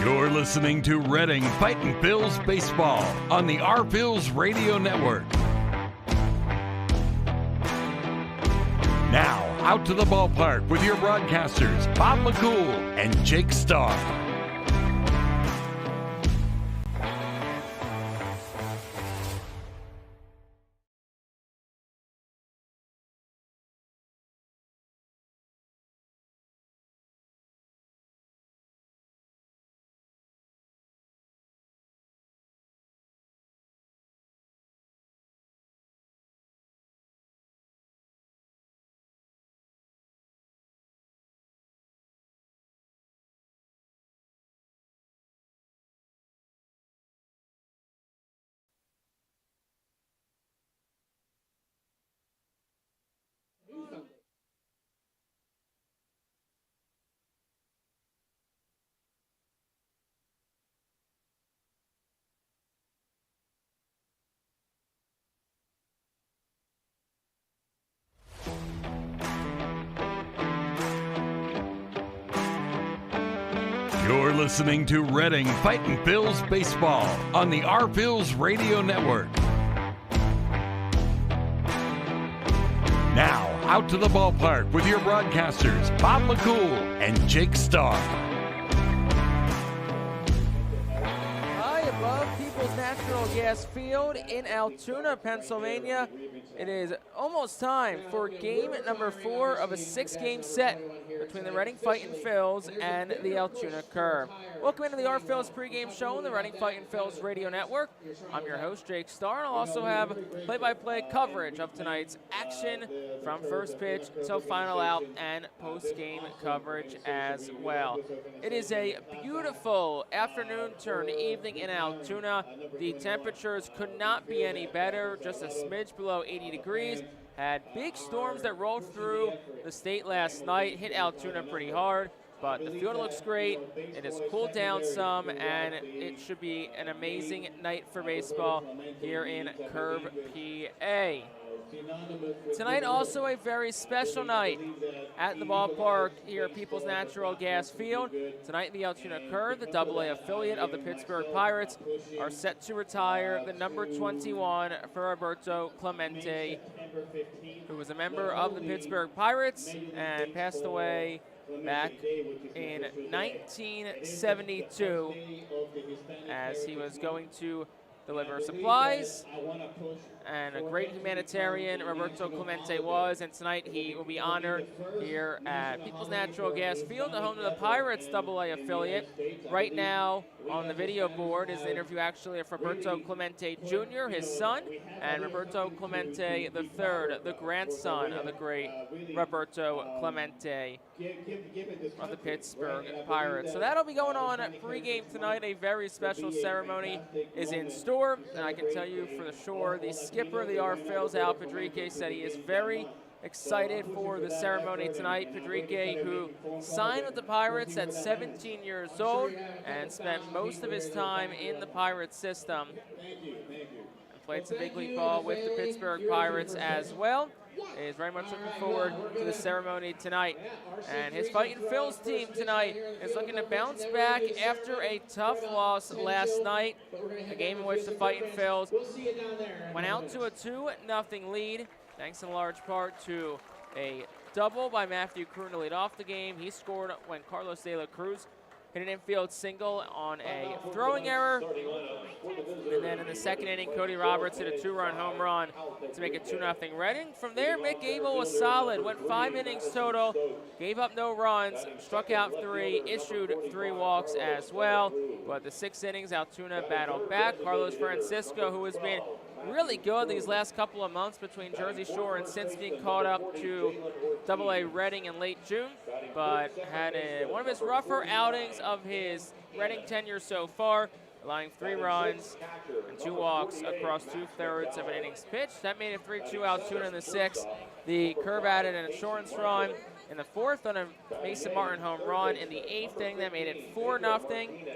You're listening to Reading Fightin' Phillies baseball on the Our Phillies Radio Network. Now, out to the ballpark with your broadcasters, Bob McCool and Jake Starr. You're listening to Reading Fightin' Phillies baseball on the Our Phillies Radio Network. Now, out to the ballpark with your broadcasters, Bob McCool and Jake Starr. High above People's Natural Gas Field in Altoona, Pennsylvania, it is almost time for game number 4 of a 6-game set between the Reading Fightin' Phillies and the Altoona Curve. Welcome into the Our Phillies pregame show on the Reading Fightin' Phillies Radio Network. I'm your host, Jake Starr, and I'll also have play-by-play coverage of tonight's action from first pitch till final out and post-game coverage as well. It is a beautiful afternoon turn evening in Altoona. The temperatures could not be any better, just a smidge below 80 degrees. Had big storms that rolled through the state last night, hit Altoona pretty hard, but the field looks great. It has cooled down some, and it should be an amazing night for baseball here in Curve, PA. Tonight also a very special night at the ballpark here at People's Natural Gas Field. Tonight the Altoona Curve, the AA affiliate of the Pittsburgh Pirates, are set to retire the number 21 for Roberto Clemente, who was a member of the Pittsburgh Pirates and passed away back in 1972 as he was going to deliver supplies, and a great humanitarian Roberto Clemente was, and tonight he will be honored here at People's Natural Gas Field, the home of the Pirates AA affiliate. Right now on the video board is the interview actually of Roberto Clemente Jr., his son, and Roberto Clemente III, the grandson of the great Roberto Clemente of the Pittsburgh Pirates. So that'll be going on at pregame tonight. A very special ceremony is in store, and I can tell you for sure the skipper of the Our Phillies, Al Pedrique, said he is very excited for the ceremony tonight. Pedrique, who signed with the Pirates at 17 years old and spent most of his time in the Pirates system, and played some big league ball with the Pittsburgh Pirates as well, is very much looking forward to the ceremony tonight. And his Fightin' Phillies team tonight is looking to bounce back after a tough loss last night, a game in which the Fightin' Phillies went out to a 2-0 lead, thanks in large part to a double by Matthew Kroon to lead off the game. He scored when Carlos De La Cruz hit an infield single on a throwing error. And then in the second inning, Cody Roberts hit a 2-run home run to make it 2-0 Reading. From there, Mick Abel was solid, went 5 innings total, gave up no runs, struck out 3, issued 3 walks as well. But the 6 innings, Altoona battled back. Carlos Francisco, who has been really good these last couple of months between Jersey Shore and since being caught up to AA Reading in late June, but had one of his rougher outings of his Reading tenure so far, allowing 3 runs and 2 walks across 2/3 of an innings pitched. That made it 3-2 Altoona in the 6th. The Curve added an insurance run in the 4th on a Mason Martin home run. In the 8th inning, that made it 4-0.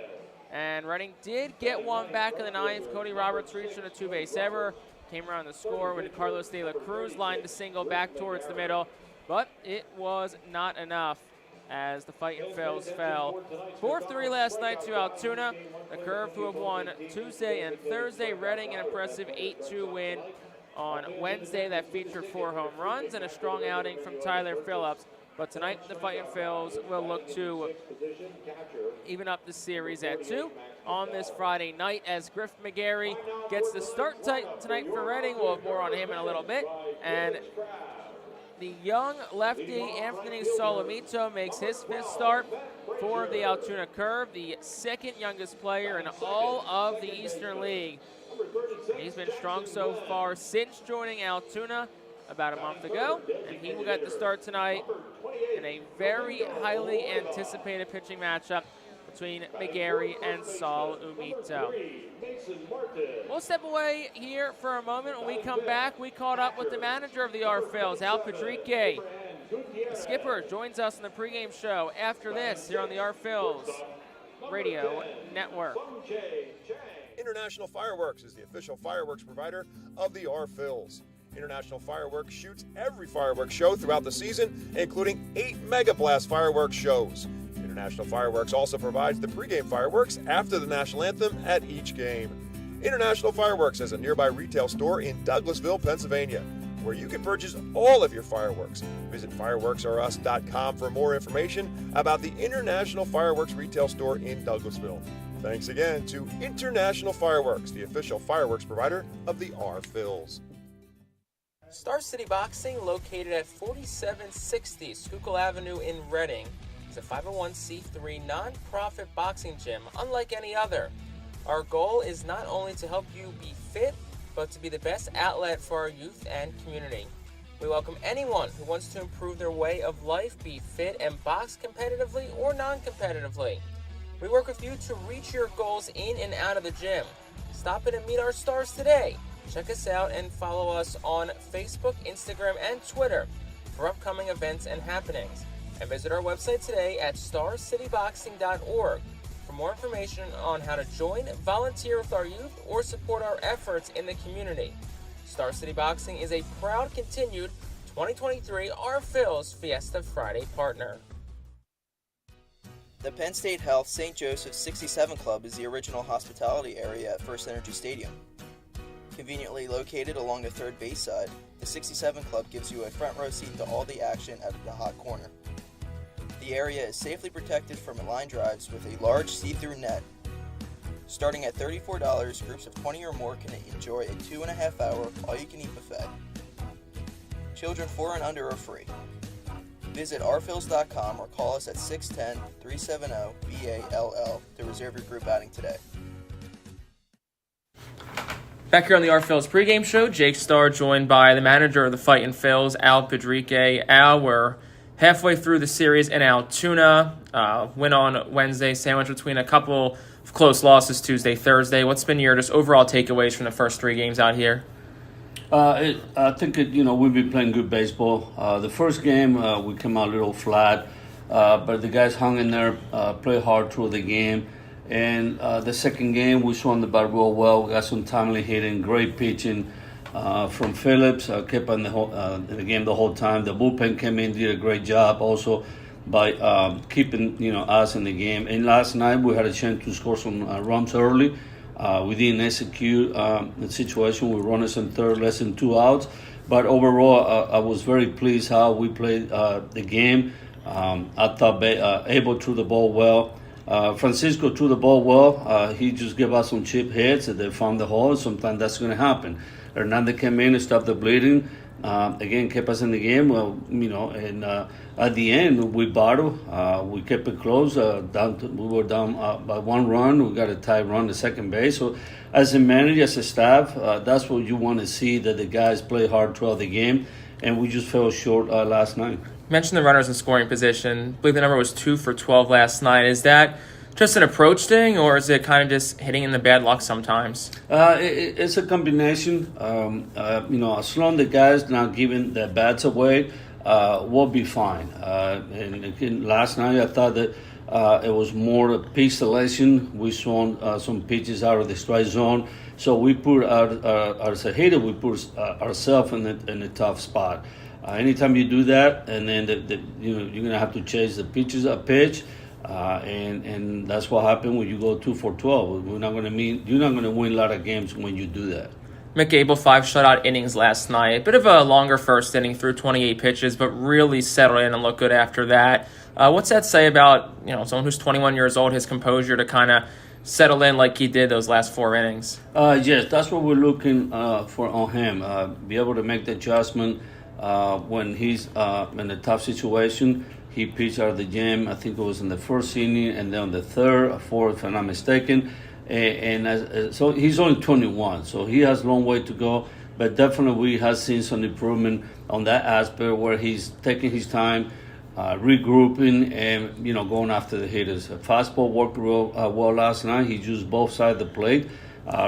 And Reading did get one back in the 9th. Cody Roberts reached on a 2-base error, came around the score when Carlos De La Cruz lined a single back towards the middle, but it was not enough. as the Fightin Phils fell 4-3 last night to Altoona. The Curve, who have won Tuesday and Thursday. Reading, an impressive 8-2 win on Wednesday that featured 4 home runs and a strong outing from Tyler Phillips. But tonight, the Fightin Phils will look to even up the series at 2 on this Friday night as Griff McGarry gets the start tonight for Reading. We'll have more on him in a little bit. And the young lefty Anthony Solomito makes his 5th start for the Altoona Curve, the 2nd youngest player in all of the Eastern League. And he's been strong so far since joining Altoona about a month ago, and he will get the start tonight in a very highly anticipated pitching matchup between McGarry and Saul Umito. We'll step away here for a moment. When we come back, we caught up with the manager of the R Phils, Al Padrique. The skipper joins us in the pregame show after this here on the R Phils Radio Network. International Fireworks is the official fireworks provider of the R Phils. International Fireworks shoots every fireworks show throughout the season, including 8 Mega Blast fireworks shows. International Fireworks also provides the pregame fireworks after the national anthem at each game. International Fireworks has a nearby retail store in Douglasville, Pennsylvania, where you can purchase all of your fireworks. Visit fireworksrus.com for more information about the International Fireworks retail store in Douglasville. Thanks again to International Fireworks, the official fireworks provider of the R Phils. Star City Boxing, located at 4760 Schuylkill Avenue in Reading, is a 501c3 non-profit boxing gym unlike any other. Our goal is not only to help you be fit, but to be the best outlet for our youth and community. We welcome anyone who wants to improve their way of life, be fit, and box competitively or non-competitively. We work with you to reach your goals in and out of the gym. Stop in and meet our stars today. Check us out and follow us on Facebook, Instagram, and Twitter for upcoming events and happenings. And visit our website today at starcityboxing.org for more information on how to join, volunteer with our youth, or support our efforts in the community. Star City Boxing is a proud continued 2023 R Phils Fiesta Friday partner. The Penn State Health St. Joseph's 67 Club is the original hospitality area at First Energy Stadium. Conveniently located along the third base side, the 67 Club gives you a front row seat to all the action at the hot corner. The area is safely protected from line drives with a large see-through net. Starting at $34, groups of 20 or more can enjoy a 2.5-hour all-you-can-eat buffet. Children 4 and under are free. Visit rphils.com or call us at 610-370-BALL to reserve your group outing today. Back here on the R Phils pregame show, Jake Starr joined by the manager of the Fightin Phils, Al Padrique. Al, we're halfway through the series in Altoona. Win on Wednesday, sandwiched between a couple of close losses Tuesday, Thursday. What's been your just overall takeaways from the first 3 games out here? I think we've been playing good baseball. The first game we came out a little flat, but the guys hung in there, played hard through the game. And the second game, we swung the bat real well. We got some timely hitting, great pitching from Phillips. Kept on the game the whole time. The bullpen came in, did a great job also by keeping us in the game. And last night we had a chance to score some runs early. We didn't execute the situation with runners in third, less than 2 outs. But overall, I was very pleased how we played the game. I thought Abel threw the ball well. Francisco threw the ball well. He just gave us some cheap hits and they found the hole. Sometimes that's going to happen. Hernandez came in and stopped the bleeding. Again, kept us in the game. And at the end, we battled. We kept it close. We were down by 1 run. We got a tie run to second base. So as a manager, as a staff, that's what you want to see, that the guys play hard throughout the game. And we just fell short last night. You mentioned the runners in scoring position. I believe the number was 2 for 12 last night. Is that just an approach thing, or is it kind of just hitting in the bad luck sometimes? It's a combination. As long as the guys not giving their bats away, we'll be fine. And again, last night I thought that it was more a pitch selection. We swung some pitches out of the strike zone. So we put as a hitter, we put ourselves in a tough spot. Anytime you do that, and then you're gonna have to chase the pitch, and that's what happened when you go 2 for 12. You're not gonna win a lot of games when you do that. Mick Abel, 5 shutout innings last night. Bit of a longer first inning through 28 pitches, but really settled in and looked good after that. What's that say about someone who's 21 years old, his composure to kind of settle in like he did those last 4 innings? Yes, that's what we're looking for on him. Be able to make the adjustment when he's in a tough situation. He pitched out of the game, I think it was in the first inning, and then on the third or fourth, if I'm not mistaken. So he's only 21, so he has a long way to go. But definitely we have seen some improvement on that aspect where he's taking his time, regrouping, and going after the hitters. Fastball worked real well last night. He used both sides of the plate.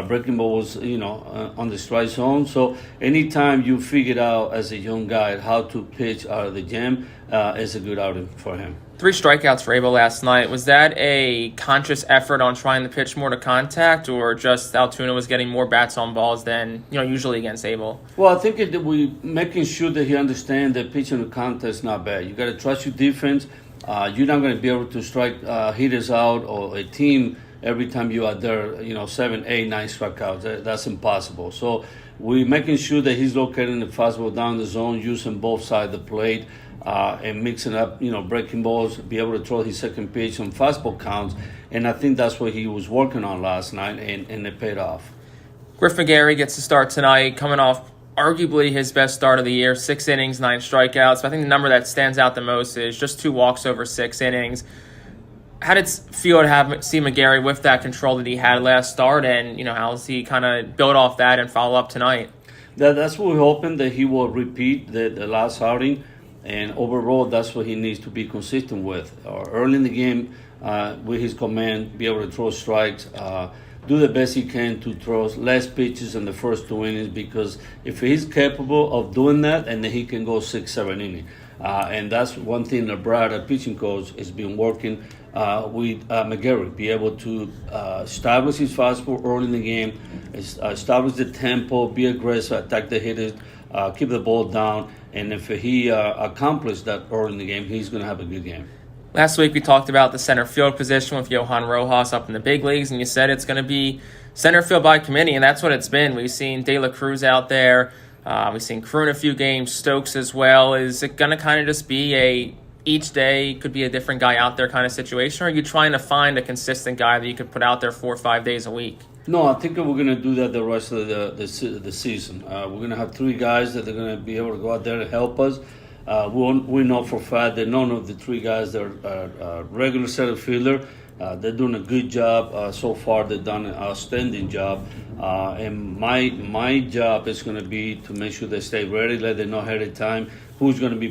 Breaking ball was on the strike zone. So anytime you figure out as a young guy how to pitch out of the jam, it's a good outing for him. 3 strikeouts for Abel last night. Was that a conscious effort on trying to pitch more to contact, or just Altoona was getting more bats on balls than usually against Abel? Well, I think we making sure that he understands that pitching to contact is not bad. You got to trust your defense. You're not going to be able to strike hitters out or a team every time you are there. 7, 8, 9 strikeouts. That's impossible. So we're making sure that he's locating the fastball down the zone, using both sides of the plate. And mixing up, breaking balls, be able to throw his second pitch on fastball counts. And I think that's what he was working on last night, and it paid off. Griff McGarry gets to start tonight, coming off arguably his best start of the year, 6 innings, 9 strikeouts. But I think the number that stands out the most is just 2 walks over 6 innings. How did it feel to see McGarry with that control that he had last start, and how does he kind of build off that and follow up tonight? That's what we're hoping, that he will repeat the last outing. And overall, that's what he needs to be consistent with. Early in the game, with his command, be able to throw strikes, do the best he can to throw less pitches in the first 2 innings, because if he's capable of doing that, and then he can go 6, 7 innings. And that's one thing that Brad, our pitching coach, has been working with McGarry, be able to establish his fastball early in the game, establish the tempo, be aggressive, attack the hitters, keep the ball down. And if he accomplished that early in the game, he's going to have a good game. Last week we talked about the center field position with Johan Rojas up in the big leagues, and you said it's going to be center field by committee, and that's what it's been. We've seen De La Cruz out there. We've seen Kroon a few games, Stokes as well. Is it going to kind of just be each day could be a different guy out there kind of situation, or are you trying to find a consistent guy that you could put out there 4 or 5 days a week? No, I think we're going to do that the rest of the season. We're going to have 3 guys that are going to be able to go out there and help us. We know for a fact that none of the 3 guys are regular center fielder. They're doing a good job so far. They've done an outstanding job. And my job is going to be to make sure they stay ready, let them know ahead of time who's going to be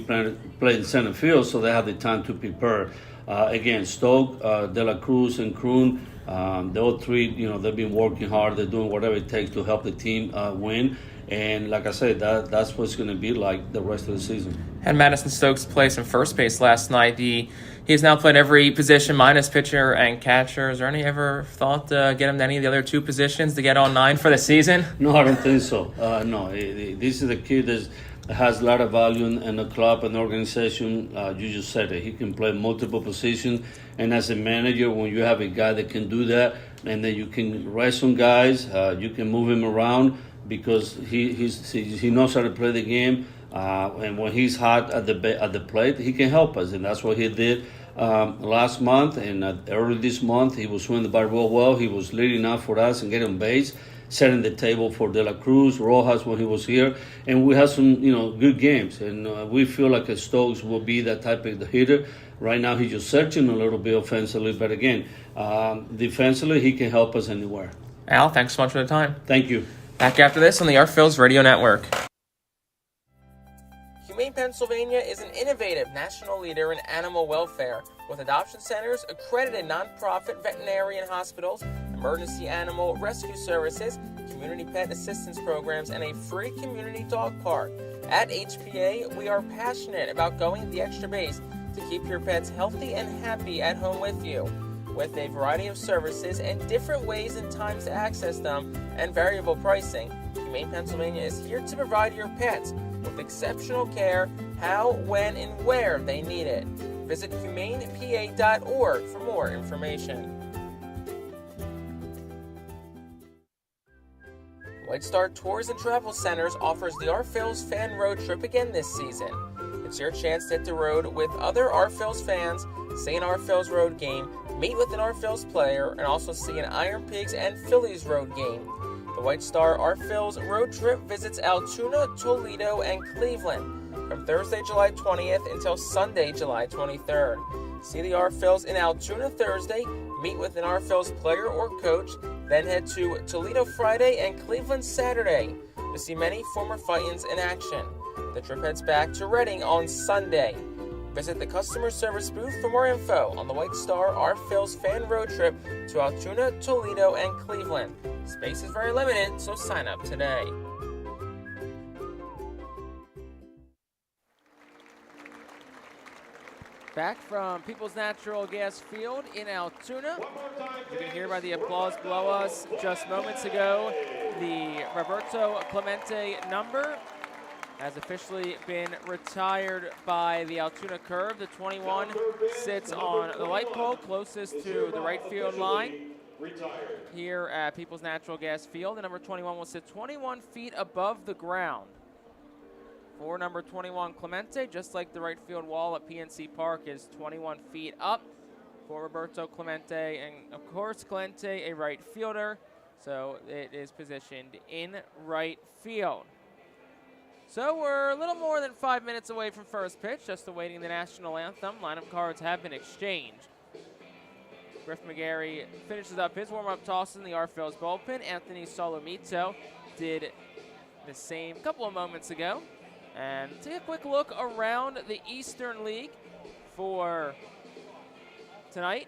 playing center field, so they have the time to prepare. Again, Stoke, De La Cruz, and Kroon. The all 3, they've been working hard. They're doing whatever it takes to help the team win. And like I said, that's what's going to be like the rest of the season. Had Madison Stokes play some first base last night. He's now played every position minus pitcher and catcher. Is there any ever thought to get him to any of the other 2 positions to get on 9 for the season? No, I don't think so. No, this is a kid that has a lot of value in the club and the organization. You just said it. He can play multiple positions. And as a manager, when you have a guy that can do that, and then you can rest some guys, you can move him around, because he knows how to play the game. And when he's hot at the plate, he can help us. And that's what he did last month. And early this month, he was swinging the bat real well. He was leading out for us and getting on base, setting the table for De La Cruz, Rojas when he was here. And we had some, good games. And we feel like Stokes will be that type of hitter. Right now, he's just searching a little bit offensively. But again, defensively, he can help us anywhere. Al, thanks so much for the time. Thank you. Back after this on the Phillies Radio Network. Humane Pennsylvania is an innovative national leader in animal welfare, with adoption centers, accredited nonprofit veterinarian hospitals, emergency animal rescue services, community pet assistance programs, and a free community dog park. At HPA, we are passionate about going the extra base to keep your pets healthy and happy at home with you. With a variety of services and different ways and times to access them and variable pricing, Humane Pennsylvania is here to provide your pets with exceptional care how, when, and where they need it. Visit humanepa.org for more information. White Star Tours and Travel Centers offers the R-Phillies fan road trip again this season. It's your chance to hit the road with other R-Phillies fans, see an R-Phillies road game, meet with an R-Phillies player, and also see an Iron Pigs and Phillies road game. The White Star R-Phillies road trip visits Altoona, Toledo, and Cleveland from Thursday, July 20th until Sunday, July 23rd. See the R-Phillies in Altoona Thursday, meet with an R-Phillies player or coach, then head to Toledo Friday and Cleveland Saturday to see many former Fightins in action. The trip heads back to Reading on Sunday. Visit the customer service booth for more info on the White Star R-Phillies fan road trip to Altoona, Toledo, and Cleveland. Space is very limited, so sign up today. Back from People's Natural Gas Field in Altoona. You can hear by the applause below us just moments ago, the Roberto Clemente number has officially been retired by the Altoona Curve. The 21 sits on the light pole closest to the right field line here at People's Natural Gas Field. The number 21 will sit 21 feet above the ground. For number 21, Clemente, just like the right field wall at PNC Park is 21 feet up for Roberto Clemente. And, of course, Clemente, a right fielder, so it is positioned in right field. So we're a little more than 5 minutes away from first pitch, just awaiting the national anthem. Lineup cards have been exchanged. Griff McGarry finishes up his warm-up tosses in the R-Phillies bullpen. Anthony Solomito did the same a couple of moments ago. And take a quick look around the Eastern League for tonight.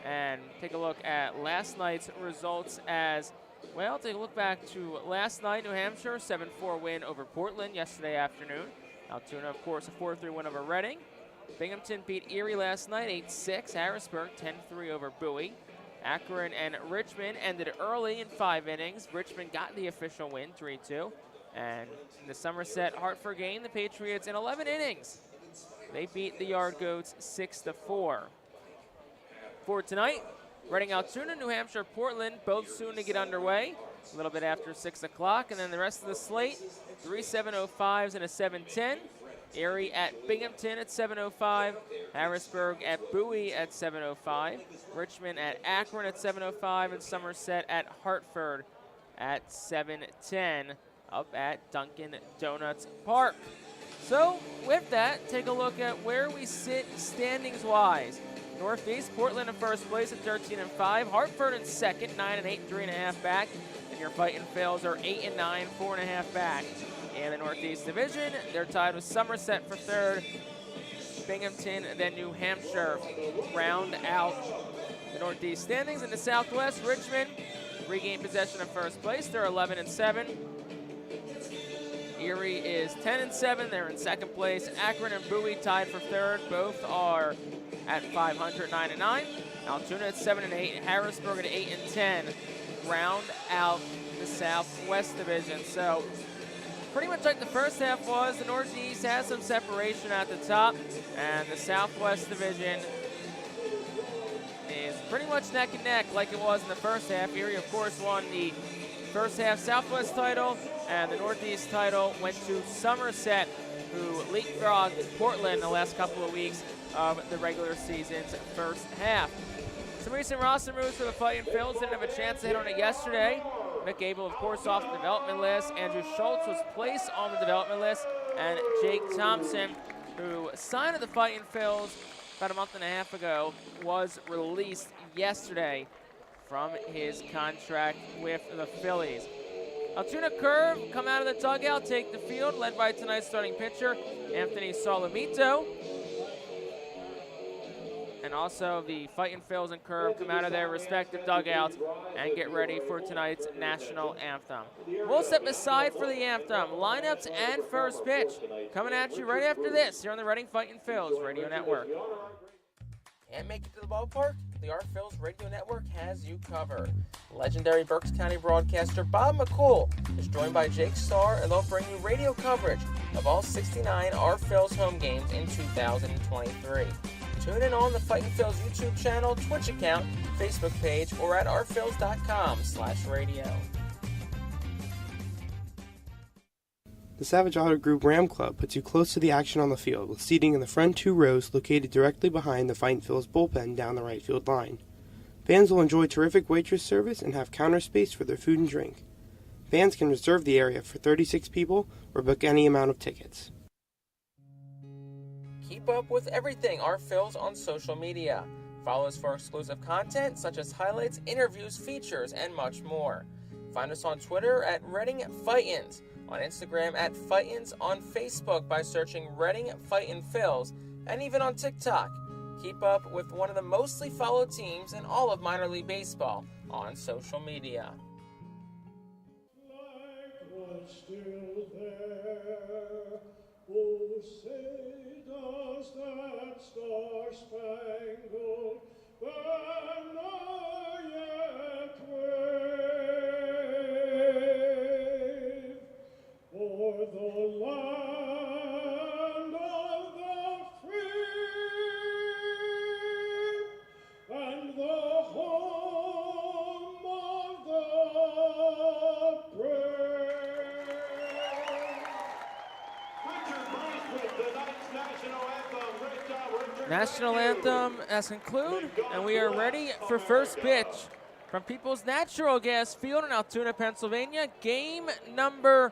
And take a look at last night's results as well. Take a look back to last night. New Hampshire, 7-4 win over Portland yesterday afternoon. Altoona, of course, a 4-3 win over Reading. Binghamton beat Erie last night, 8-6. Harrisburg, 10-3 over Bowie. Akron and Richmond ended early in 5 innings. Richmond got the official win, 3-2. And in the Somerset Hartford game, the Patriots in 11 innings, they beat the Yard Goats 6-4. For tonight, Reading, Altoona, New Hampshire, Portland, both soon to get underway, a little bit after 6 o'clock. And then the rest of the slate, 3 7:05s and a 7:10. Erie at Binghamton at 7:05. Harrisburg at Bowie at 7:05. Richmond at Akron at 7:05. And Somerset at Hartford at 7:10 up at Dunkin' Donuts Park. So with that, take a look at where we sit standings-wise. Northeast, Portland in first place at 13-5. Hartford in second, 9-8, 3.5 back. And your Fightin' Phils are 8-9, 4.5 back. In the Northeast Division, they're tied with Somerset for third. Binghamton, then New Hampshire round out the Northeast standings. In the Southwest, Richmond regained possession of first place. They're 11-7. Erie is 10-7. They're in second place. Akron and Bowie tied for third. Both are at 500, 9-9. Altoona at 7-8. Harrisburg at 8-10. Round out the Southwest Division. So pretty much like the first half was, the Northeast has some separation at the top, and the Southwest Division is pretty much neck and neck like it was in the first half. Erie, of course, won the first half Southwest title, and the Northeast title went to Somerset, who leapfrogged Portland the last couple of weeks of the regular season's first half. Some recent roster moves for the Fightin' Phils. Didn't have a chance to hit on it yesterday. Mick Abel, of course, off the development list. Andrew Schultz was placed on the development list. And Jake Thompson, who signed at the Fightin' Phils about a month and a half ago, was released yesterday from his contract with the Phillies. Altoona Curve come out of the dugout, take the field, led by tonight's starting pitcher, Anthony Solomito. And also the Fightin' Phils and Curve come out of their respective dugouts and get ready for tonight's national anthem. We'll step aside for the anthem, lineups, and first pitch. Coming at you right after this here on the Reading Fightin' Phils Radio Network. Can't make it to the ballpark? the Our Phillies Radio Network has you covered. Legendary Berks County broadcaster Bob McCool is joined by Jake Starr, and they'll bring you radio coverage of all 69 Our Phillies home games in 2023. Tune in on the Fightin' Phillies YouTube channel, Twitch account, Facebook page, or at ourphillies.com/radio. The Savage Auto Group Ram Club puts you close to the action on the field with seating in the front 2 rows located directly behind the Fightin' Phillies bullpen down the right field line. Fans will enjoy terrific waitress service and have counter space for their food and drink. Fans can reserve the area for 36 people or book any amount of tickets. Keep up with everything Our Phillies on social media. Follow us for exclusive content such as highlights, interviews, features, and much more. Find us on Twitter at Reading Fightin', on Instagram at Fightin', on Facebook by searching Reading Fightin' Phillies, and even on TikTok. Keep up with one of the mostly followed teams in all of minor league baseball on social media. Like what's still there, oh say does that star-spangled banner yet wave o'er the land of the free and the home of the brave. Richard Bruce with tonight's national anthem. Great job, Richard. National anthem has concluded, and we are ready for first pitch from People's Natural Gas Field in Altoona, Pennsylvania. Game number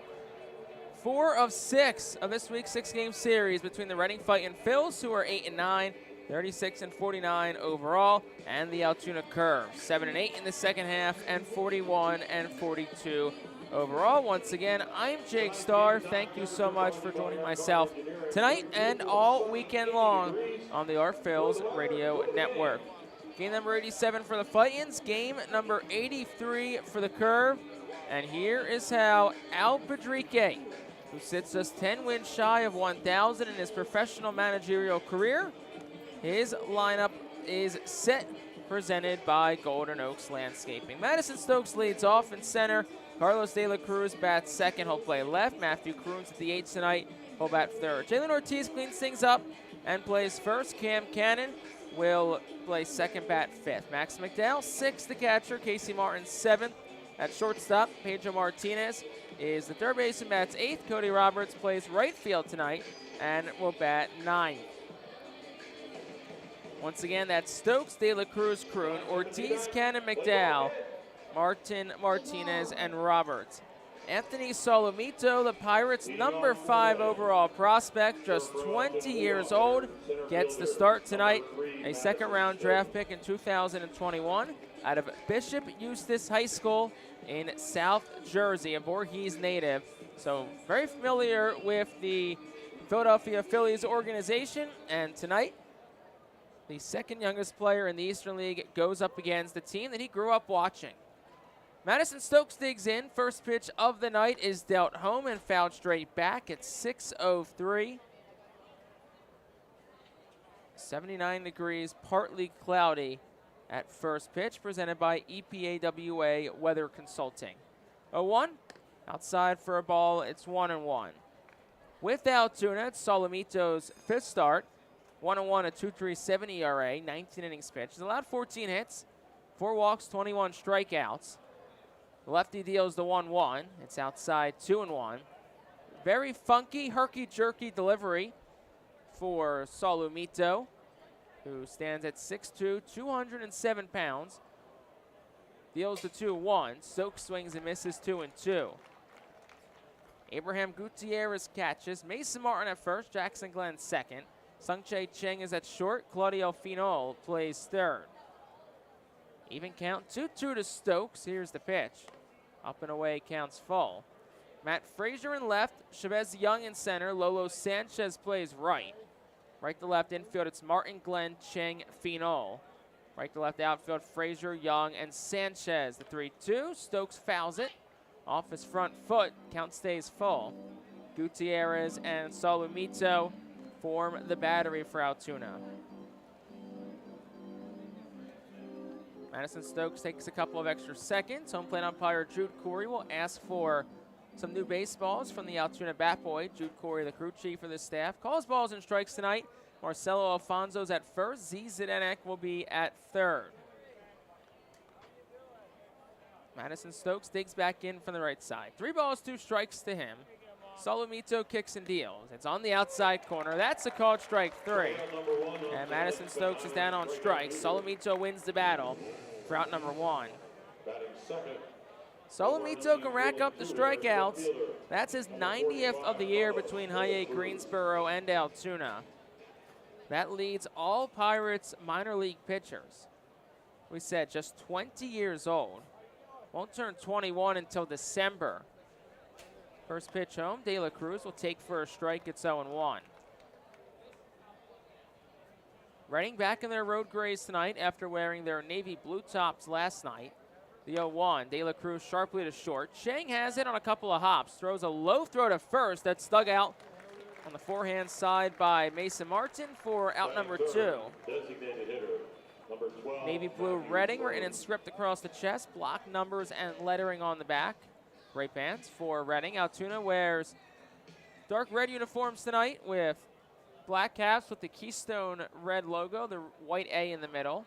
4 of 6 of this week's 6-game series between the Reading Fightin' Phillies, who are 8-9, 36-49 overall, and the Altoona Curve, 7-8 in the second half and 41-42 overall. Once again, I'm Jake Starr. Thank you so much for joining myself tonight and all weekend long on the Our Phillies Radio Network. Game number 87 for the Fightins, game number 83 for the Curve, and here is how Al Padrique, who sits just 10 wins shy of 1,000 in his professional managerial career, his lineup is set, presented by Golden Oaks Landscaping. Madison Stokes leads off in center. Carlos De La Cruz bats second. He'll play left. Matthew Kroons at the 8th tonight. He'll bat third. Jalen Ortiz cleans things up and plays first. Cam Cannon will play second, bat fifth. Max McDowell, 6th, the catcher. Casey Martin, 7th. At shortstop, Pedro Martinez is the third baseman, bats 8th. Cody Roberts plays right field tonight and will bat 9th. Once again, that's Stokes, De La Cruz, Kroon, Ortiz, Cannon, McDowell, Martin, Martinez, and Roberts. Anthony Solomito, the Pirates' number 5 overall prospect, just 20 years old, gets the start tonight. A second-round draft pick in 2021 out of Bishop Eustis High School in South Jersey, a Voorhees native. So very familiar with the Philadelphia Phillies organization. And tonight, the second youngest player in the Eastern League goes up against the team that he grew up watching. Madison Stokes digs in. First pitch of the night is dealt home and fouled straight back at 6:03. 79 degrees, partly cloudy at first pitch, presented by EPAWA Weather Consulting. 0-1, outside for a ball, it's 1-1. With Altoona, it's Solomito's 5th start, 1-1, a 2.37 ERA, 19 innings pitched. He's allowed 14 hits, 4 walks, 21 strikeouts. The lefty deals the 1-1. It's outside, 2-1. Very funky, herky-jerky delivery for Solomito, who stands at 6'2", 207 pounds. Deals the 2-1. Stokes swings and misses 2-2. Abraham Gutierrez catches. Mason Martin at first. Jackson Glenn second. Sung-Chae Cheng is at short. Claudio Finol plays third. Even count, 2-2 to Stokes. Here's the pitch. Up and away, counts full. Matt Frazier in left. Chavez Young in center. Lolo Sanchez plays right. Right to left infield, it's Martin, Glenn, Cheng, Finol. Right to left outfield, Frazier, Young, and Sanchez. The 3-2. Stokes fouls it off his front foot. Count stays full. Gutierrez and Solomito form the battery for Altoona. Madison Stokes takes a couple of extra seconds. Home plate umpire Jude Corey will ask for some new baseballs from the Altoona Bat Boy. Jude Corey, the crew chief for the staff, calls balls and strikes tonight. Marcelo Alfonso's at first. Z Zdenek will be at third. Madison Stokes digs back in from the right side. 3 balls, 2 strikes to him. Solomito kicks and deals. It's on the outside corner. That's a called strike 3. And Madison Stokes is down on strikes. Solomito wins the battle for out number 1. Solomito can rack up the strikeouts. That's his 90th of the year between High-A Greensboro and Altoona. That leads all Pirates minor league pitchers. We said just 20 years old. Won't turn 21 until December. First pitch home, De La Cruz will take for a strike. It's 0-1. Reading back in their road grays tonight after wearing their navy blue tops last night. The 0-1, De La Cruz sharply to short. Chang has it on a couple of hops. Throws a low throw to first. That's dug out on the forehand side by Mason Martin for out number 2. Navy blue Reading written in script across the chest, block numbers and lettering on the back. Great bands for Reading. Altoona wears dark red uniforms tonight with black caps with the Keystone red logo, the white A in the middle.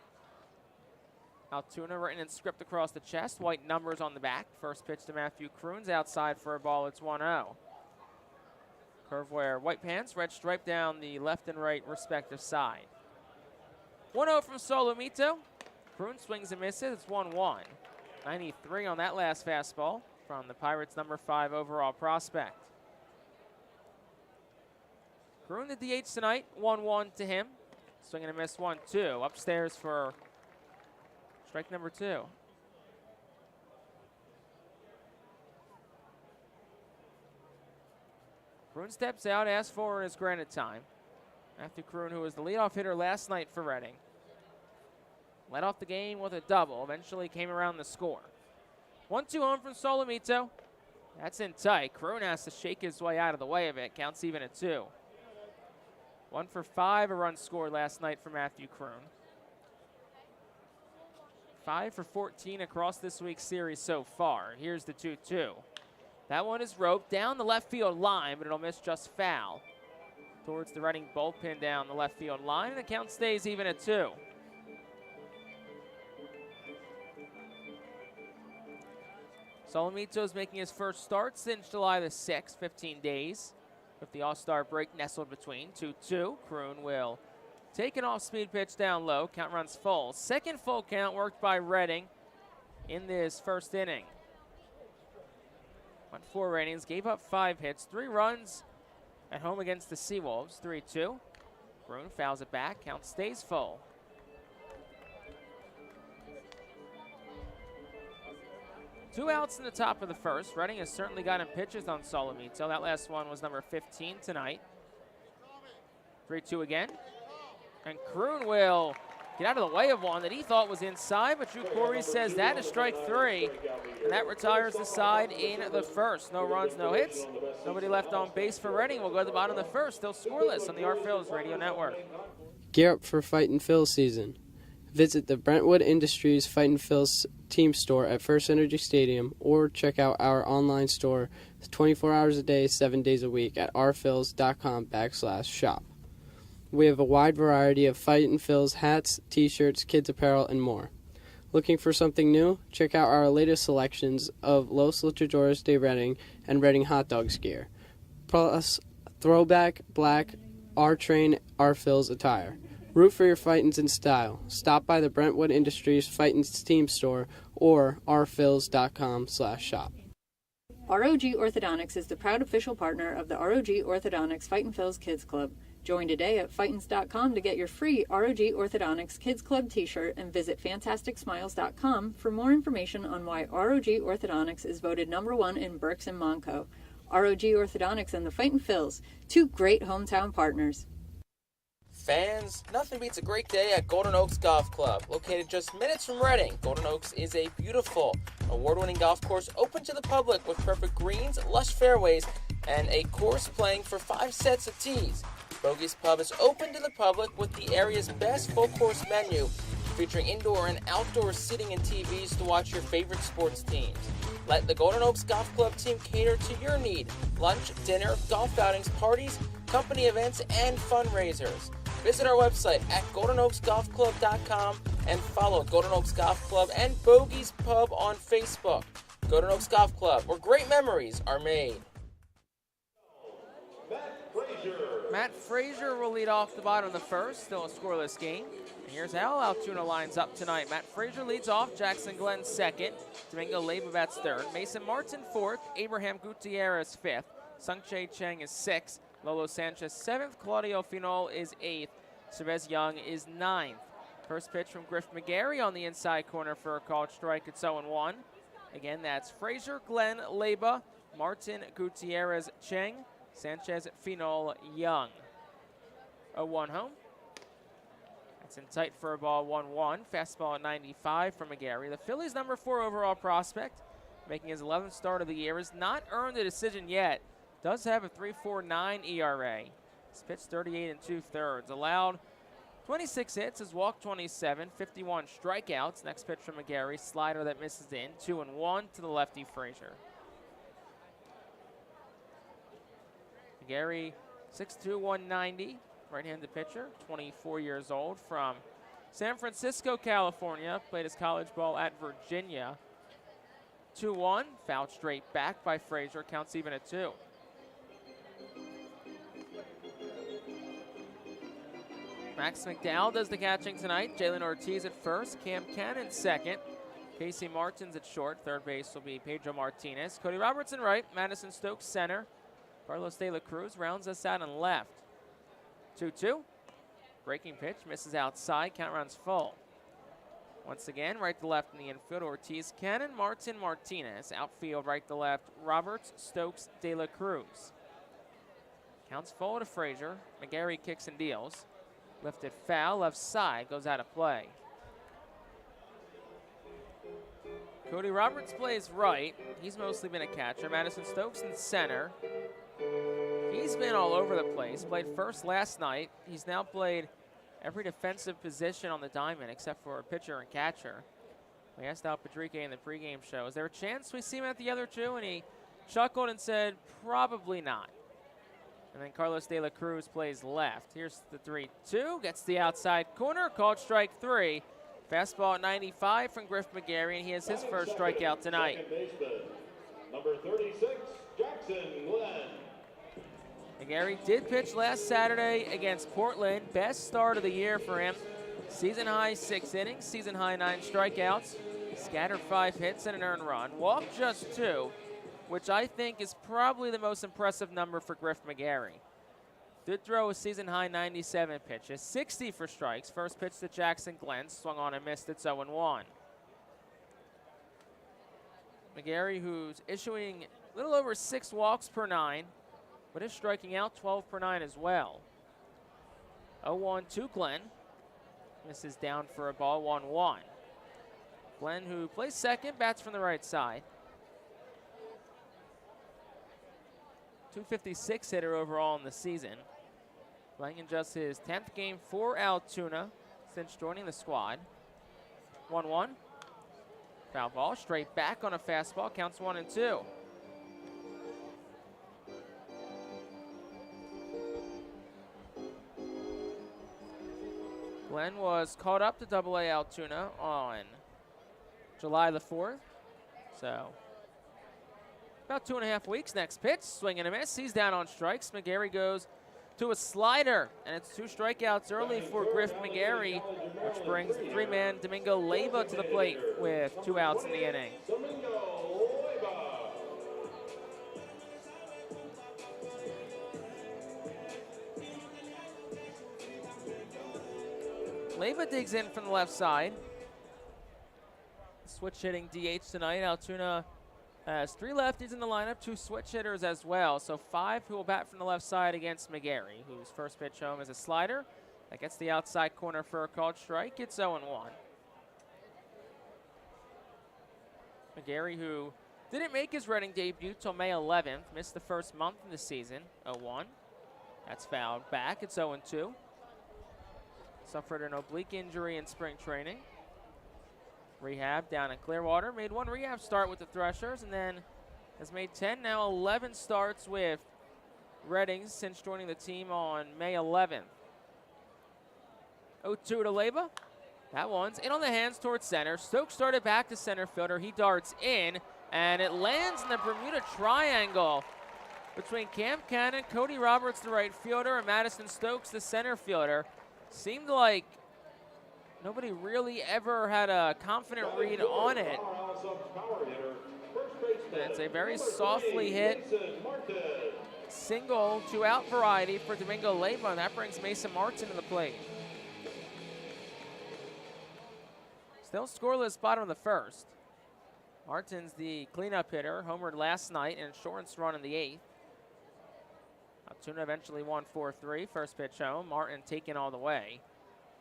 Altoona written in script across the chest, white numbers on the back. First pitch to Matthew Kroon's outside for a ball. It's 1-0. Curve wear white pants, red stripe down the left and right respective side. 1-0 from Solomito. Kroon swings and misses. It's 1-1. 93 on that last fastball from the Pirates' number 5 overall prospect. Kroon the DH tonight. 1-1 to him. Swing and a miss 1-2. Upstairs for strike number 2. Kroon steps out, asks for and is granted time. Matthew Kroon, who was the leadoff hitter last night for Reading, led off the game with a double, eventually came around the score. 1-2 home from Solomito. That's in tight. Kroon has to shake his way out of the way of it. Counts even at 2. 1 for 5, a run scored last night for Matthew Kroon. 5 for 14 across this week's series so far. Here's the 2-2. That one is roped down the left field line, but it'll miss just foul towards the Reading bullpen down the left field line, and the count stays even at 2. Solomito's making his first start since July the 6th, 15 days, with the All-Star break nestled between. 2-2. Kroon will take an off-speed pitch down low. Count runs full. Second full count worked by Reading in this first inning. Went 4 innings, gave up 5 hits, 3 runs at home against the Seawolves. 3-2. Kroon fouls it back. Count stays full. Two outs in the top of the first. Reading has certainly gotten pitches on Solomito. That last one was number 15 tonight. 3-2 again. And Kroon will get out of the way of one that he thought was inside, but Drew Corey says that is strike 3. And that retires the side in the first. No runs, no hits. Nobody left on base for Reading. We'll go to the bottom of the first. Still scoreless on the Phillies Radio Network. Gear up for Fightin Phillies season. Visit the Brentwood Industries Fightin Phillies team store at First Energy Stadium or check out our online store 24 hours a day, 7 days a week at rphils.com/shop. We have a wide variety of Fightin Phillies hats, t-shirts, kids apparel, and more. Looking for something new? Check out our latest selections of Los Luchadores de Reading and Reading Hot Dogs gear, plus throwback, black, R-Train, R-Phils attire. Root for your Fightins in style. Stop by the Brentwood Industries Fightins team store or rphils.com/shop. ROG Orthodontics is the proud official partner of the ROG Orthodontics Fightin Phillies Kids Club. Join today at Fightins.com to get your free ROG Orthodontics Kids Club t-shirt and visit FantasticSmiles.com for more information on why ROG Orthodontics is voted #1 in Berks and Monco. ROG Orthodontics and the Fightin Phillies, two great hometown partners. Fans, nothing beats a great day at Golden Oaks Golf Club. Located just minutes from Reading, Golden Oaks is a beautiful, award-winning golf course open to the public with perfect greens, lush fairways, and a course playing for 5 sets of tees. Bogey's Pub is open to the public with the area's best full-course menu, featuring indoor and outdoor seating and TVs to watch your favorite sports teams. Let the Golden Oaks Golf Club team cater to your need. Lunch, dinner, golf outings, parties, company events, and fundraisers. Visit our website at GoldenOaksGolfClub.com and follow Golden Oaks Golf Club and Bogey's Pub on Facebook. Golden Oaks Golf Club, where great memories are made. Matt Frazier will lead off the bottom of the first, still a scoreless game. And here's how Altoona lines up tonight. Matt Frazier leads off, Jackson Glenn second, Domingo Leyva bats third, Mason Martin fourth, Abraham Gutierrez fifth, Sungchae Chang is sixth, Lolo Sanchez seventh, Claudio Finol is eighth, Chavez Young is ninth. First pitch from Griff McGarry on the inside corner for a called strike. It's 0-1. Again, that's Frazier, Glenn, Leyva, Martin, Gutierrez, Chang, Sanchez, Finol, Young. 0-1 home. That's in tight for a ball, 1-1. Fastball at 95 from McGarry. The Phillies' number 4 overall prospect, making his 11th start of the year, has not earned a decision yet. Does have a 3.49 ERA. He's pitched 38 2/3. Allowed 26 hits, has walked 27, 51 strikeouts. Next pitch from McGarry, slider that misses in, 2-1 to the lefty Frazier. McGarry, 6'2", 190, right-handed pitcher, 24 years old, from San Francisco, California. Played his college ball at Virginia. 2-1, fouled straight back by Frazier, counts even at 2. Max McDowell does the catching tonight. Jalen Ortiz at first, Cam Cannon second. Casey Martins at short. Third base will be Pedro Martinez. Cody Robertson right, Madison Stokes center. Carlos De La Cruz rounds us out on left. 2-2. Breaking pitch, misses outside, count runs full. Once again, right to left in the infield, Ortiz, Cannon, Martin, Martinez. Outfield, right to left, Roberts, Stokes, De La Cruz. Counts full to Frazier. McGarry kicks and deals. Lifted foul, left side, goes out of play. Cody Roberts plays right. He's mostly been a catcher. Madison Stokes in center. He's been all over the place. Played first last night. He's now played every defensive position on the diamond except for pitcher and catcher. We asked Al Padrique in the pregame show, is there a chance we see him at the other two? And he chuckled and said, probably not. And then Carlos De La Cruz plays left. Here's the 3-2, gets the outside corner, called strike 3. Fastball at 95 from Griff McGarry, and he has his first strikeout tonight. Number 36, Jackson Glenn. McGarry did pitch last Saturday against Portland. Best start of the year for him. Season high 6 innings, season high 9 strikeouts. Scattered 5 hits and an earned run. Walked just 2, which I think is probably the most impressive number for Griff McGarry. Did throw a season high 97 pitches, 60 for strikes. First pitch to Jackson Glenn, swung on and missed it, 0-1. McGarry, who's issuing a little over 6 walks per 9, but is striking out 12 per 9 as well. 0-1 to Glenn. Misses down for a ball, 1-1. Glenn, who plays second, bats from the right side. 256 hitter overall in the season. Playing in just his 10th game for Altoona since joining the squad. 1-1. Foul ball, straight back on a fastball, counts 1-2. Glenn was called up to AA Altoona on July the 4th. So about 2.5 weeks. Next pitch, swing and a miss. He's down on strikes. McGarry goes to a slider, and it's 2 strikeouts early for Griff McGarry, which brings the 3-man Domingo Leyva to the plate with 2 outs in the inning. Leyva digs in from the left side. Switch hitting DH tonight. Altoona has 3 lefties in the lineup, 2 switch hitters as well. So 5 who will bat from the left side against McGarry, whose first pitch home is a slider. That gets the outside corner for a called strike. It's 0-1. McGarry, who didn't make his Reading debut till May 11th, missed the first month of the season, 0-1. That's fouled back. It's 0-2. Suffered an oblique injury in spring training. rehab down in Clearwater. Made 1 rehab start with the Threshers and then has made 10, now 11 starts with Reading since joining the team on May 11th. 0-2 to Leyba. That one's in on the hands towards center. Stokes started back to center fielder. He darts in, and it lands in the Bermuda Triangle between Cam Cannon, Cody Roberts, the right fielder, and Madison Stokes, the center fielder. Seemed like nobody really ever had a confident read on it. It's a very softly hit single, 2-out variety for Domingo Leyba, and that brings Mason Martin to the plate. Still scoreless bottom of the first. Martin's the cleanup hitter, homered last night, and insurance run in the 8th. Altoona eventually won 4-3. First pitch home. Martin taken all the way.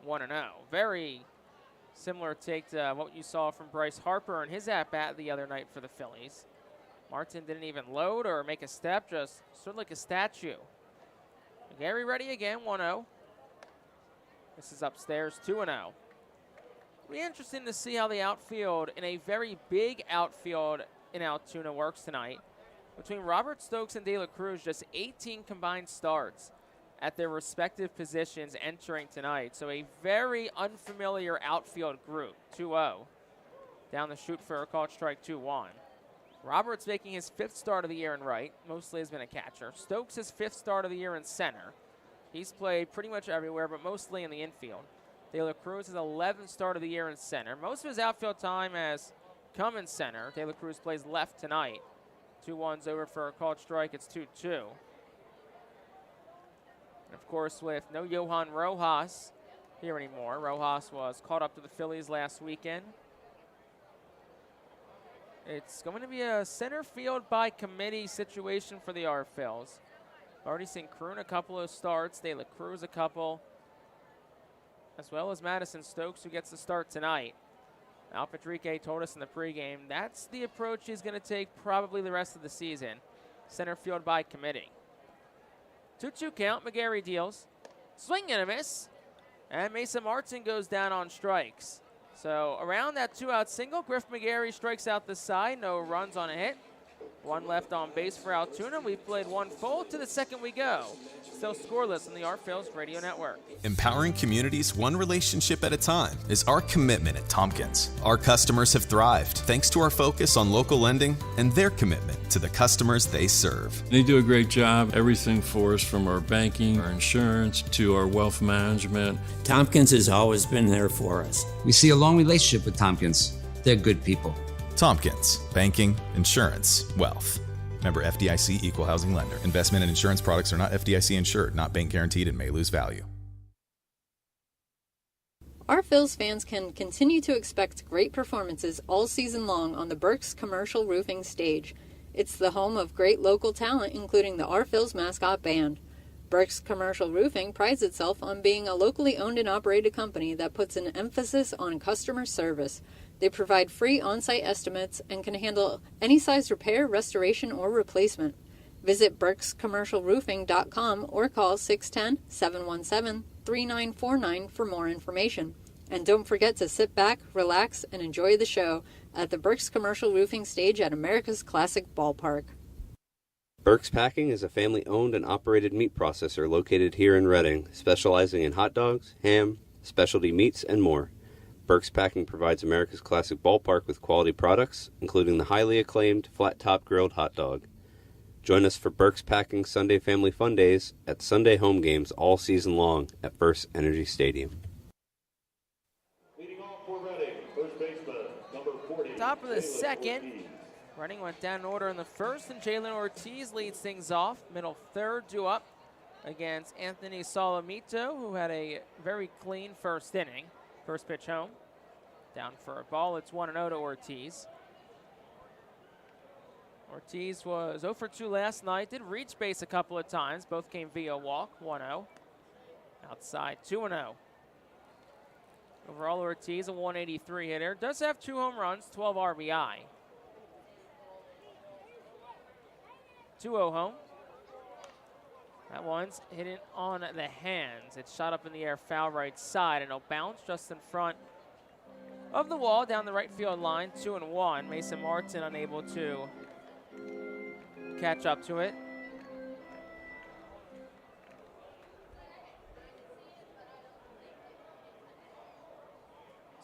1-0. Very similar take to what you saw from Bryce Harper in his at-bat the other night for the Phillies. Martin didn't even load or make a step, just stood like a statue. Gary ready again, 1-0. This is upstairs, 2-0. It'll be interesting to see how the outfield, in a very big outfield in Altoona, works tonight. Between Robert Stokes and De La Cruz, just 18 combined starts at their respective positions entering tonight. So a very unfamiliar outfield group, 2-0. Down the chute for a called strike, 2-1. Roberts making his 5th start of the year in right, mostly has been a catcher. Stokes his 5th start of the year in center. He's played pretty much everywhere, but mostly in the infield. De La Cruz his 11th start of the year in center. Most of his outfield time has come in center. De La Cruz plays left tonight. 2-1's over for a called strike, it's 2-2. And of course, with no Johan Rojas here anymore. Rojas was caught up to the Phillies last weekend. It's going to be a center field by committee situation for the Phillies. Already seen Kroon a couple of starts, De La Cruz a couple, as well as Madison Stokes, who gets the start tonight. Al Patrique told us in the pregame that's the approach he's going to take probably the rest of the season. Center field by committee. 2-2 count. McGarry deals. Swing and a miss. And Mason Martin goes down on strikes. So around that 2-out single, Griff McGarry strikes out the side. No runs on a hit. 1 left on base for Altoona. We've played 1 full. To the second we go. Still scoreless on the Phillies Radio Network. Empowering communities one relationship at a time is our commitment at Tompkins. Our customers have thrived thanks to our focus on local lending and their commitment to the customers they serve. They do a great job. Everything for us, from our banking, our insurance, to our wealth management. Tompkins has always been there for us. We see a long relationship with Tompkins. They're good people. Tompkins, banking, insurance, wealth. Member FDIC Equal Housing Lender. Investment and insurance products are not FDIC insured, not bank guaranteed, and may lose value. Our Phils fans can continue to expect great performances all season long on the Burke's Commercial Roofing stage. It's the home of great local talent, including the Our Phils mascot band. Burke's Commercial Roofing prides itself on being a locally owned and operated company that puts an emphasis on customer service. They provide free on-site estimates and can handle any size repair, restoration, or replacement. Visit burkscommercialroofing.com or call 610-717-3949 for more information. And don't forget to sit back, relax, and enjoy the show at the Burke's Commercial Roofing stage at America's Classic Ballpark. Burke's Packing is a family-owned and operated meat processor located here in Reading, specializing in hot dogs, ham, specialty meats, and more. Burke's Packing provides America's Classic Ballpark with quality products, including the highly acclaimed flat-top grilled hot dog. Join us for Burke's Packing Sunday Family Fun Days at Sunday home games all season long at First Energy Stadium. Leading off for Reading, first baseman, number 40. Top of the second. Reading went down in order in the first, and Jalen Ortiz leads things off. Middle third due up against Anthony Salamito, who had a very clean first inning. First pitch home. Down for a ball. It's 1-0 to Ortiz. Ortiz was 0 for 2 last night. Did reach base a couple of times. Both came via walk. 1-0. Outside, 2-0. Overall, Ortiz, a 183 hitter. Does have 2 home runs, 12 RBI. 2-0 home. That one's hit it on the hands. It's shot up in the air, foul right side, and it'll bounce just in front of the wall down the right field line, 2-1. Mason Martin unable to catch up to it.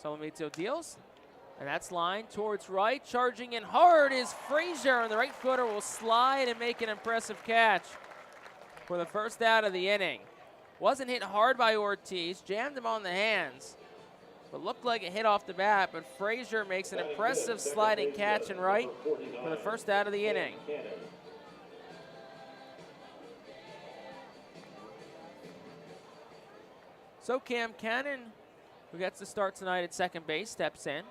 Solomito deals, and that's line towards right. Charging in hard is Frazier, and the right fielder will slide and make an impressive catch for the first out of the inning. Wasn't hit hard by Ortiz, jammed him on the hands, but looked like it hit off the bat, but Frazier makes an impressive sliding catch in right for the first out of the inning. So Cam Cannon, who gets the start tonight at second base, steps in,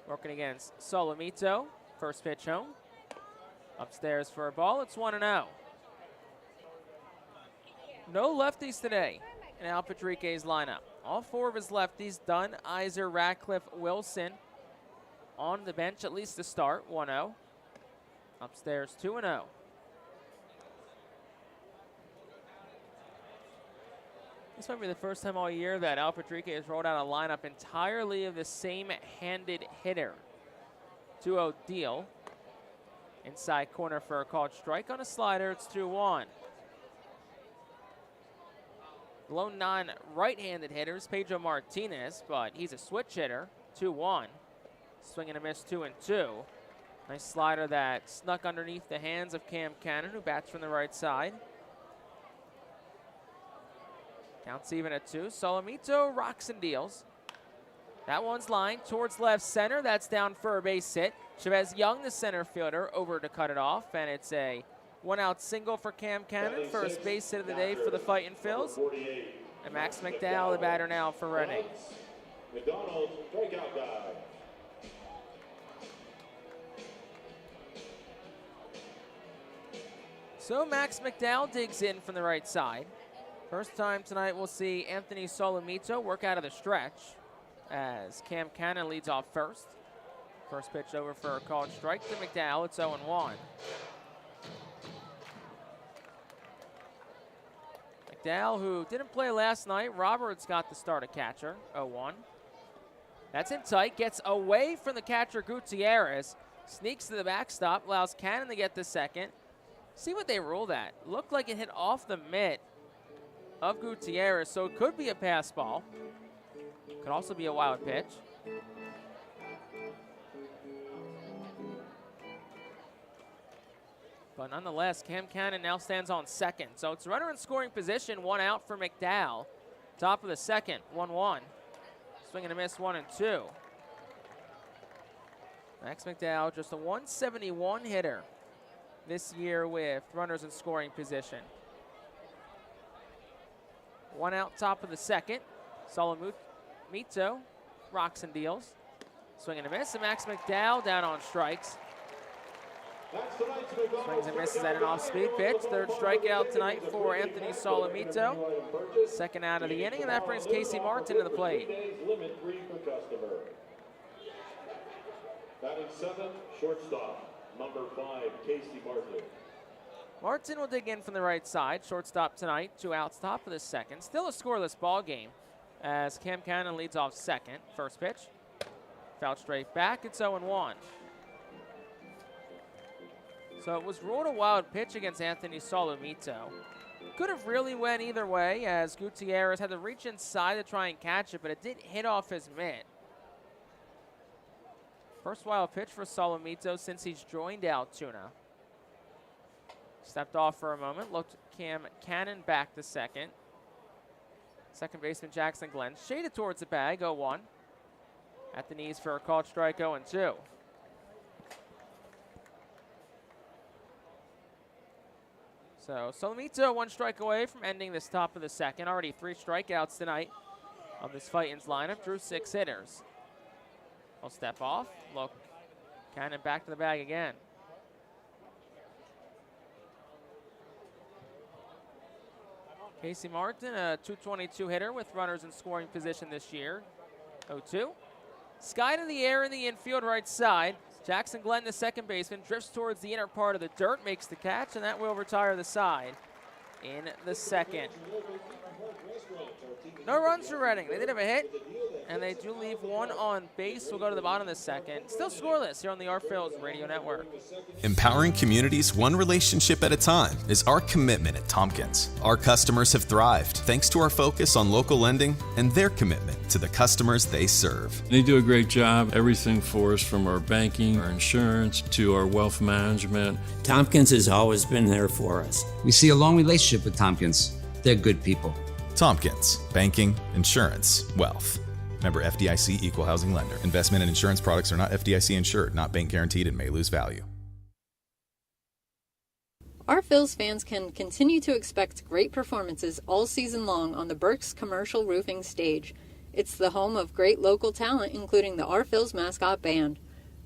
working against Solomito. First pitch home. Upstairs for a ball. It's 1-0. No lefties today in Al Patrique's lineup. All four of his lefties, Dunn, Iser, Ratcliffe, Wilson, on the bench at least to start. 1-0. Upstairs 2-0. This might be the first time all year that Al Patrique has rolled out a lineup entirely of the same-handed hitter. 2-0 deal. Inside corner for a called strike on a slider. It's 2-1. The lone non-right-handed hitter is Pedro Martinez, but he's a switch hitter. 2-1. Swing and a miss, 2-2. Nice slider that snuck underneath the hands of Cam Cannon, who bats from the right side. Counts even at 2. Solomito rocks and deals. That one's line towards left center. That's down for a base hit. Chavez Young, the center fielder, over to cut it off, and it's a one-out single for Cam Cannon. First base hit of the day for the Fightin' Phils. And Max McDowell, the batter now for Reading. McDonald's strikeout guy. So Max McDowell digs in from the right side. First time tonight we'll see Anthony Solomito work out of the stretch as Cam Cannon leads off first. First pitch over for a called strike to McDowell. It's 0-1. McDowell, who didn't play last night. Roberts got the start at catcher. 0-1. That's in tight. Gets away from the catcher Gutierrez. Sneaks to the backstop. Allows Cannon to get the second. See what they ruled at. Looked like it hit off the mitt of Gutierrez, so it could be a pass ball. Could also be a wild pitch. But nonetheless, Cam Cannon now stands on second. So it's runner in scoring position, 1 out for McDowell. Top of the second, 1-1. Swing and a miss, 1-2. Max McDowell, just a 171 hitter this year with runners in scoring position. 1 out, top of the second. Solomito rocks and deals. Swing and a miss, and Max McDowell down on strikes. Swings and misses at an off-speed pitch. Third strikeout tonight for Anthony Solomito. Second out of the inning, and that brings Casey Martin to the plate. Batting 7th, shortstop, number 5, Casey Martin. Martin will dig in from the right side. Shortstop tonight, 2 outs, top of the second. Still a scoreless ball game as Cam Cannon leads off second. First pitch, fouled straight back. It's 0-1. So it was ruled a wild pitch against Anthony Solomito. Could have really went either way as Gutierrez had to reach inside to try and catch it, but it did hit off his mitt. First wild pitch for Solomito since he's joined Altoona. Stepped off for a moment, looked Cam Cannon back to second. Second baseman Jackson Glenn shaded towards the bag, 0-1. At the knees for a called strike, 0-2. So Solomito 1 strike away from ending this top of the second. Already 3 strikeouts tonight of this Fightin's lineup. Drew 6 hitters. He'll step off, look, Cannon back to the bag again. Casey Martin, a .222 hitter with runners in scoring position this year. 0-2. Sky to the air in the infield right side. Jackson Glenn, the second baseman, drifts towards the inner part of the dirt, makes the catch, and that will retire the side in the second. No runs for Reading. They did have a hit and they do leave one on base. We'll go to the bottom of the second. Still scoreless here on the Phillies Radio Network. Empowering communities one relationship at a time is our commitment at Tompkins. Our customers have thrived thanks to our focus on local lending and their commitment to the customers they serve. They do a great job. Everything for us, from our banking, our insurance, to our wealth management. Tompkins has always been there for us. We see a long relationship with Tompkins. They're good people. Tompkins, banking, insurance, wealth. Member FDIC Equal Housing Lender. Investment and insurance products are not FDIC insured, not bank guaranteed, and may lose value. Our Phils fans can continue to expect great performances all season long on the Burke's Commercial Roofing stage. It's the home of great local talent, including the Our Phils mascot band.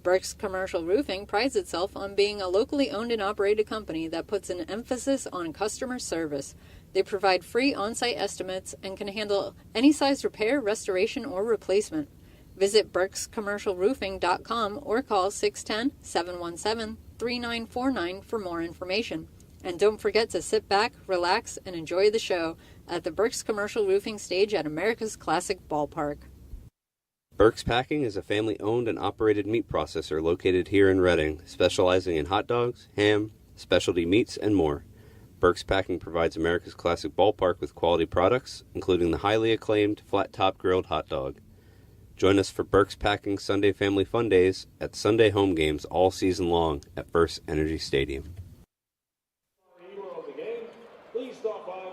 Burke's Commercial Roofing prides itself on being a locally owned and operated company that puts an emphasis on customer service. They provide free on-site estimates and can handle any size repair, restoration, or replacement. Visit burkscommercialroofing.com or call 610-717-3949 for more information. And don't forget to sit back, relax, and enjoy the show at the Burke's Commercial Roofing stage at America's Classic Ballpark. Burke's Packing is a family-owned and operated meat processor located here in Reading, specializing in hot dogs, ham, specialty meats, and more. Burke's Packing provides America's Classic Ballpark with quality products, including the highly acclaimed flat-top grilled hot dog. Join us for Burke's Packing Sunday Family Fun Days at Sunday home games all season long at First Energy Stadium.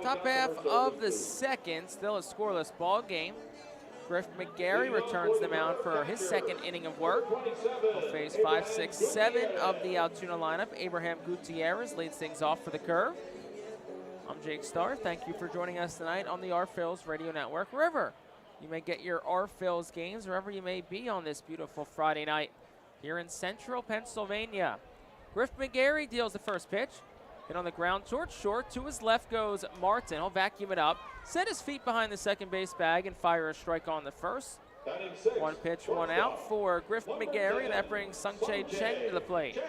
Top half of the second, still a scoreless ball game. Griff McGarry returns the mound for his second inning of work. He'll face 5, 6, 7 of the Altoona lineup. Abraham Gutierrez leads things off for the Curve. I'm Jake Starr. Thank you for joining us tonight on the Our Phils Radio Network. Wherever you may get your Our Phils games, wherever you may be on this beautiful Friday night here in central Pennsylvania. Griff McGarry deals the first pitch. Hit on the ground towards short. To his left goes Martin. He'll vacuum it up, set his feet behind the second base bag, and fire a strike on the first. One pitch, one out for Griff McGarry. That brings Sungchae Cheng to the plate.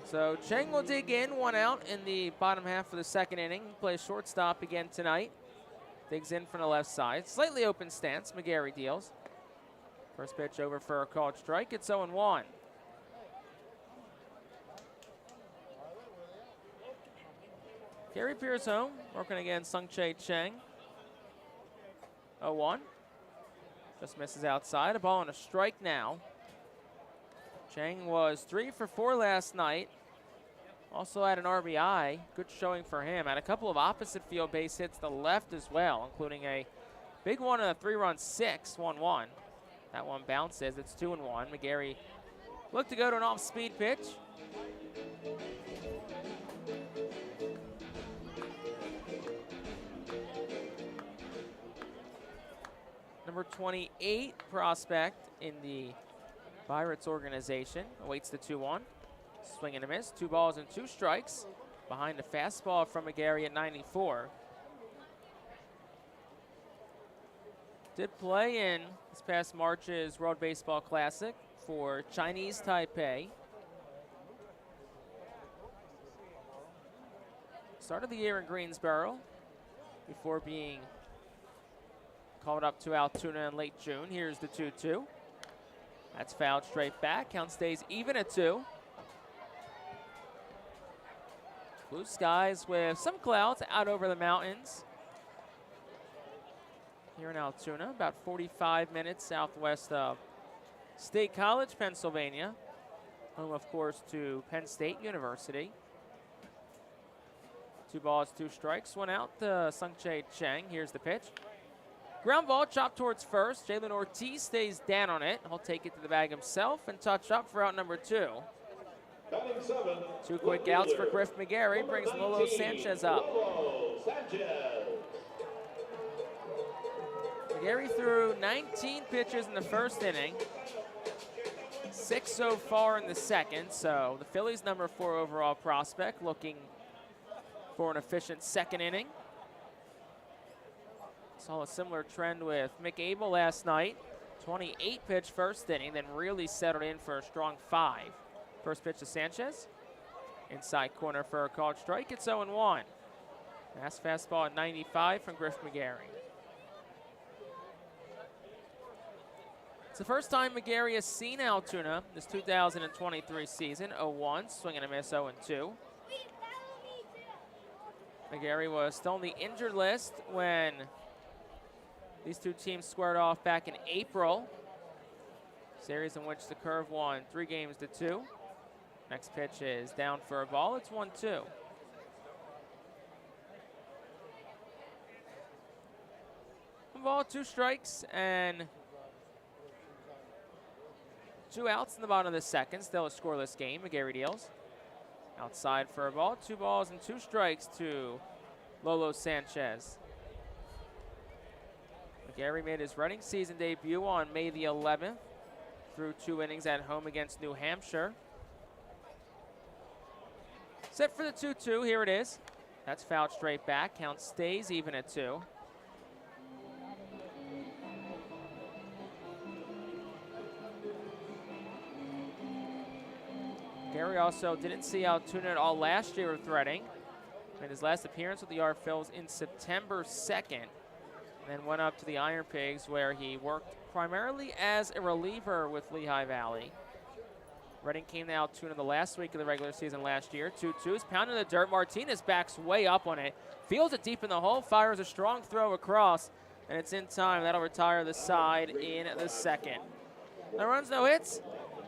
So Cheng will dig in, one out in the bottom half of the second inning. He plays shortstop again tonight. Digs in from the left side. Slightly open stance. McGarry deals. First pitch over for a called strike. It's 0-1. Gary Pierce home. Working against Sungchae Cheng. 0-1. Just misses outside. A ball and a strike now. Cheng was 3 for 4 last night. Also had an RBI. Good showing for him. Had a couple of opposite field base hits to the left as well, including a big one and a 3-run 6, 1-1. That one bounces. It's 2-1. McGarry looked to go to an off-speed pitch. Number 28 prospect in the Pirates organization awaits the 2-1. Swing and a miss. 2 balls and 2 strikes. Behind a fastball from McGarry at 94. Did play in this past March's World Baseball Classic for Chinese Taipei. Started the year in Greensboro before being called up to Altoona in late June. Here's the 2-2. That's fouled straight back. Count stays even at 2. Blue skies with some clouds out over the mountains here in Altoona, about 45 minutes southwest of State College, Pennsylvania, home, of course, to Penn State University. 2 balls, 2 strikes, 1 out to Sungchae Cheng. Here's the pitch. Ground ball chopped towards first. Jalen Ortiz stays down on it. He'll take it to the bag himself and touch up for out number 2. 2 quick outs for Griff McGarry. Brings Lolo Sanchez up. McGarry threw 19 pitches in the first inning. 6 so far in the second. So the Phillies' number 4 overall prospect looking for an efficient second inning. Saw a similar trend with Mick Abel last night. 28 pitch first inning, then really settled in for a strong 5. First pitch to Sanchez. Inside corner for a called strike. It's 0-1. Mass fastball at 95 from Griff McGarry. It's the first time McGarry has seen Altoona this 2023 season. 0-1, swing and a miss, 0-2. McGarry was still on the injured list when these two teams squared off back in April. Series in which the Curve won 3-2. Next pitch is down for a ball. It's 1-2. One ball, 2 strikes, and 2 outs in the bottom of the second. Still a scoreless game. McGarry deals. Outside for a ball. 2 balls and 2 strikes to Lolo Sanchez. McGarry made his Reading season debut on May the 11th through 2 innings at home against New Hampshire. Set for the 2-2. Here it is. That's fouled straight back. Count stays even at 2. Gary also didn't see Altoona at all last year with Reading. Made his last appearance with the Phillies in September 2nd. And then went up to the Iron Pigs where he worked primarily as a reliever with Lehigh Valley. Reading came to Altoona the last week of the regular season last year. 2-2's pounding the dirt. Martinez backs way up on it. Fields it deep in the hole. Fires a strong throw across. And it's in time. That'll retire the side in the second. No runs, no hits.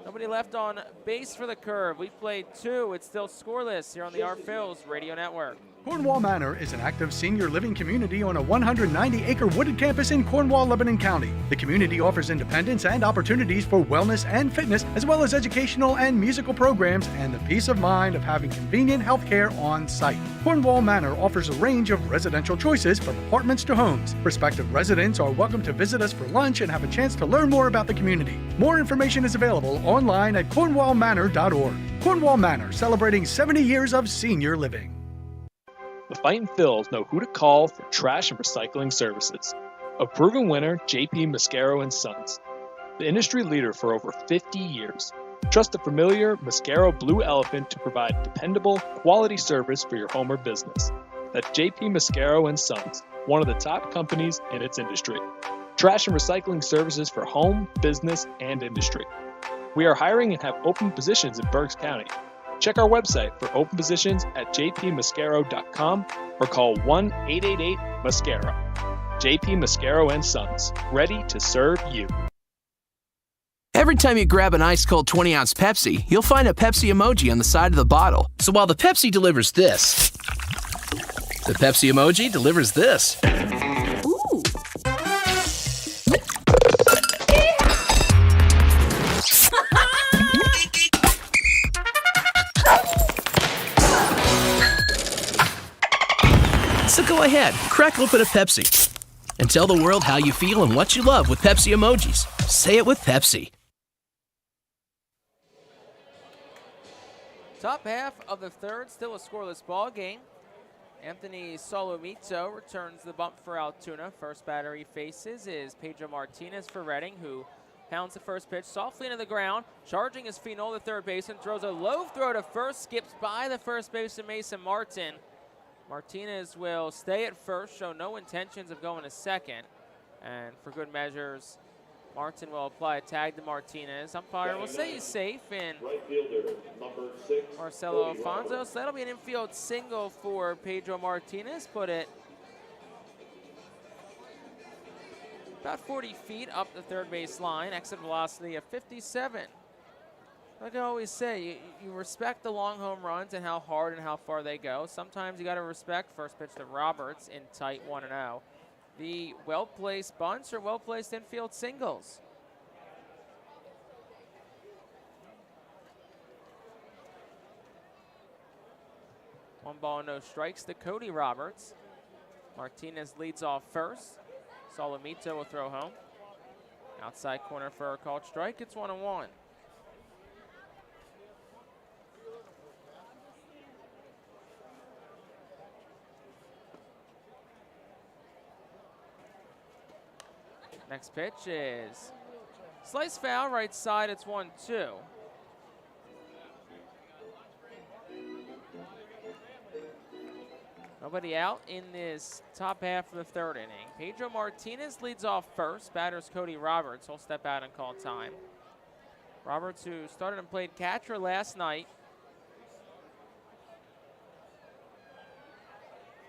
Nobody left on base for the Curve. We played 2. It's still scoreless here on the Phillies Radio Network. Cornwall Manor is an active senior living community on a 190-acre wooded campus in Cornwall, Lebanon County. The community offers independence and opportunities for wellness and fitness, as well as educational and musical programs and the peace of mind of having convenient health care on site. Cornwall Manor offers a range of residential choices from apartments to homes. Prospective residents are welcome to visit us for lunch and have a chance to learn more about the community. More information is available online at cornwallmanor.org. Cornwall Manor, celebrating 70 years of senior living. The Fightin Phils know who to call for trash and recycling services. A proven winner, JP Mascaro & Sons. The industry leader for over 50 years. Trust the familiar Mascaro Blue Elephant to provide dependable, quality service for your home or business. That's JP Mascaro & Sons, one of the top companies in its industry. Trash and recycling services for home, business, and industry. We are hiring and have open positions in Berks County. Check our website for open positions at jpmascaro.com or call 1-888-MASCARO. JP Mascaro & Sons, ready to serve you. Every time you grab an ice-cold 20-ounce Pepsi, you'll find a Pepsi emoji on the side of the bottle. So while the Pepsi delivers this, the Pepsi emoji delivers this. Ooh. So go ahead, crack open a Pepsi and tell the world how you feel and what you love with Pepsi emojis. Say it with Pepsi. Top half of the third, still a scoreless ball game. Anthony Solomito returns the bump for Altoona. First batter he faces is Pedro Martinez for Reading, who pounds the first pitch softly into the ground, charging his Finol, the third baseman, throws a low throw to first, skips by the first baseman Mason Martin. Martinez will stay at first, show no intentions of going to second. And for good measures, Martin will apply a tag to Martinez. Umpire will say he's safe in Marcelo Alfonso. So that'll be an infield single for Pedro Martinez. Put it about 40 feet up the third base line. Exit velocity of 57. Like I always say, you respect the long home runs and how hard and how far they go. Sometimes you got to respect first pitch to Roberts in tight 1-0. The well-placed bunts or well-placed infield singles. One ball, no strikes to Cody Roberts. Martinez leads off first. Solomito will throw home. Outside corner for a called strike. It's 1-1. Next pitch is slice foul, right side, it's 1-2. Nobody out in this top half of the third inning. Pedro Martinez leads off first. Batter's Cody Roberts. He'll step out and call time. Roberts, who started and played catcher last night,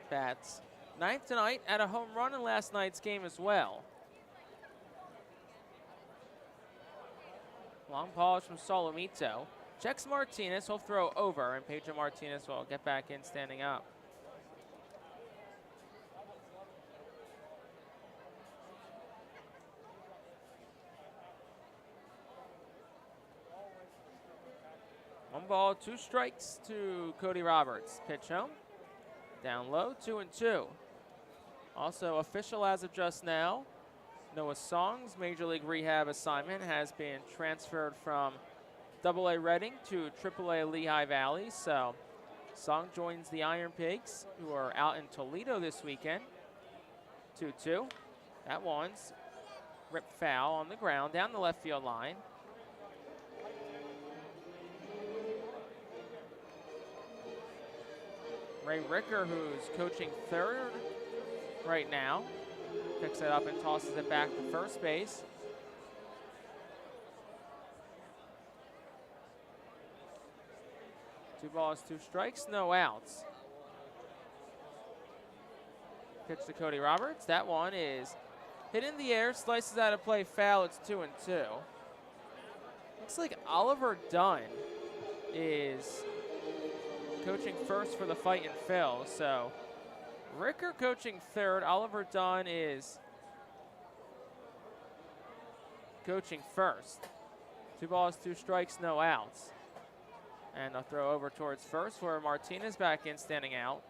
bats ninth tonight, at a home run in last night's game as well. Long pause from Solomito. Checks Martinez. He'll throw over, and Pedro Martinez will get back in standing up. One ball, 2 strikes to Cody Roberts. Pitch home. Down low, 2-2. Also official as of just now, Noah Song's Major League Rehab assignment has been transferred from AA Reading to AAA Lehigh Valley. So Song joins the Iron Pigs, who are out in Toledo this weekend. 2-2. That one's ripped foul on the ground down the left field line. Ray Ricker, who's coaching third right now, picks it up and tosses it back to first base. Two balls, 2 strikes, no outs. Pitch to Cody Roberts. That one is hit in the air, slices out of play, foul. It's 2-2. Looks like Oliver Dunn is coaching first for the Fightin Phils. So Ricker coaching third. Oliver Dunn is coaching first. 2 balls, 2 strikes, no outs. And a throw over towards first where Martinez back in standing out.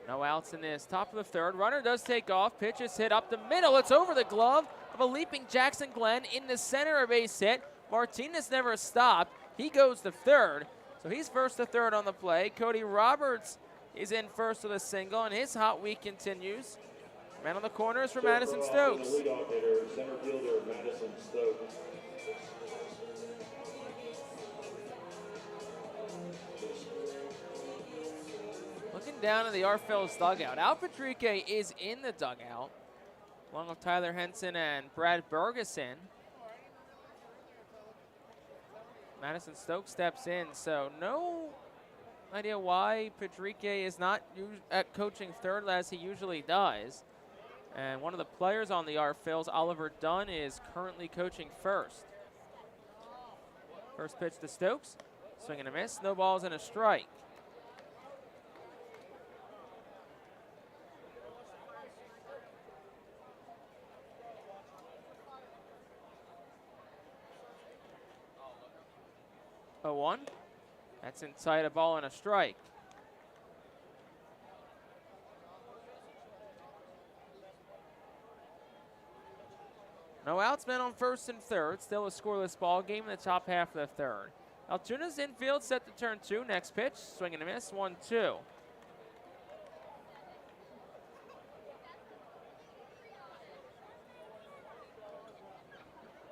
No outs in this top of the third. Runner does take off. Pitch is hit up the middle. It's over the glove of a leaping Jackson Glenn in the center, a base hit. Martinez never stopped. He goes to third. So he's first to third on the play. Cody Roberts is in first with a single, and his hot week continues. Man on the corners for Madison Stokes. Leadoff hitter, center fielder Madison Stokes. Looking down at the Phillies dugout. Al Patrique is in the dugout, along with Tyler Henson and Brad Bergeson. Madison Stokes steps in, so no idea why Patrique is not at coaching third as he usually does. And one of the players on the Phillies, Oliver Dunn, is currently coaching first. First pitch to Stokes. Swing and a miss. No balls and a strike. Oh, 1. That's inside, a ball and a strike. No outs, men on first and third. Still a scoreless ball game in the top half of the third. Altoona's infield set to turn 2. Next pitch, swing and a miss, 1-2.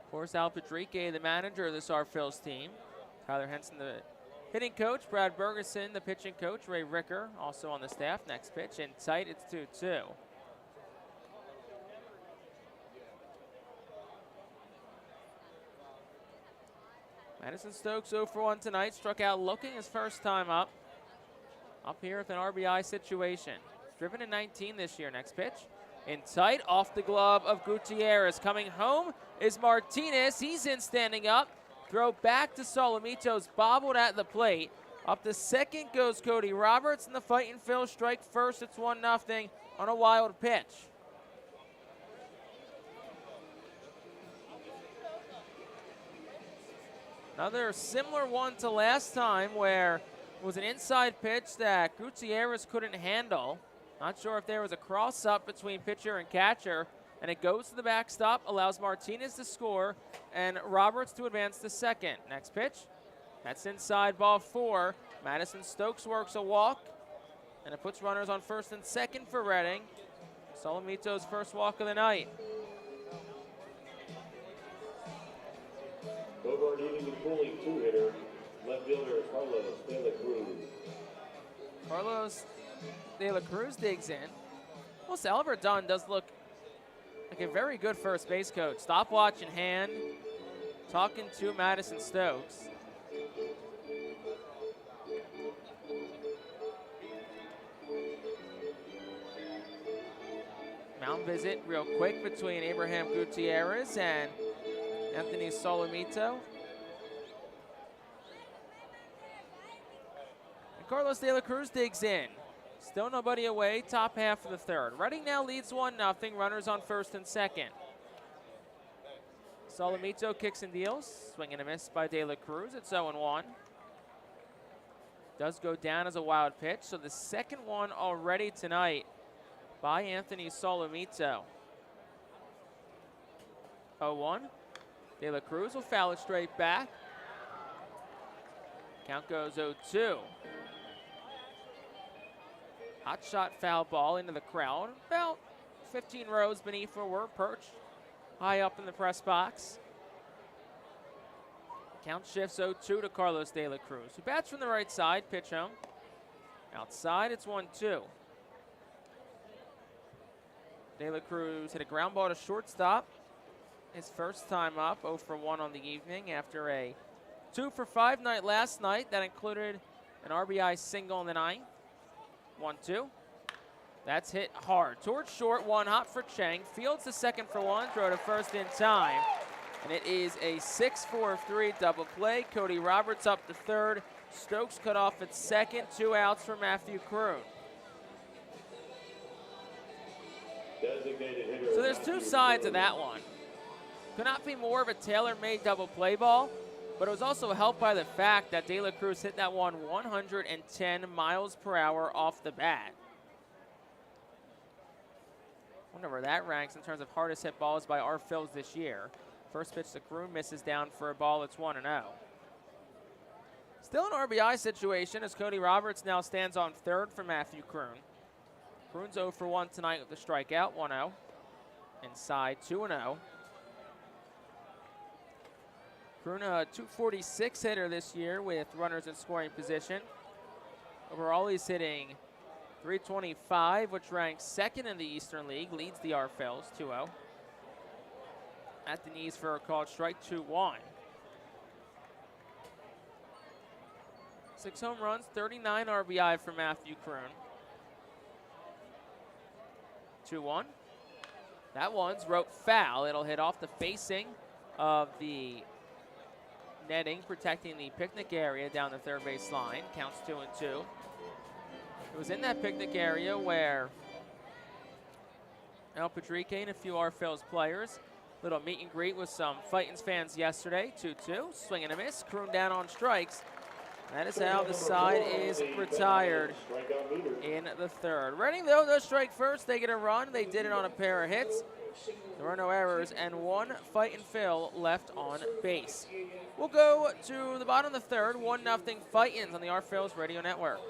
Of course, Al Patrique, the manager of this Phillies team. Tyler Henson, the hitting coach. Brad Bergeson, the pitching coach. Ray Ricker, also on the staff. Next pitch, in tight, it's 2-2. Madison Stokes 0 for 1 tonight. Struck out looking his first time up. Up here with an RBI situation. Driven in 19 this year. Next pitch, in tight, off the glove of Gutierrez. Coming home is Martinez. He's in standing up. Throw back to Solomito's bobbled at the plate. Up to second goes Cody Roberts, and the Fightin Phils strike first. It's 1-0 on a wild pitch. Another similar one to last time where it was an inside pitch that Gutierrez couldn't handle. Not sure if there was a cross-up between pitcher and catcher. And it goes to the backstop, allows Martinez to score, and Roberts to advance to second. Next pitch, that's inside, ball 4. Madison Stokes works a walk, and it puts runners on first and second for Reading. Solomito's first walk of the night. third inning and pulling two-hitter, left fielder Carlos De La Cruz. Carlos De La Cruz digs in. Well, Oliver Dunn does look like a very good first base coach. Stopwatch in hand, talking to Madison Stokes. Mound visit real quick between Abraham Gutierrez and Anthony Solomito. And Carlos De La Cruz digs in. Still nobody away, top half of the third. Reading now leads 1-0, runners on first and second. Solomito kicks and deals, swing and a miss by De La Cruz. It's 0-1. Does go down as a wild pitch, so the second one already tonight by Anthony Solomito. 0-1. De La Cruz will foul it straight back. Count goes 0-2. Hot shot foul ball into the crowd. About 15 rows beneath where we're perched. High up in the press box. Count shifts 0-2 to Carlos De La Cruz, who bats from the right side, pitch home. Outside, it's 1-2. De La Cruz hit a ground ball to shortstop. His first time up, 0 for 1 on the evening after a 2 for 5 night last night. That included an RBI single in the ninth. 1-2. That's hit hard. Towards short, one hop for Chang. Fields the second for one, throw to first in time. And it is a 6-4-3 double play. Cody Roberts up to third. Stokes cut off at second. 2 outs for Matthew Kroon. So there's two sides of that one. Could not be more of a tailor-made double play ball, but it was also helped by the fact that De La Cruz hit that one 110 miles per hour off the bat. Wonder where that ranks in terms of hardest hit balls by our Phils this year. First pitch to Kroon misses down for a ball. It's 1-0. Still an RBI situation as Cody Roberts now stands on third for Matthew Kroon. Kroon's 0 for 1 tonight with a strikeout, 1-0. Inside, 2-0. Kroon, a .246 hitter this year with runners in scoring position. Overall, he's hitting .325, which ranks second in the Eastern League, leads the Phils, 2-0. At the knees for a called strike, 2-1. 6 home runs, 39 RBI for Matthew Kroon. 2-1. That one's rope foul. It'll hit off the facing of the netting, protecting the picnic area down the third base line. Counts 2-2. It was in that picnic area where Al Padrique and a few Phils players. Little meet and greet with some Fightin fans yesterday. 2-2. Swing and a miss. Kroon down on strikes. That is how the side is retired in the third. Reading, though, does strike first. They get a run. They did it on a pair of hits. There were no errors, and one Fightin Phil left on base. We'll go to the bottom of the third. 1-0 Fightin on the Phils Radio Network.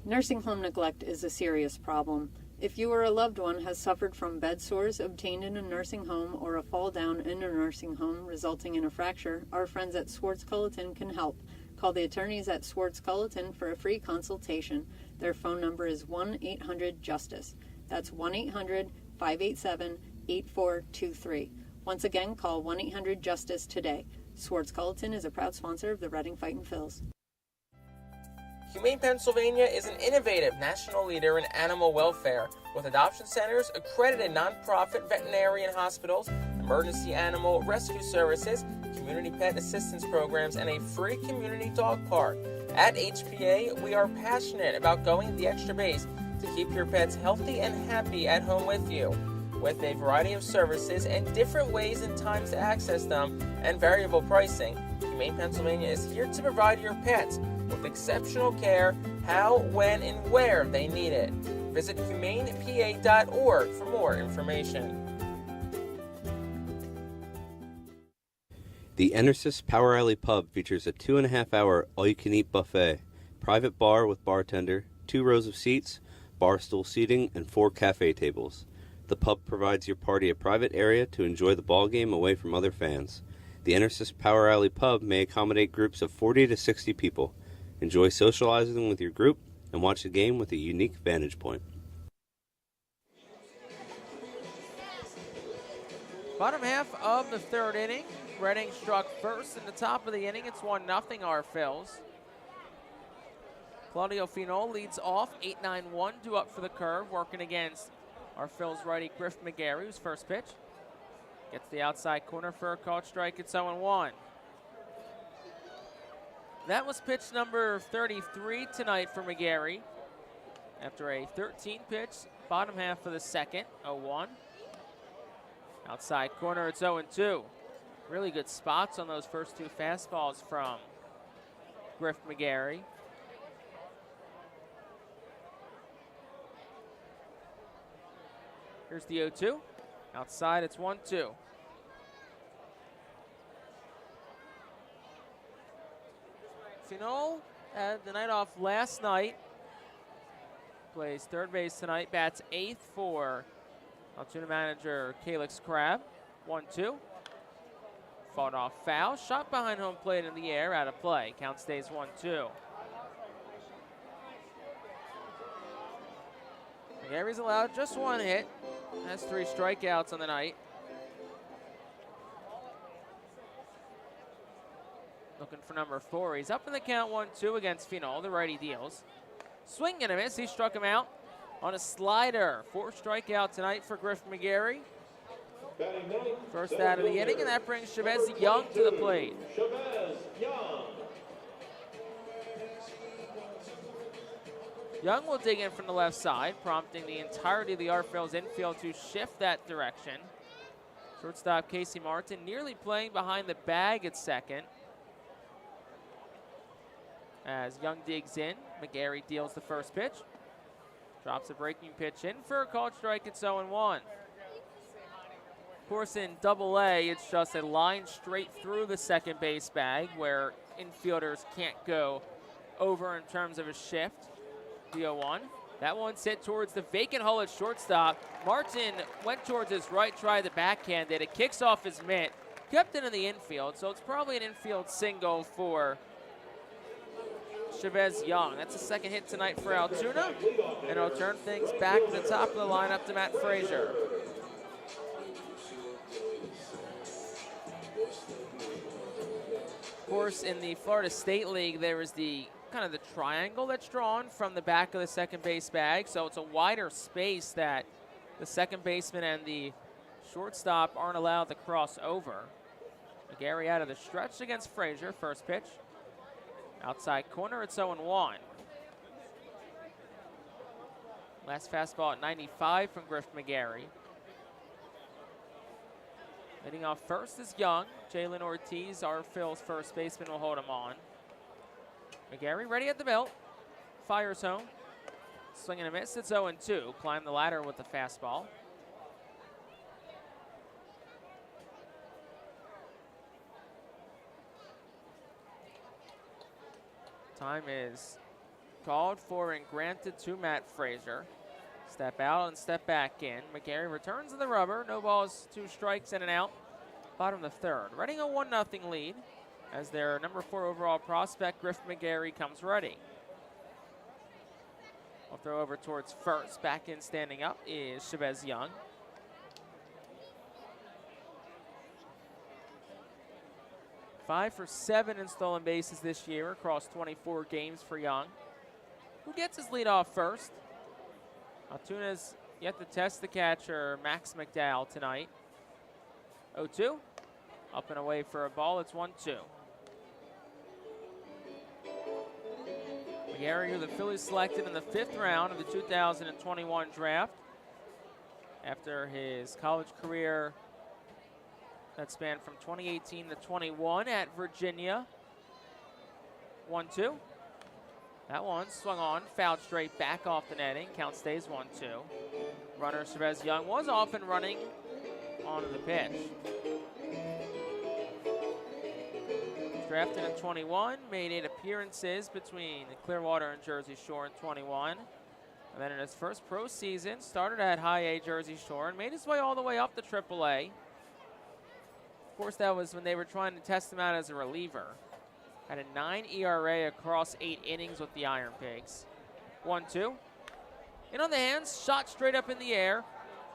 Nursing home neglect is a serious problem. If you or a loved one has suffered from bed sores obtained in a nursing home or a fall down in a nursing home resulting in a fracture, our friends at Swartz Culleton can help. Call the attorneys at Swartz Culleton for a free consultation. Their phone number is 1-800-JUSTICE. That's 1-800-587-8423. Once again, call 1-800-JUSTICE today. Swartz Culleton is a proud sponsor of the Reading Fightin Phils. Humane Pennsylvania is an innovative national leader in animal welfare with adoption centers, accredited nonprofit veterinarian hospitals, emergency animal rescue services, community pet assistance programs, and a free community dog park. At HPA, we are passionate about going the extra base to keep your pets healthy and happy at home with you. With a variety of services and different ways and times to access them and variable pricing, Humane Pennsylvania is here to provide your pets with exceptional care how, when, and where they need it. Visit humanepa.org for more information. The Enersys Power Alley Pub features a 2.5-hour all-you-can-eat buffet, private bar with bartender, 2 rows of seats, bar stool seating, and 4 cafe tables. The pub provides your party a private area to enjoy the ball game away from other fans. The Intersys Power Alley Pub may accommodate groups of 40 to 60 people. Enjoy socializing with your group and watch the game with a unique vantage point. Bottom half of the third inning. Reading struck first in the top of the inning. It's 1-0 our Phils. Claudio Finol leads off, 8-9-1, due up for the curve, working against our Phils righty Griff McGarry, whose first pitch. Gets the outside corner for a called strike. It's 0-1. That was pitch number 33 tonight for McGarry. After a 13-pitch, bottom half of the second, 0-1. Outside corner, it's 0-2. Really good spots on those first two fastballs from Griff McGarry. Here's the 0-2. Outside, it's 1-2. Finol had the night off last night. Plays third base tonight. Bats eighth for Altoona manager Calix Crabb. 1-2. Fought off foul. Shot behind home plate in the air. Out of play. Count stays 1-2. McGarry's allowed just one hit. Has 3 strikeouts on the night. Looking for number 4. He's up in the count 1-2 against Finol. The righty deals. Swing and a miss. He struck him out on a slider. 4 strikeout tonight for Griff McGarry. First out of the inning, and that brings Chavez Young to the plate. Young will dig in from the left side, prompting the entirety of the Phillies infield to shift that direction. Shortstop Casey Martin nearly playing behind the bag at second. As Young digs in, McGarry deals the first pitch. Drops a breaking pitch in for a called strike. It's 0-1. Of course, in Double-A, it's just a line straight through the second base bag where infielders can't go over in terms of a shift. The 0-1. That one's hit towards the vacant hole at shortstop. Martin went towards his right, tried the backhand. It kicks off his mitt, kept it in the infield, so it's probably an infield single for Chavez Young. That's the second hit tonight for Altoona, and it'll turn things back to the top of the lineup to Matt Frazier. Of course, in the Florida State League, there is the kind of the triangle that's drawn from the back of the second base bag, so it's a wider space that the second baseman and the shortstop aren't allowed to cross over. McGarry out of the stretch against Frazier. First pitch. Outside corner, it's 0-1. Last fastball at 95 from Griff McGarry. Hitting off first is Young. Jalen Ortiz, our Phil's first baseman, will hold him on. McGarry ready at the belt. Fires home. Swing and a miss. It's 0-2. Climb the ladder with the fastball. Time is called for and granted to Matt Frazier. Step out and step back in. McGarry returns to the rubber. No balls, 2 strikes in and out. Bottom of the third. Reading a 1-0 lead as their number 4 overall prospect, Griff McGarry, comes ready. We'll throw over towards first. Back in standing up is Chavez Young. Five for 7 in stolen bases this year across 24 games for Young. Who gets his lead off first? Altoona's yet to test the catcher, Max McDowell, tonight. 0-2. Up and away for a ball. It's 1-2. McGarry, who the Phillies selected in the 5th round of the 2021 draft. After his college career that spanned from 2018 to 21 at Virginia. 1-2. That one swung on, fouled straight back off the netting. Count stays 1-2. Runner Chavez Young was off and running on the pitch. Drafted in 21, made 8 appearances between Clearwater and Jersey Shore in 21. And then in his first pro season, started at High A Jersey Shore and made his way all the way up to AAA. Of course, that was when they were trying to test him out as a reliever. Had a 9 ERA across 8 innings with the Iron Pigs. 1-2. In on the hands, shot straight up in the air.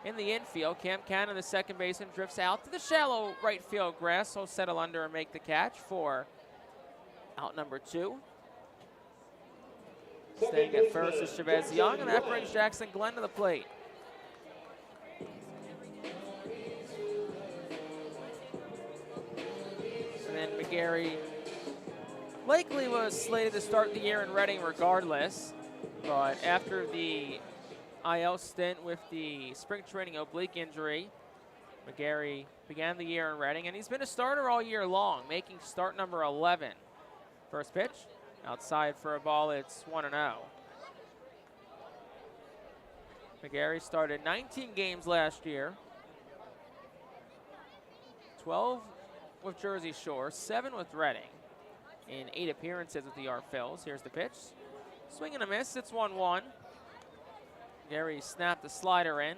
In the infield, Cam Cannon, the second baseman, drifts out to the shallow right field grass. He'll settle under and make the catch for out number 2. Staying at first is Chavez Young, and that brings Jackson Glenn to the plate. And then McGarry likely was slated to start the year in Reading regardless, but after the IL stint with the spring training oblique injury, McGarry began the year in Reading, and he's been a starter all year long, making start number 11. First pitch, outside for a ball, it's 1-0. McGarry started 19 games last year, 12 with Jersey Shore, 7 with Reading, in 8 appearances with the Phillies. Here's the pitch. Swing and a miss, it's 1-1. Gary snapped the slider in.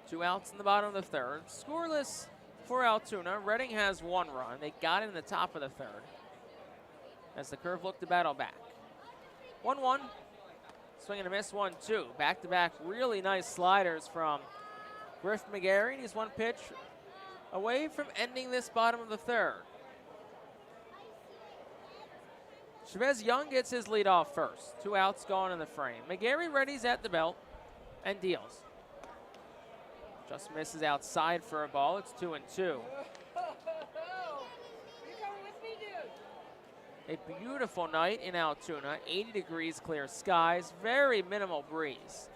2 outs in the bottom of the third. Scoreless for Altoona. Reading has 1 run. They got it in the top of the third as the Curve looked to battle back. 1-1. Swing and a miss, 1-2. Back-to-back really nice sliders from Griff McGarry. He's 1 pitch away from ending this bottom of the third. Chavez Young gets his lead off first. 2 outs gone in the frame. McGarry readies at the belt and deals. Just misses outside for a ball. It's 2-2. A beautiful night in Altoona. 80 degrees, clear skies, very minimal breeze.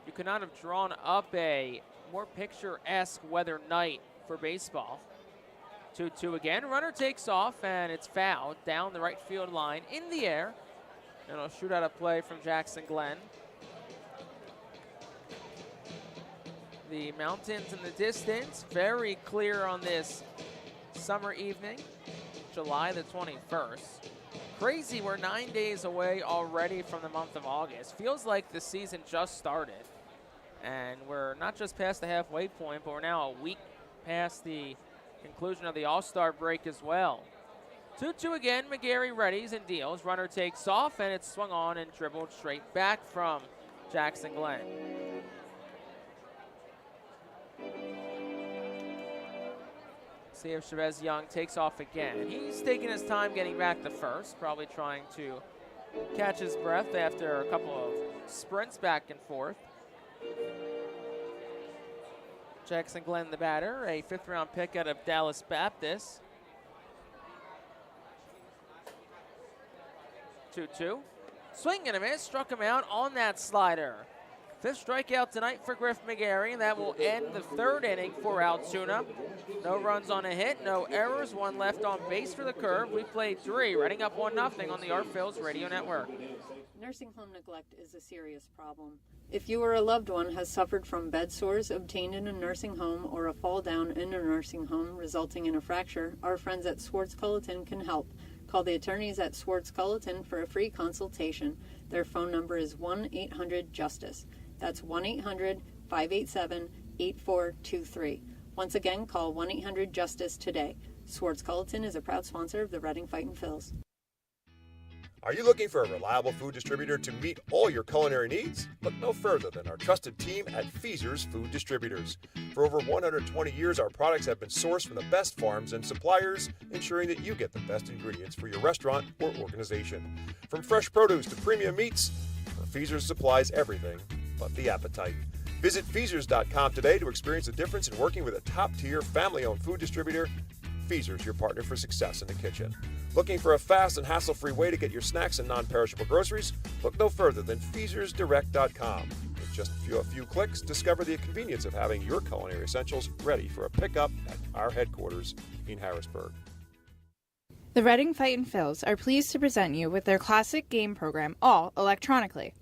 You could not have drawn up a more picturesque weather night for baseball. 2-2 again. Runner takes off, and it's fouled down the right field line in the air. And it'll shoot out a play from Jackson Glenn. The mountains in the distance, very clear on this summer evening, July the 21st. Crazy, we're 9 days away already from the month of August. Feels like the season just started. And we're not just past the halfway point, but we're now a week past the conclusion of the All-Star break as well. 2-2 again, McGarry readies and deals. Runner takes off, and it's swung on and dribbled straight back from Jackson Glenn. See if Chavez Young takes off again. He's taking his time getting back to first, probably trying to catch his breath after a couple of sprints back and forth. Jackson Glenn, the batter, a 5th-round pick out of Dallas Baptist. 2-2. Swing and a miss, struck him out on that slider. 5th strikeout tonight for Griff McGarry, and that will end the 3rd inning for Altoona. No runs on a hit, no errors, 1 left on base for the Curve. We played 3, Reading up 1-0 on the Phillies Radio Network. Nursing home neglect is a serious problem. If you or a loved one has suffered from bed sores obtained in a nursing home or a fall down in a nursing home resulting in a fracture, our friends at Swartz Culleton can help. Call the attorneys at Swartz Culleton for a free consultation. Their phone number is 1-800-JUSTICE. That's 1-800-587-8423. Once again, call 1-800-JUSTICE today. Swartz Culleton is a proud sponsor of the Reading Fightin' Phils. Are you looking for a reliable food distributor to meet all your culinary needs? Look no further than our trusted team at Feaser's Food Distributors. For over 120 years, our products have been sourced from the best farms and suppliers, ensuring that you get the best ingredients for your restaurant or organization. From fresh produce to premium meats, Feaser's supplies everything but the appetite. Visit Feasers.com today to experience the difference in working with a top-tier, family-owned food distributor. Feaser's, your partner for success in the kitchen. Looking for a fast and hassle-free way to get your snacks and non-perishable groceries? Look no further than FeasersDirect.com. With just a few clicks, discover the convenience of having your culinary essentials ready for a pickup at our headquarters in Harrisburg. The Reading Fightin' Phils are pleased to present you with their classic game program, all electronically.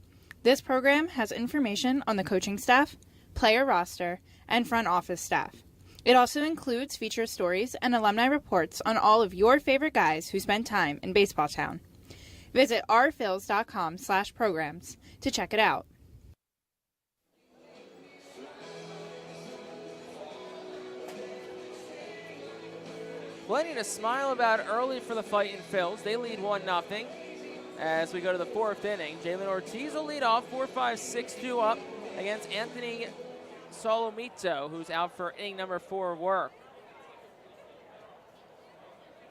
This program has information on the coaching staff, player roster, and front office staff. It also includes feature stories and alumni reports on all of your favorite guys who spent time in Baseball Town. Visit ourphils.com/programs to check it out. plenty to smile about early for the Fightin' Phils. They lead 1-0 as we go to the 4th inning. Jalen Ortiz will lead off 4-5-6-2 up against Anthony Solomito, who's out for inning number 4 of work.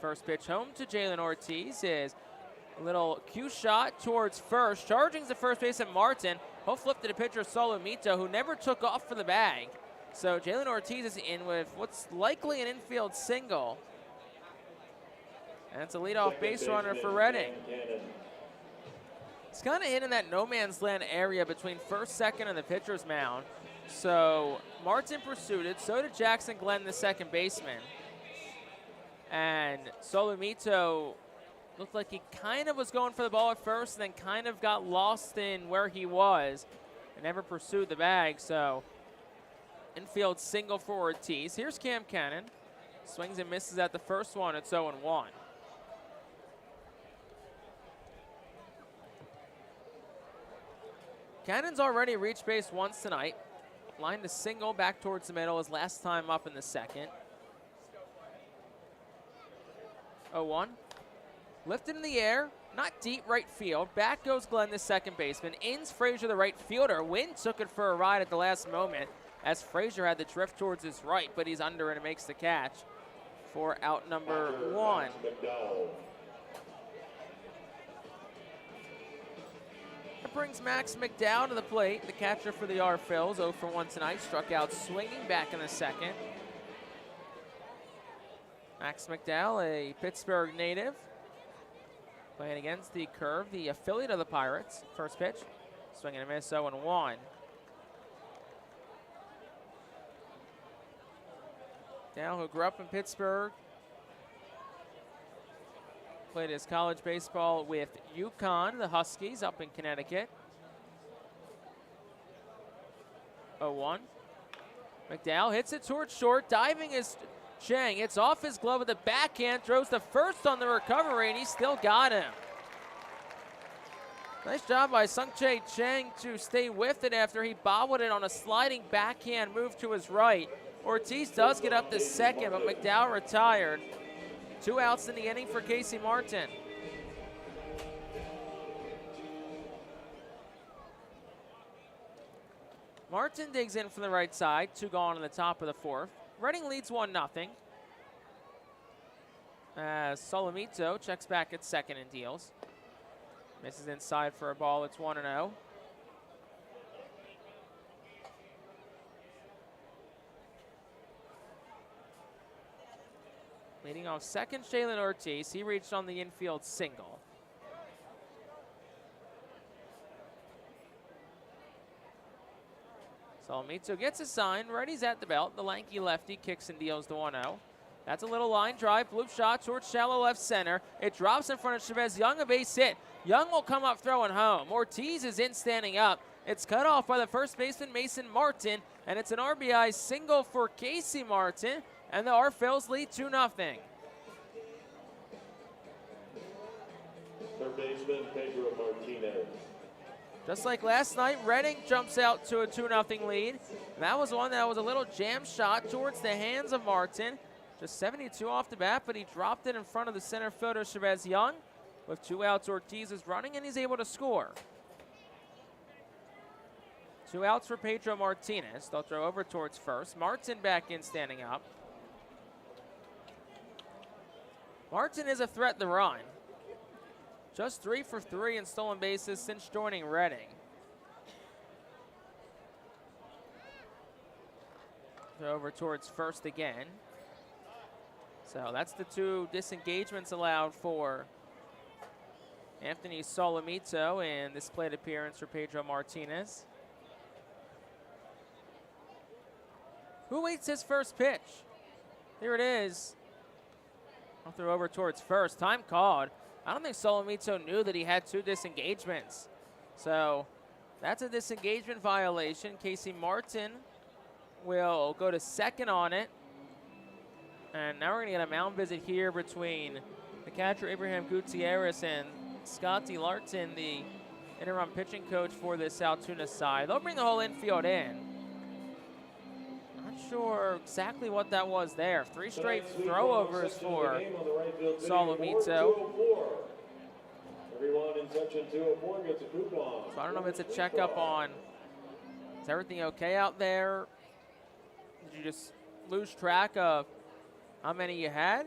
First pitch home to Jalen Ortiz is a little cue shot towards first. Charging to first base at Martin. He'll flip to the pitcher Solomito, who never took off for the bag. So Jalen Ortiz is in with what's likely an infield single. And it's a leadoff base runner for Reading. It's kind of hit in that no man's land area between first, second, and the pitcher's mound. So Martin pursued it. So did Jackson Glenn, the second baseman. And Solomito looked like he kind of was going for the ball at first and then kind of got lost in where he was and never pursued the bag. So infield single for Ortiz. Here's Cam Cannon. Swings and misses at the first one. It's 0-1. Cannon's already reached base once tonight. Lined a single back towards the middle his last time up in the second. 0-1. Lifted in the air, not deep right field. Back goes Glenn, the second baseman. Ins Frazier, the right fielder. Wynn took it for a ride at the last moment as Frazier had the drift towards his right, but he's under and makes the catch for out number 1. That brings Max McDowell to the plate, the catcher for the R-Phils. 0 for 1 tonight, struck out swinging back in the second. Max McDowell, a Pittsburgh native, playing against the Curve, the affiliate of the Pirates. First pitch, swing and a miss, 0-1. Dow, who grew up in Pittsburgh, played his college baseball with UConn, the Huskies, up in Connecticut. 0-1. McDowell hits it towards short. Diving is Chang. It's off his glove with the backhand. Throws the first on the recovery, and he still got him. Nice job by Sung-Chae Chang to stay with it after he bobbled it on a sliding backhand move to his right. Ortiz does get up to second, but McDowell retired. 2 outs in the inning for Casey Martin. Martin digs in from the right side. 2 gone in the top of the 4th. Reading leads 1-0. As Solomito checks back at second and deals. Misses inside for a ball. It's 1-0. Leading off second, Jalen Ortiz. He reached on the infield single. Solomito gets a sign. Ready's at the belt. The lanky lefty kicks and deals the 1-0. That's a little line drive. Bloop shot towards shallow left center. It drops in front of Chavez Young, a base hit. Young will come up throwing home. Ortiz is in standing up. It's cut off by the first baseman, Mason Martin, and it's an RBI single for Casey Martin, and the R-Phils lead 2-0. Third baseman, Pedro Martinez. Just like last night, Reading jumps out to a 2-0 lead. That was one that was a little jam shot towards the hands of Martin. Just 72 off the bat, but he dropped it in front of the center fielder, Chavez Young. With 2 outs, Ortiz is running, and he's able to score. 2 outs for Pedro Martinez. They'll throw over towards first. Martin back in, standing up. Martin is a threat to run. Just 3 for 3 in stolen bases since joining Reading. Throw over towards first again. So that's the 2 disengagements allowed for Anthony Solomito in this plate appearance for Pedro Martinez. Who waits his first pitch? Here it is. I'll throw over towards first. Time called. I don't think Solomito knew that he had 2 disengagements. So that's a disengagement violation. Casey Martin will go to second on it. And now we're going to get a mound visit here between the catcher Abraham Gutierrez and Scotty Larton, the interim pitching coach for this Altoona side. They'll bring the whole infield in. Not sure exactly what that was there. 3 straight throwovers for Solomito. Everyone in section 204 gets a coupon. So I don't know if it's a checkup on, is everything okay out there? Did you just lose track of how many you had?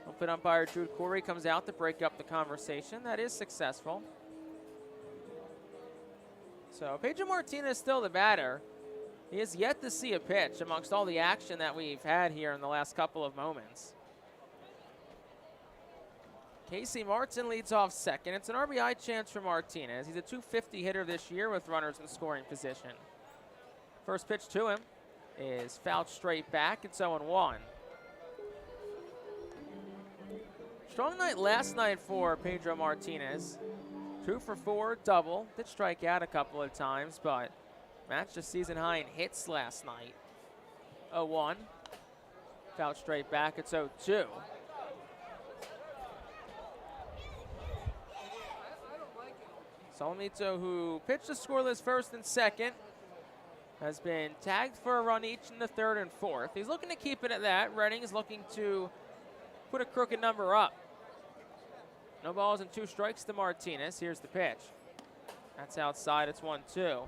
Open umpire Jude Corey comes out to break up the conversation. That is successful. So Pedro Martinez is still the batter. He has yet to see a pitch amongst all the action that we've had here in the last couple of moments. Casey Martin leads off second. It's an RBI chance for Martinez. He's a .250 hitter this year with runners in scoring position. First pitch to him is fouled straight back. It's 0-1. Strong night last night for Pedro Martinez. 2 for 4, double. Did strike out a couple of times, but matched a season high in hits last night. 0-1. Fouled straight back. It's 0-2. Solomito, who pitched a scoreless first and second, has been tagged for a run each in the third and fourth. He's looking to keep it at that. Redding is looking to put a crooked number up. No balls and 2 strikes to Martinez. Here's the pitch. That's outside. It's 1-2. Two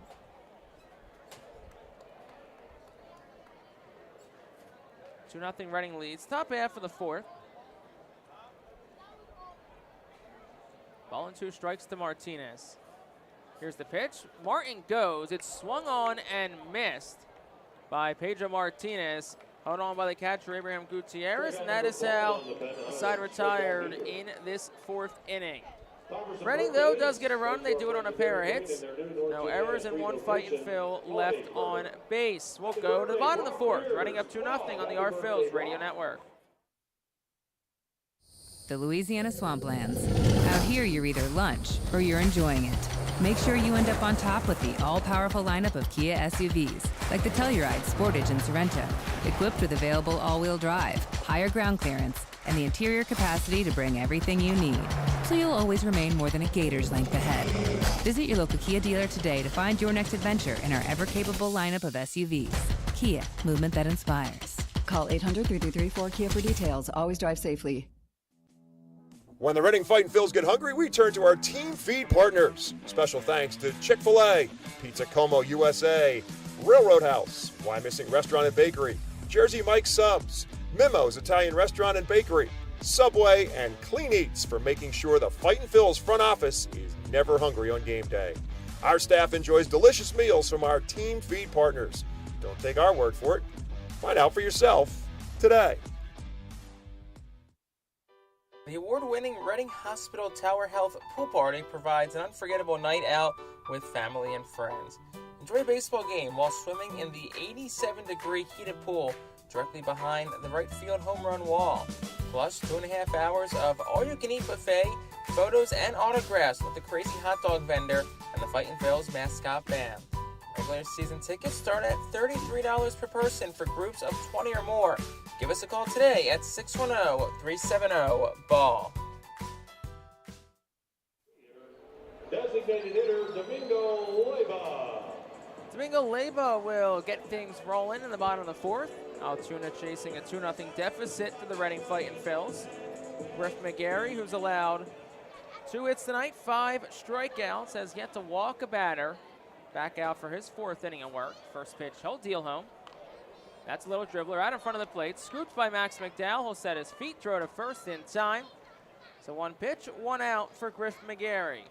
2-0 Reading leads. Top half of the fourth. Ball and 2 strikes to Martinez. Here's the pitch. Martin goes. It's swung on and missed by Pedro Martinez. Held on by the catcher, Abraham Gutierrez, and that is how the side retired in this 4th inning. Reading, though, does get a run. They do it on a pair of hits. No errors and 1 Fightin' Phil left on base. We'll go to the bottom of the 4th. Reading up 2-0 on the Phillies Radio Network. The Louisiana Swamplands. Out here, you're either lunch or you're enjoying it. Make sure you end up on top with the all-powerful lineup of Kia SUVs, like the Telluride, Sportage, and Sorento, equipped with available all-wheel drive, higher ground clearance, and the interior capacity to bring everything you need, so you'll always remain more than a gator's length ahead. Visit your local Kia dealer today to find your next adventure in our ever-capable lineup of SUVs. Kia, movement that inspires. Call 800-3334-KIA for details. Always drive safely. When the Reading Fightin' Phils get hungry, we turn to our team feed partners. Special thanks to Chick-fil-A, Pizza Como USA, Railroad House, Why Missing Restaurant and Bakery, Jersey Mike's Subs, Mimo's Italian Restaurant and Bakery, Subway, and Clean Eats for making sure the Fightin' Phils front office is never hungry on game day. Our staff enjoys delicious meals from our team feed partners. Don't take our word for it. Find out for yourself today. The award-winning Reading Hospital Tower Health Pool Party provides an unforgettable night out with family and friends. Enjoy a baseball game while swimming in the 87-degree heated pool directly behind the right field home run wall. Plus 2.5 hours of all-you-can-eat buffet, photos, and autographs with the crazy hot dog vendor and the Fightin' Phils mascot band. Regular season tickets start at $33 per person for groups of 20 or more. Give us a call today at 610-370-BALL. Designated hitter Domingo Leyva. Domingo Leyva will get things rolling in the bottom of the 4th. Altoona chasing a 2-0 deficit to the Reading Fightin' Phils. Griff McGarry, who's allowed 2 hits tonight, 5 strikeouts, has yet to walk a batter. Back out for his 4th inning of work. First pitch, he'll deal home. That's a little dribbler out in front of the plate. Scooped by Max McDowell. He'll set his feet, throw to first in time. So 1 pitch, 1 out for Griff McGarry.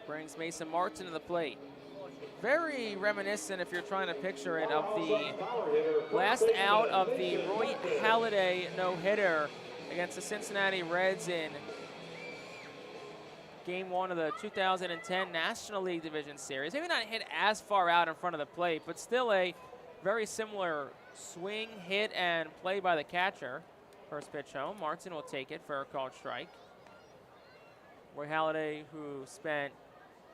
Brings Mason Martin to the plate. Very reminiscent, if you're trying to picture it, of the last out of the Roy Halladay no-hitter against the Cincinnati Reds in Game 1 of the 2010 National League Division Series. Maybe not hit as far out in front of the plate, but still a very similar swing, hit, and play by the catcher. First pitch home. Martin will take it for a called strike. Roy Halladay, who spent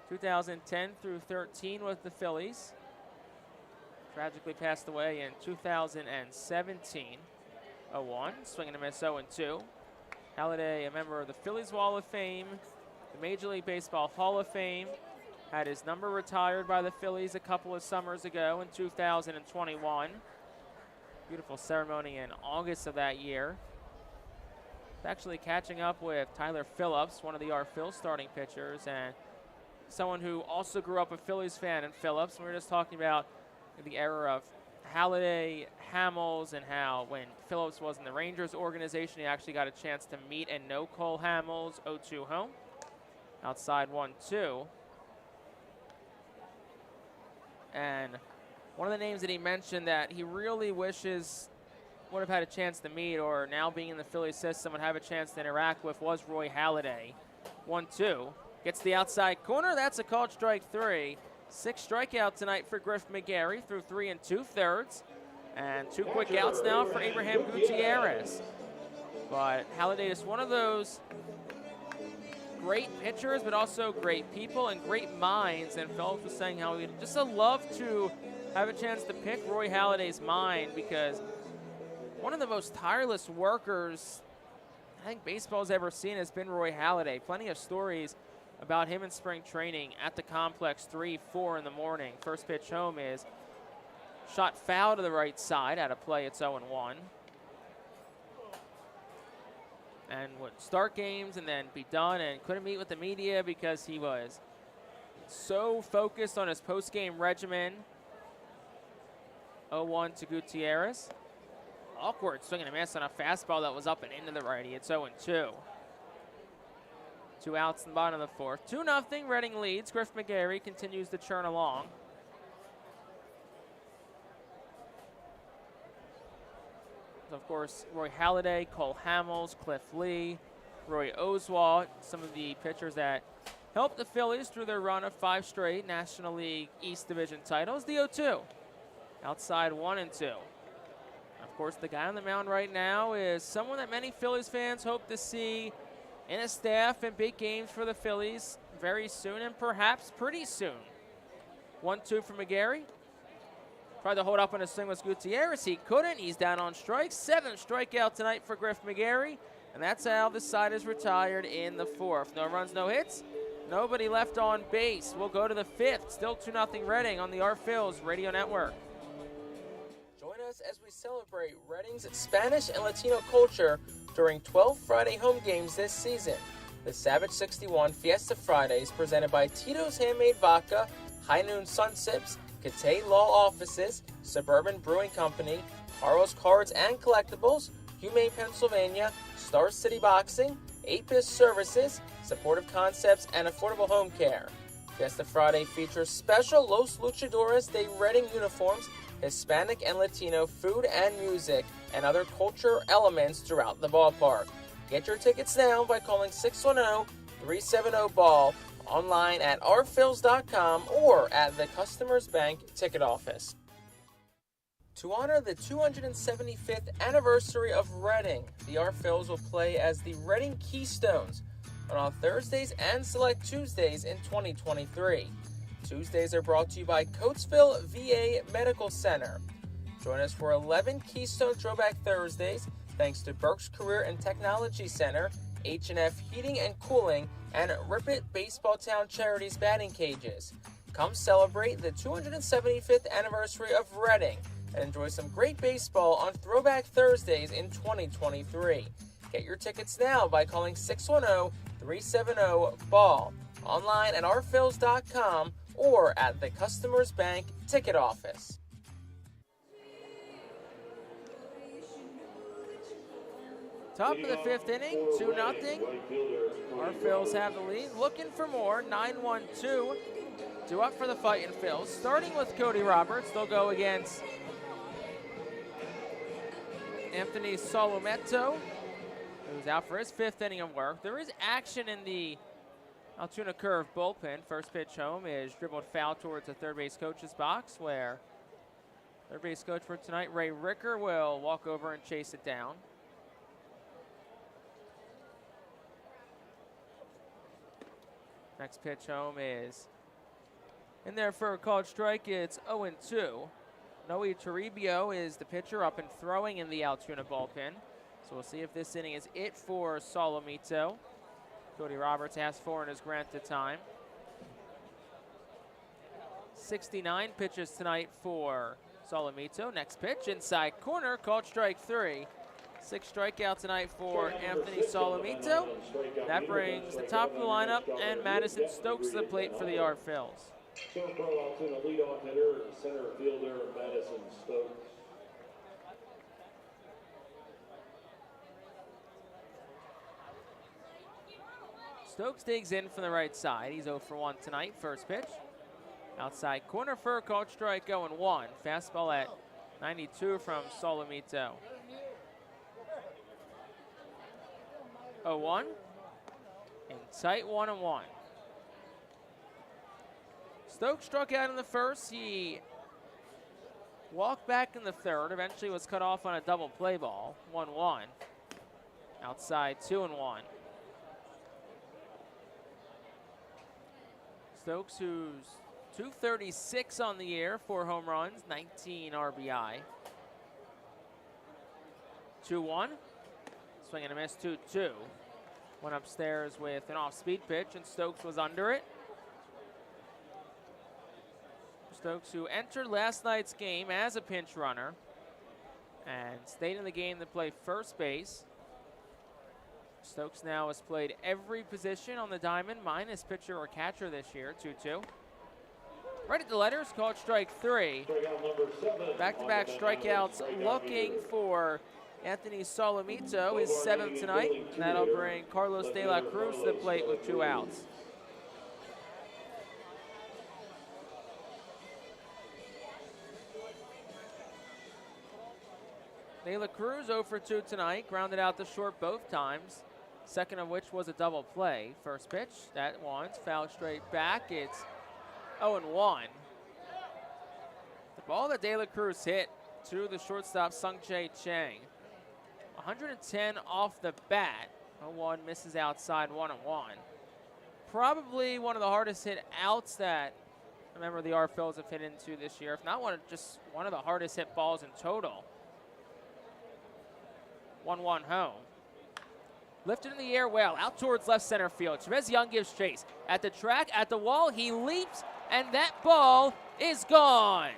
2010 through 13 with the Phillies, tragically passed away in 2017. 0-1, swing and a miss, 0-2. Halladay, a member of the Phillies Wall of Fame, the Major League Baseball Hall of Fame, had his number retired by the Phillies a couple of summers ago in 2021. Beautiful ceremony in August of that year. Actually catching up with Tyler Phillips, one of the Phil starting pitchers, and someone who also grew up a Phillies fan in Phillips. We were just talking about the era of Halladay, Hamels, and how when Phillips was in the Rangers organization, he actually got a chance to meet and know Cole Hamels. 0-2 home. Outside 1-2. And one of the names that he mentioned that he really wishes would have had a chance to meet, or now being in the Phillies system would have a chance to interact with, was Roy Halladay. 1-2. Gets the outside corner. That's a called strike 3. 6 strikeout tonight for Griff McGarry through 3 2/3. And 2 quick outs now for Abraham Gutierrez. But Halladay is one of those great pitchers, but also great people and great minds. And Phillips was saying how he'd just love to have a chance to pick Roy Halladay's mind, because one of the most tireless workers I think baseball's ever seen has been Roy Halladay. Plenty of stories about him in spring training at the complex 3-4 in the morning. First pitch home is shot foul to the right side. Out of play, it's 0-1. And would start games and then be done, and couldn't meet with the media because he was so focused on his post-game regimen. 0-1 to Gutierrez. Awkward swing and a miss on a fastball that was up and into the righty. It's 0-2. 2 outs in the bottom of the 4th. 2-0, Reading leads. Griff McGarry continues to churn along. So of course, Roy Halladay, Cole Hamels, Cliff Lee, Roy Oswalt, some of the pitchers that helped the Phillies through their run of 5 straight National League East Division titles. The 0-2. Outside 1-2. Of course, the guy on the mound right now is someone that many Phillies fans hope to see in a staff and big games for the Phillies very soon, and perhaps pretty soon. 1-2 for McGarry. Tried to hold up on a swing with Gutierrez. He couldn't. He's down on strikes. 7th strikeout tonight for Griff McGarry. And that's how this side is retired in the 4th. No runs, no hits. Nobody left on base. We'll go to the 5th. Still 2-0 Reading on the Phillies Radio Network. Join us as we celebrate Reading's Spanish and Latino culture during 12 Friday home games this season. The Savage 61 Fiesta Fridays, presented by Tito's Handmade Vodka, High Noon Sunsips, Cathay Law Offices, Suburban Brewing Company, Carl's Cards and Collectibles, Humane Pennsylvania, Star City Boxing, Apis Services, Supportive Concepts, and Affordable Home Care. Fiesta Friday features special Los Luchadores de Reading uniforms, Hispanic and Latino food and music, and other culture elements throughout the ballpark. Get your tickets now by calling 610-370-BALL, online at rphils.com, or at the Customers Bank ticket office. To honor the 275th anniversary of Reading, the Phillies will play as the Reading Keystones on all Thursdays and select Tuesdays in 2023. Tuesdays are brought to you by Coatesville VA Medical Center. Join us for 11 Keystone Throwback Thursdays, thanks to Burke's Career and Technology Center, H&F Heating and Cooling, and Rip It Baseball Town Charities batting cages. Come celebrate the 275th anniversary of Reading and enjoy some great baseball on Throwback Thursdays in 2023. Get your tickets now by calling 610-370-BALL, online at rphils.com, or at the Customers Bank ticket office. Top of the 5th inning, 2-0. Our Phils have the lead. Looking for more, 9-1-2. 2 up for the Fightin' Phils. Starting with Cody Roberts, they'll go against Anthony Solometto, who's out for his 5th inning of work. There is action in the Altoona Curve bullpen. First pitch home is dribbled foul towards the third base coach's box, where third base coach for tonight, Ray Ricker, will walk over and chase it down. Next pitch home is in there for a called strike. It's 0-2. Noe Toribio is the pitcher up and throwing in the Altoona bullpen. So we'll see if this inning is it for Solomito. Cody Roberts has 4 in his granted time. 69 pitches tonight for Solomito. Next pitch, inside corner, called strike 3. 6 strikeouts tonight for Anthony Solomito. That brings the top of the lineup and Madison Stokes to the plate for the Phillies. Pro Altoona leadoff hitter, center fielder Madison Stokes. Stokes digs in from the right side. He's 0 for 1 tonight. First pitch. Outside corner for a called strike, 0-1. Fastball at 92 from Solomito. 0-1. In tight 1-1. Stokes struck out in the first. He walked back in the third. Eventually was cut off on a double play ball. 1-1. Outside 2-1. Stokes, who's 236 on the year, 4 home runs, 19 RBI. 2-1. Swing and a miss, 2-2. Went upstairs with an off-speed pitch, and Stokes was under it. Stokes, who entered last night's game as a pinch runner and stayed in the game to play first base. Stokes now has played every position on the diamond, minus pitcher or catcher this year, 2-2. Right at the letters, called strike 3. Back-to-back strikeouts looking for Anthony Solomito, his 7th tonight. And that'll bring Carlos De La Cruz to the plate with 2 outs. De La Cruz 0 for 2 tonight, grounded out the short both times. Second of which was a double play. First pitch, that one's fouled straight back. It's 0-1. The ball that De La Cruz hit to the shortstop, Sung-Jae Chang. 110 off the bat. 0-1 misses outside, 1-1. Probably one of the hardest hit outs that a member of the Phillies have hit into this year. If not just one of the hardest hit balls in total. 1-1 home. Lifted in the air well, out towards left center field. Chavez Young gives chase. At the track, at the wall, he leaps, and that ball is gone.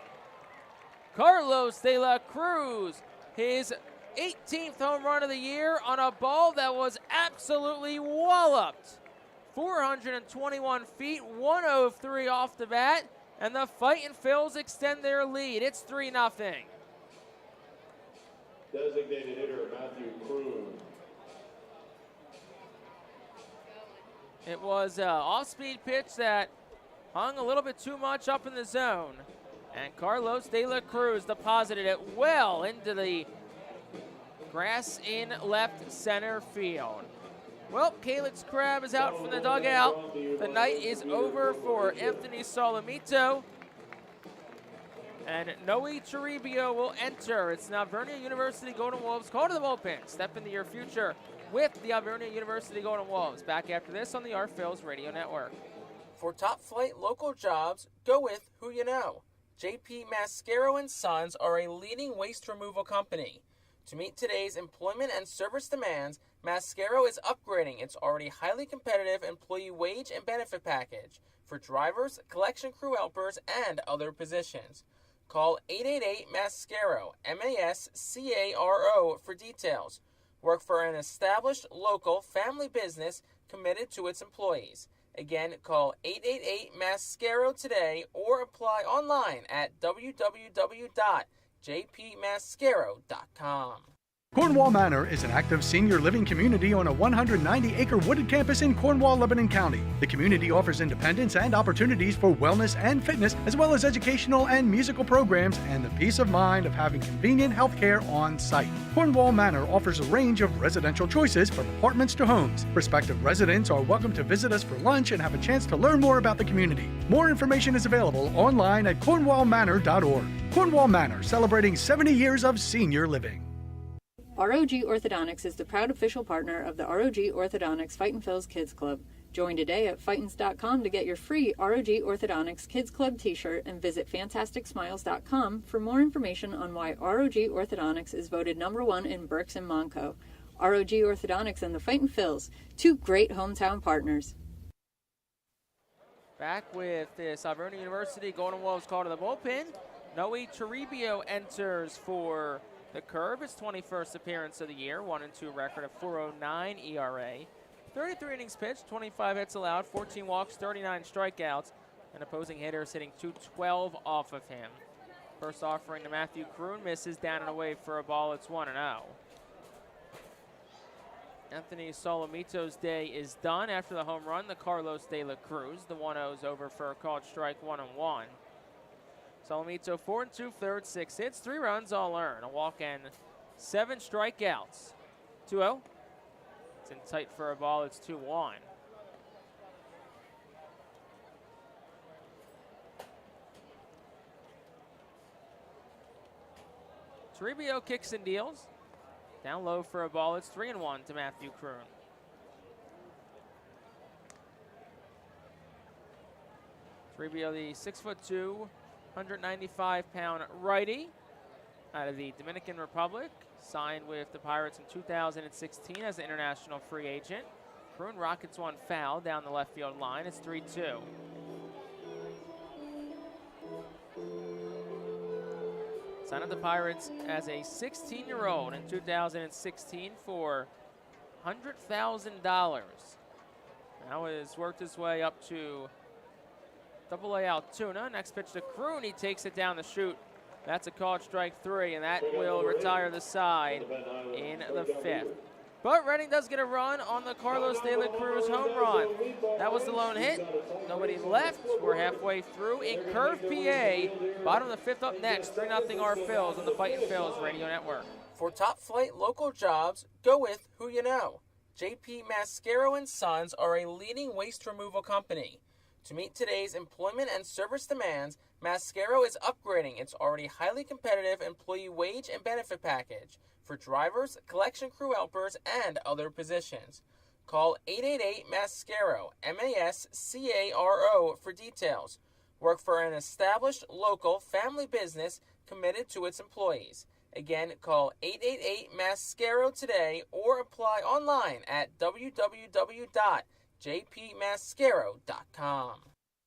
Carlos De La Cruz, his 18th home run of the year on a ball that was absolutely walloped. 421 feet, 103 off the bat, and the Fightin' Phils extend their lead. It's 3-0. Designated hitter Matthew Cruz. It was an off-speed pitch that hung a little bit too much up in the zone. And Carlos De La Cruz deposited it well into the grass in left center field. Well, Calyx Crab is out from the dugout. The night is over for Anthony Solomito. And Noe Toribio will enter. It's now Alvernia University Golden Wolves. Call to the bullpen. Step into your future with the Alvernia University Golden Wolves. Back after this on the Phillies Radio Network. For top-flight local jobs, go with who you know. JP Mascaro & Sons are a leading waste removal company. To meet today's employment and service demands, Mascaro is upgrading its already highly competitive employee wage and benefit package for drivers, collection crew helpers, and other positions. Call 888-MASCARO, M-A-S-C-A-R-O, for details. Work for an established, local, family business committed to its employees. Again, call 888-MASCARO today or apply online at www.jpmascaro.com. Cornwall Manor is an active senior living community on a 190-acre wooded campus in Cornwall, Lebanon County. The community offers independence and opportunities for wellness and fitness, as well as educational and musical programs, and the peace of mind of having convenient health care on site. Cornwall Manor offers a range of residential choices from apartments to homes. Prospective residents are welcome to visit us for lunch and have a chance to learn more about the community. More information is available online at cornwallmanor.org. Cornwall Manor, celebrating 70 years of senior living. ROG Orthodontics is the proud official partner of the ROG Orthodontics Fightin' Phil's Kids Club. Join today at Fightins.com to get your free ROG Orthodontics Kids Club t-shirt and visit FantasticSmiles.com for more information on why ROG Orthodontics is voted #1 in Berks and Monco. ROG Orthodontics and the Fightin' Phils, two great hometown partners. Back with this Altoona University Golden Wolves call to the bullpen. Noe Toribio enters for the Curve, his 21st appearance of the year, 1-2 record of 4.09 ERA. 33 innings pitched, 25 hits allowed, 14 walks, 39 strikeouts, and opposing hitters hitting .212 off of him. First offering to Matthew Kroon misses down and away for a ball. It's 1-0. Anthony Solomito's day is done after the home run to Carlos De La Cruz. The 1-0 is over for a called strike, 1-1. Solomito 4-2 third, 6 hits, 3 runs, all earned. A walk and 7 strikeouts. 2-0. It's in tight for a ball. It's 2-1. Toribio kicks and deals. Down low for a ball. It's 3-1 to Matthew Kroon. Toribio, the 6'2", 195-pound righty out of the Dominican Republic. Signed with the Pirates in 2016 as an international free agent. Kroon rockets one foul down the left field line. It's 3-2. Signed with the Pirates as a 16-year-old in 2016 for $100,000. Now has worked his way up to Double-A Altoona. Next pitch to Kroon. He takes it down the chute. That's a called strike 3, and that will retire the side in the 5th. But Reading does get a run on the Carlos De La Cruz home run. That was the lone hit. Nobody left. We're halfway through in Curve, PA. Bottom of the 5th up next. 3-0 our Phils on the Fightin' Phils Radio Network. For top flight local jobs, go with who you know. JP Mascaro & Sons are a leading waste removal company. To meet today's employment and service demands, Mascaro is upgrading its already highly competitive employee wage and benefit package for drivers, collection crew helpers, and other positions. Call 888-MASCARO, M-A-S-C-A-R-O, for details. Work for an established local family business committed to its employees. Again, call 888-MASCARO today or apply online at www.jpmascaro.com.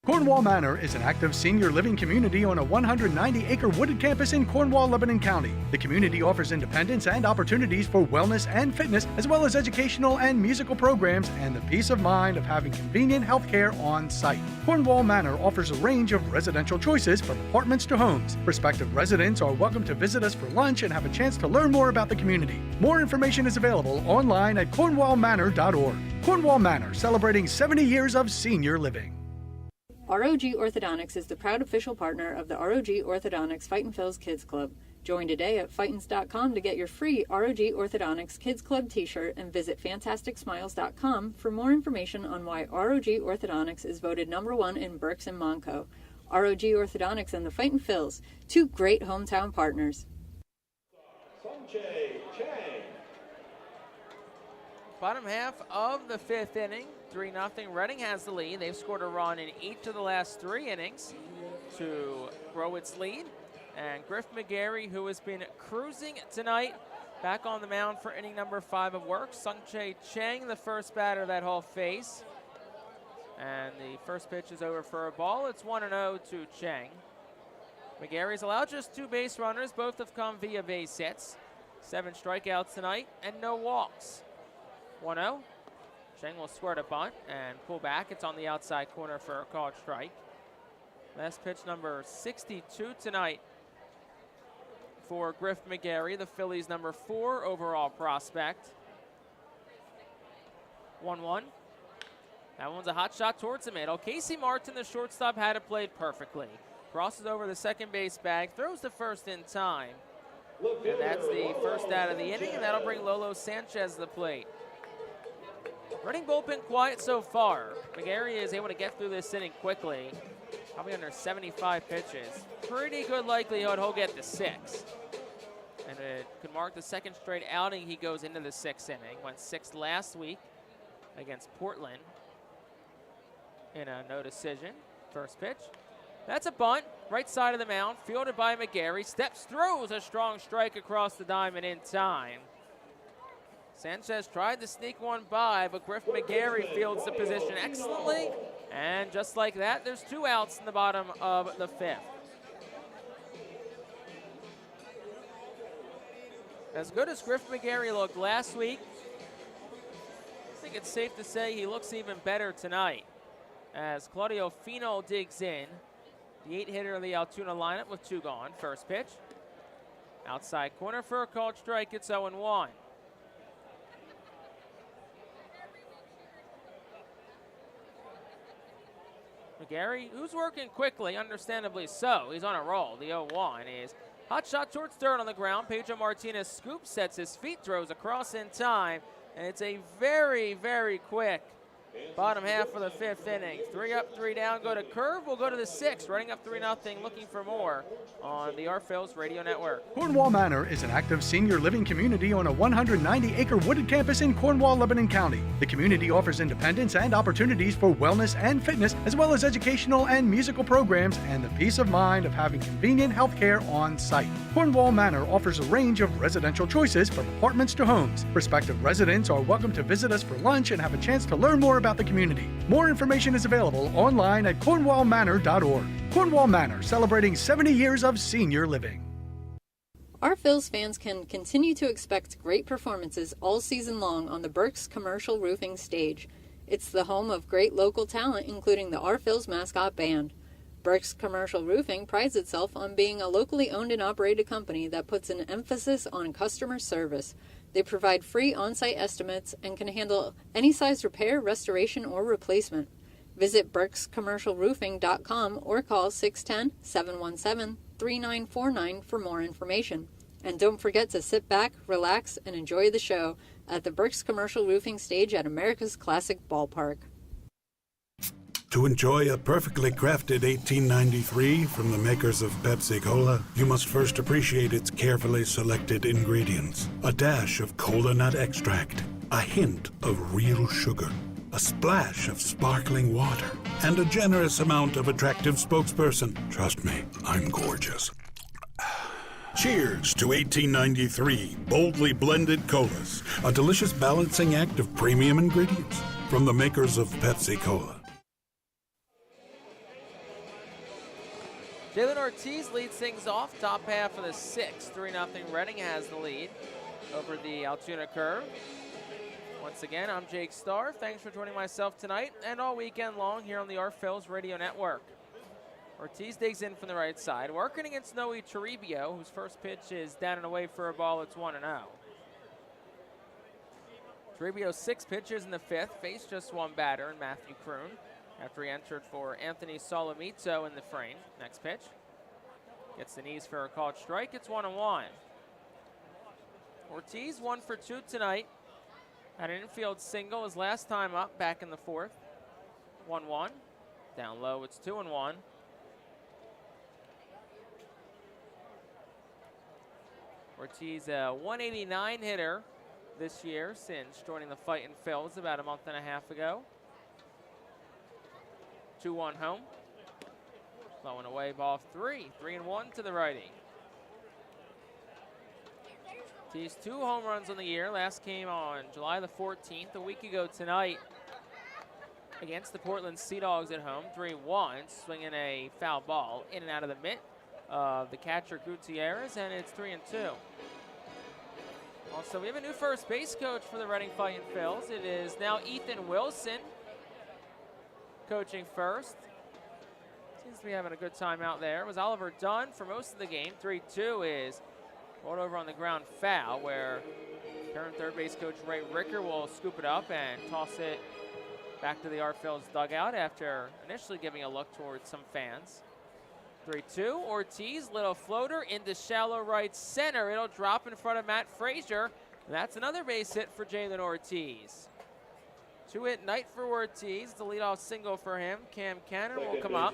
Cornwall Manor is an active senior living community on a 190-acre wooded campus in Cornwall, Lebanon County. The community offers independence and opportunities for wellness and fitness, as well as educational and musical programs, and the peace of mind of having convenient health care on site. Cornwall Manor offers a range of residential choices from apartments to homes. Prospective residents are welcome to visit us for lunch and have a chance to learn more about the community. More information is available online at cornwallmanor.org. Cornwall Manor, celebrating 70 years of senior living. ROG Orthodontics is the proud official partner of the ROG Orthodontics Fightin' Phil's Kids Club. Join today at Fightins.com to get your free ROG Orthodontics Kids Club t-shirt and visit FantasticSmiles.com for more information on why ROG Orthodontics is voted #1 in Berks and Monco. ROG Orthodontics and the Fightin' Phils, two great hometown partners. Bottom half of the 5th inning, 3-0. Reading has the lead. They've scored a run in each of the last 3 innings to grow its lead. And Griff McGarry, who has been cruising tonight, back on the mound for inning number 5 of work. Sungchae Chang, the first batter that he'll face. And the first pitch is over for a ball. It's 1-0 to Chang. McGarry's allowed just 2 base runners. Both have come via base hits. 7 strikeouts tonight and no walks. 1-0. Chang will square to bunt and pull back. It's on the outside corner for a called strike. Last pitch number 62 tonight for Griff McGarry, the Phillies' number 4 overall prospect. 1-1. That one's a hot shot towards the middle. Casey Martin, the shortstop, had it played perfectly. Crosses over the second base bag, throws the first in time. And that's the first out of the inning, and that'll bring Lolo Sanchez to the plate. Reading bullpen quiet so far. McGarry is able to get through this inning quickly. Probably under 75 pitches. Pretty good likelihood he'll get to 6. And it could mark the second straight outing he goes into the 6th inning. Went 6th last week against Portland in a no decision. First pitch. That's a bunt. Right side of the mound. Fielded by McGarry. Steps, throws a strong strike across the diamond in time. Sanchez tried to sneak one by, but Griff McGarry fields the position excellently. And just like that, there's 2 outs in the bottom of the 5th. As good as Griff McGarry looked last week, I think it's safe to say he looks even better tonight. As Claudio Fino digs in, the 8-hitter of the Altoona lineup with 2 gone. First pitch. Outside corner for a called strike. It's 0-1. McGarry, who's working quickly, understandably so. He's on a roll. The 0-1 is hot shot towards third on the ground. Pedro Martinez scoops, sets his feet, throws across in time, and it's a very, very quick bottom half of the 5th inning. 3 up, 3 down, go to curve. We'll go to the 6th, running up 3-0, looking for more on the Phillies Radio Network. Cornwall Manor is an active senior living community on a 190-acre wooded campus in Cornwall, Lebanon County. The community offers independence and opportunities for wellness and fitness, as well as educational and musical programs, and the peace of mind of having convenient health care on site. Cornwall Manor offers a range of residential choices from apartments to homes. Prospective residents are welcome to visit us for lunch and have a chance to learn more about the community. More information is available online at cornwallmanor.org. Cornwall Manor, celebrating 70 years of senior living. Our Phillies fans can continue to expect great performances all season long on the Burke's Commercial Roofing stage. It's the home of great local talent, including the Our Phillies mascot band. Burke's Commercial Roofing prides itself on being a locally owned and operated company that puts an emphasis on customer service. They provide free on-site estimates and can handle any size repair, restoration, or replacement. Visit burkscommercialroofing.com or call 610-717-3949 for more information. And don't forget to sit back, relax, and enjoy the show at the Burke's Commercial Roofing stage at America's Classic Ballpark. To enjoy a perfectly crafted 1893 from the makers of Pepsi Cola, you must first appreciate its carefully selected ingredients. A dash of cola nut extract, a hint of real sugar, a splash of sparkling water, and a generous amount of attractive spokesperson. Trust me, I'm gorgeous. Cheers to 1893 boldly blended colas, a delicious balancing act of premium ingredients from the makers of Pepsi Cola. Jalen Ortiz leads things off, top half of the 6th. 3-0 Reading has the lead over the Altoona Curve. Once again, I'm Jake Starr. Thanks for joining myself tonight and all weekend long here on the Phillies Radio Network. Ortiz digs in from the right side, working against Noe Toribio, whose first pitch is down and away for a ball. It's 1-0. Toribio's 6 pitches in the 5th, faced just one batter in Matthew Kroon, after he entered for Anthony Solomito in the frame. Next pitch. Gets the knees for a called strike. It's 1-1. Ortiz 1 for 2 tonight. Had an infield single his last time up back in the 4th. 1-1. Down low, it's 2-1. Ortiz, a 189 hitter this year since joining the Fightin Phillies about a month and a half ago. 2-1 home. Blowing away ball 3. 3-1 to the righty. He's 2 home runs on the year. Last came on July the 14th, a week ago tonight, against the Portland Sea Dogs at home. 3-1, swinging a foul ball in and out of the mitt of the catcher Gutierrez, and it's 3-2. Also, we have a new first base coach for the Reading Fightin Phils. It is now Ethan Wilson coaching first. Seems to be having a good time out there. It was Oliver Dunn for most of the game. 3-2 is rolled over on the ground foul, where current third base coach Ray Ricker will scoop it up and toss it back to the Phils dugout after initially giving a look towards some fans. 3-2, Ortiz, little floater into shallow right center. It'll drop in front of Matt Frazier. That's another base hit for Jalen Ortiz. 2-hit night for Ortiz, the leadoff single for him. Cam Cannon will come up.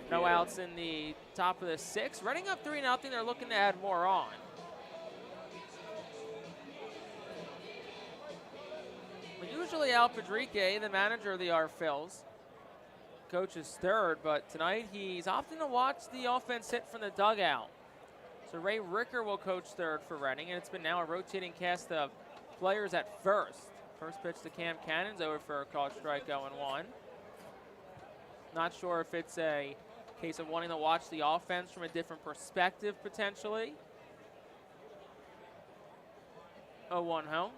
No outs in the top of the 6th. Reading up 3-0, they're looking to add more on. Usually Al Padrique, the manager of the Phils, coaches third, but tonight he's opting to watch the offense hit from the dugout. So Ray Ricker will coach third for Reading, and it's been now a rotating cast of players at first. First pitch to Cam Cannon's over for a called strike, 0-1. Not sure if it's a case of wanting to watch the offense from a different perspective, potentially. 0-1 home.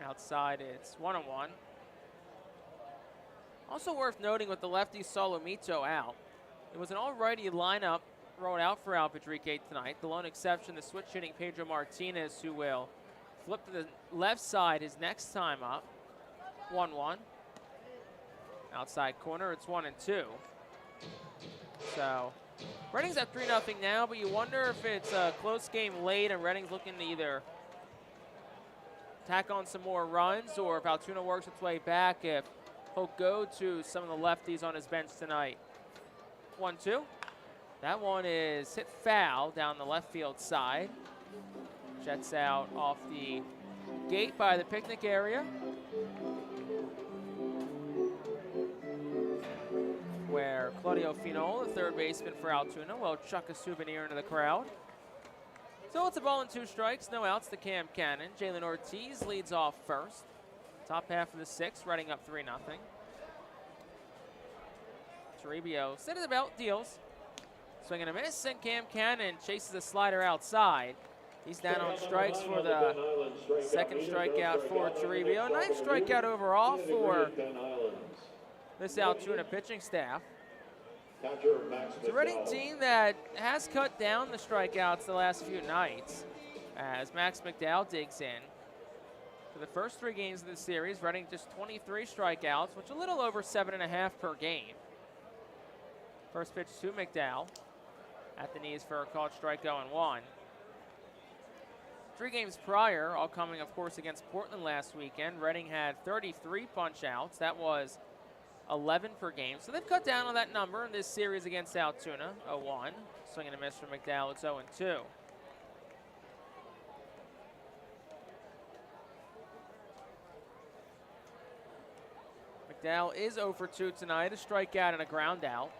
Outside, it's 1-1. Also worth noting with the lefty Solomito out, it was an all-righty lineup rolled out for Al Padrique tonight. The lone exception, the switch-hitting Pedro Martinez, who will flip to the left side his next time up. 1-1. Outside corner, it's 1-2. So, Reading's at 3-0 now, but you wonder if it's a close game late and Reading's looking to either tack on some more runs or if Altoona works its way back, if he'll go to some of the lefties on his bench tonight. 1-2. That one is hit foul down the left field side. Jets out off the gate by the picnic area, where Claudio Finol, the third baseman for Altoona, will chuck a souvenir into the crowd. So it's a ball and 2 strikes, no outs to Cam Cannon. Jalen Ortiz leads off first. Top half of the 6th, Reading up 3-0. Toribio sit at the belt, deals. Swing and a miss, and Cam Cannon chases a slider outside. He's down on strikes for the second strikeout for Toribio. 9th strikeout overall for this Altoona pitching staff. It's a Reading team that has cut down the strikeouts the last few nights as Max McDowell digs in. For the first 3 games of the series, Reading just 23 strikeouts, which is a little over 7.5 per game. First pitch to McDowell at the knees for a called strike, 0-1. 3 games prior, all coming, of course, against Portland last weekend. Reading had 33 punch-outs. That was 11 per game. So they've cut down on that number in this series against Altoona, 0-1. Swing and a miss from McDowell, it's 0-2. McDowell is 0 for 2 tonight, a strikeout and a ground out.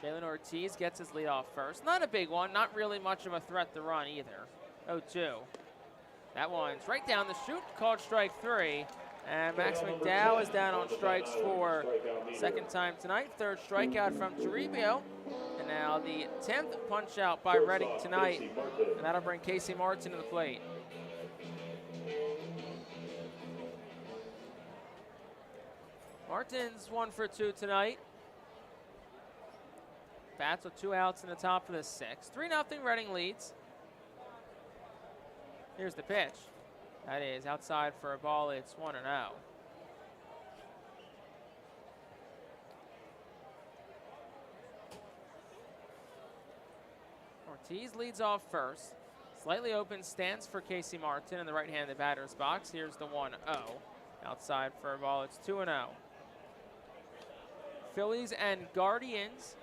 Jalen Ortiz gets his lead off first. Not a big one, not really much of a threat to run either. 0-2. That one's right down the chute, called strike 3. And Max McDowell is down on strikes for second time tonight. 3rd strikeout from Toribio. And now the 10th punch out by Reading tonight. And that'll bring Casey Martin to the plate. Martin's 1 for 2 tonight. Bats with 2 outs in the top of the 6th. 3-0 Reading leads. Here's the pitch. That is outside for a ball. It's 1-0. Ortiz leads off first. Slightly open stance for Casey Martin in the right-handed batter's box. Here's the 1-0. Outside for a ball. It's 2-0. Phillies and Guardians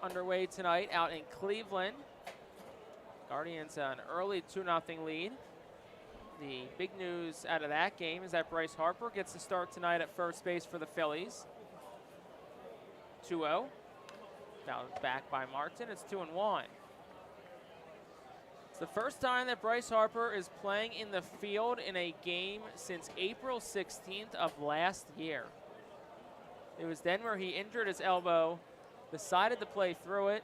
underway tonight out in Cleveland. Guardians an early 2-0 lead. The big news out of that game is that Bryce Harper gets the start tonight at first base for the Phillies. 2-0. Bounced back by Martin. It's 2-1. It's the first time that Bryce Harper is playing in the field in a game since April 16th of last year. It was then where he injured his elbow, decided to play through it,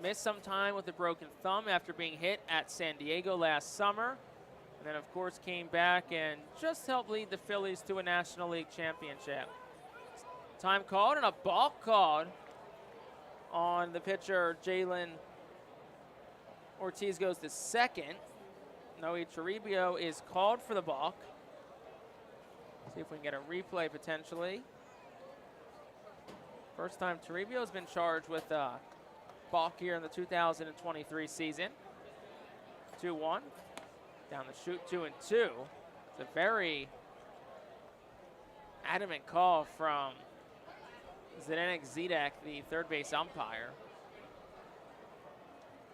missed some time with a broken thumb after being hit at San Diego last summer. And then, of course, came back and just helped lead the Phillies to a National League championship. Time called and a balk called on the pitcher, Jalen Ortiz goes to second. Noe Toribio is called for the balk. See if we can get a replay potentially. First time Toribio has been charged with a balk here in the 2023 season. 2-1. Down the chute, 2-2. It's a very adamant call from Zdenek Zedek, the third base umpire.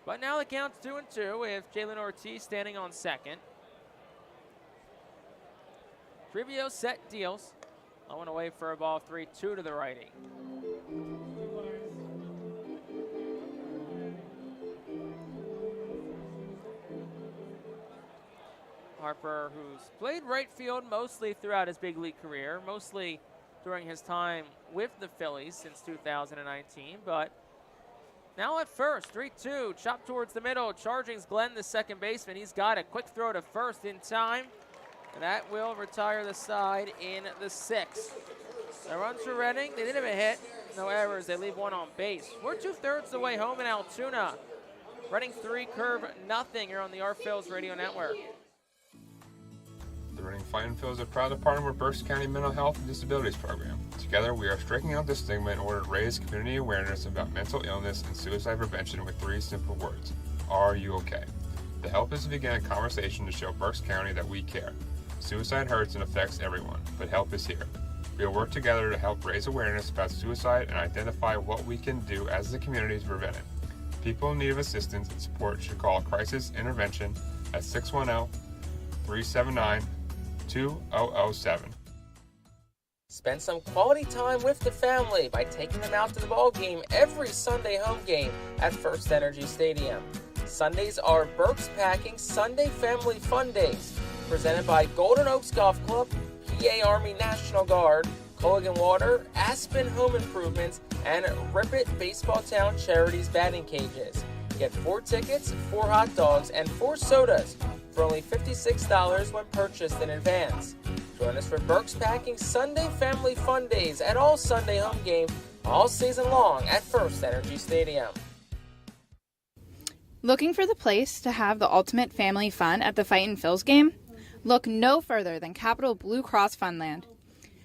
But now the count's 2-2 with Jalen Ortiz standing on second. Toribio set, deals. I want to wait for a ball, 3-2 to the righty. Harper, who's played right field mostly throughout his big league career, mostly during his time with the Phillies since 2019, but now at first, 3-2, chop towards the middle, charging's Glenn, the second baseman. He's got a quick throw to first in time, and that will retire the side in the sixth. The runs for Reading, they didn't have a hit, no errors, they leave one on base. We're 2/3 the way home in Altoona. Reading 3, Curve nothing here on the Phillies Radio Network. The Reading Fightin Phillies are proud to partner with Berks County Mental Health and Disabilities Program. Together, we are striking out the stigma in order to raise community awareness about mental illness and suicide prevention with 3 simple words. Are you okay? The help is to begin a conversation to show Berks County that we care. Suicide hurts and affects everyone, but help is here. We will work together to help raise awareness about suicide and identify what we can do as a community to prevent it. People in need of assistance and support should call Crisis Intervention at 610-379-2007. Spend some quality time with the family by taking them out to the ball game every Sunday home game at First Energy Stadium. Sundays are Berks Packing Sunday Family Fun Days, presented by Golden Oaks Golf Club, PA Army National Guard, Culligan Water, Aspen Home Improvements, and Rip It Baseball Town Charities batting cages. Get 4 tickets, 4 hot dogs, and 4 sodas for only $56 when purchased in advance. Join us for Berks Packing Sunday Family Fun Days at all Sunday home games all season long at First Energy Stadium. Looking for the place to have the ultimate family fun at the Fightin Phillies game? Look no further than Capital Blue Cross Funland.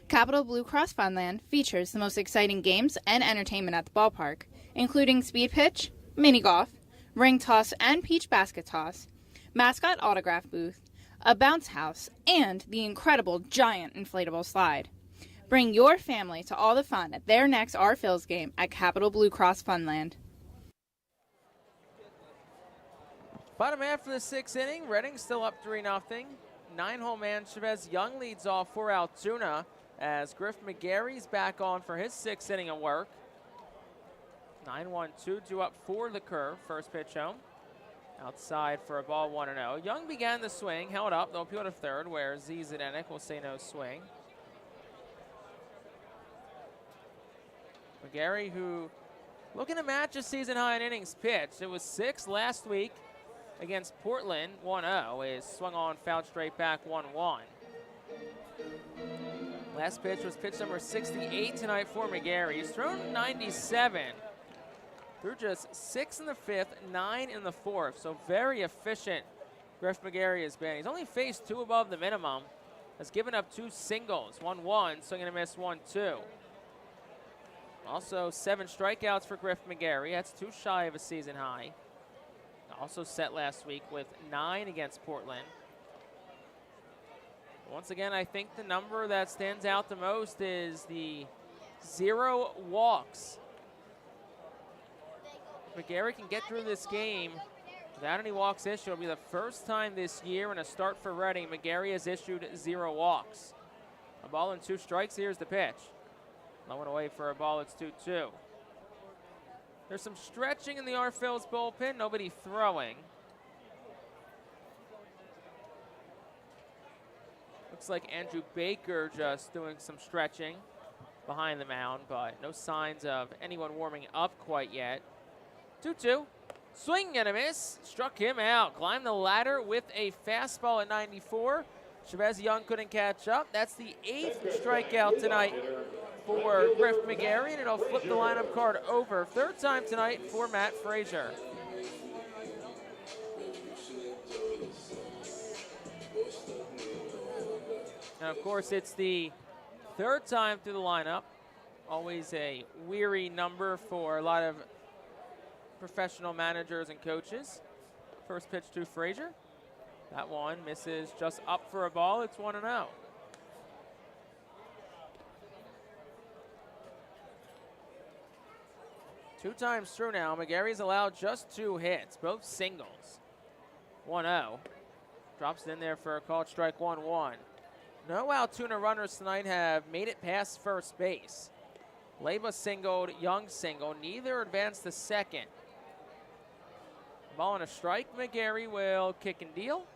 Capital Blue Cross Funland features the most exciting games and entertainment at the ballpark, including speed pitch, mini golf, ring toss and peach basket toss, mascot autograph booth, a bounce house, and the incredible giant inflatable slide. Bring your family to all the fun at their next Phillies game at Capital Blue Cross Funland. Bottom half of the 6th inning, Reading still up 3-0. 9-hole man Chavez Young leads off for Altoona as Griff McGarry's back on for his 6th inning of work. 9-1-2, due up for the curve. First pitch home. Outside for a ball 1-0. Young began the swing, held up, they'll appeal to third, where Z Zdenek will say no swing. McGarry, who looking to match a season high in innings pitched. It was 6 last week against Portland, 1-0, is swung on, fouled straight back, 1-1. Last pitch was pitch number 68 tonight for McGarry. He's thrown 97 through just 6 in the 5th, 9 in the 4th, so very efficient Griff McGarry has been. He's only faced 2 above the minimum, has given up 2 singles, 1-1, swing and a miss, 1-2. Also 7 strikeouts for Griff McGarry, that's 2 shy of a season high. Also set last week with 9 against Portland. Once again, I think the number that stands out the most is the 0 walks. If McGarry can get through this game without any walks issued, it'll be the first time this year in a start for Reading McGarry has issued 0 walks. A ball and 2 strikes, here's the pitch. Low and away for a ball, it's 2-2. There's some stretching in the Phillies bullpen, nobody throwing. Looks like Andrew Baker just doing some stretching behind the mound, but no signs of anyone warming up quite yet. 2-2, swing and a miss, struck him out. Climbed the ladder with a fastball at 94. Chavez Young couldn't catch up. That's the 8th strikeout tonight for Griff McGarry, and it'll flip the lineup card over. 3rd time tonight for Matt Frazier. And of course, it's the 3rd time through the lineup. Always a weary number for a lot of professional managers and coaches. First pitch to Frazier. That one misses just up for a ball. It's 1-0. Two times through now, McGarry's allowed just 2 hits, both singles. 1-0. Drops it in there for a called strike, 1-1. No Altoona runners tonight have made it past first base. Leyba singled, Young singled. Neither advanced to second. Ball and a strike. McGarry will kick and deal.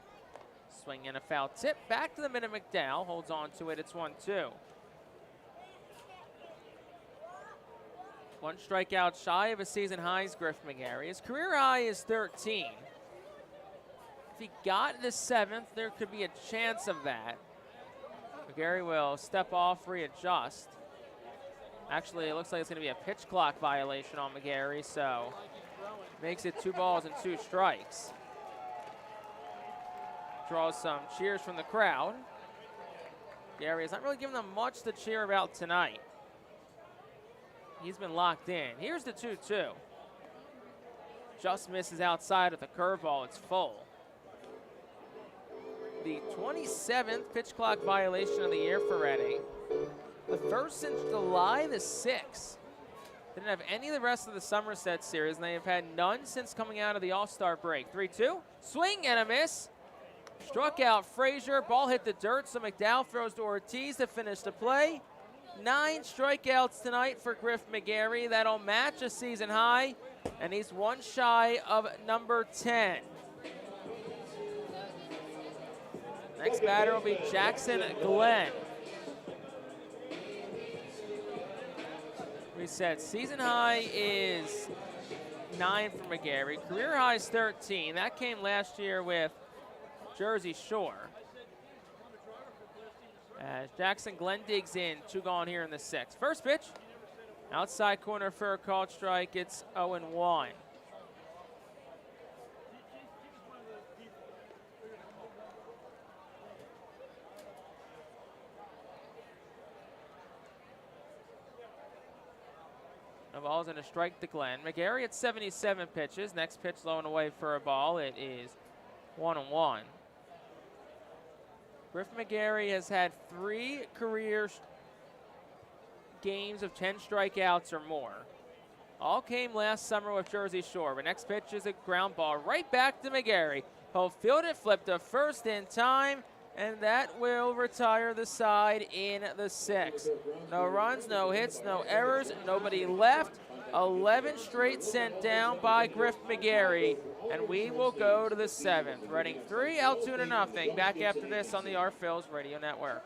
swing and a foul tip. Back to the minute. McDowell holds on to it. It's 1-2. One strikeout shy of a season high is Griff McGarry. His career high is 13. If he got the 7th, there could be a chance of that. McGarry will step off, readjust. Actually, it looks like it's going to be a pitch clock violation on McGarry, so makes it 2 balls and 2 strikes. Draws some cheers from the crowd. McGarry is not really giving them much to cheer about tonight. He's been locked in. Here's the 2-2. Just misses outside with the curveball. It's full. The 27th pitch clock violation of the year for Reading. The first since July the 6th. Didn't have any of the rest of the Somerset series, and they have had none since coming out of the All-Star break. 3-2. Swing and a miss. Struck out Frazier. Ball hit the dirt, so McDowell throws to Ortiz to finish the play. 9 strikeouts tonight for Griff McGarry. That'll match a season high, and he's 1 shy of number 10. Next batter will be Jackson Glenn. We said season high is 9 for McGarry. Career high is 13. That came last year with Jersey Shore. As Jackson Glenn digs in, 2 gone here in the 6th. First pitch, outside corner for a called strike. It's 0-1. No balls and a strike to Glenn. McGarry at 77 pitches. Next pitch low and away for a ball. It is 1-1. Griff McGarry has had 3 career games of 10 strikeouts or more. All came last summer with Jersey Shore. But next pitch is a ground ball right back to McGarry. He'll field it, flip to first in time, and that will retire the side in the 6th. No runs, no hits, no errors, nobody left. 11 straight sent down by Griff McGarry, and we will go to the 7th. Reading 3, Altoona nothing. Back after this on the Our Phillies Radio Network.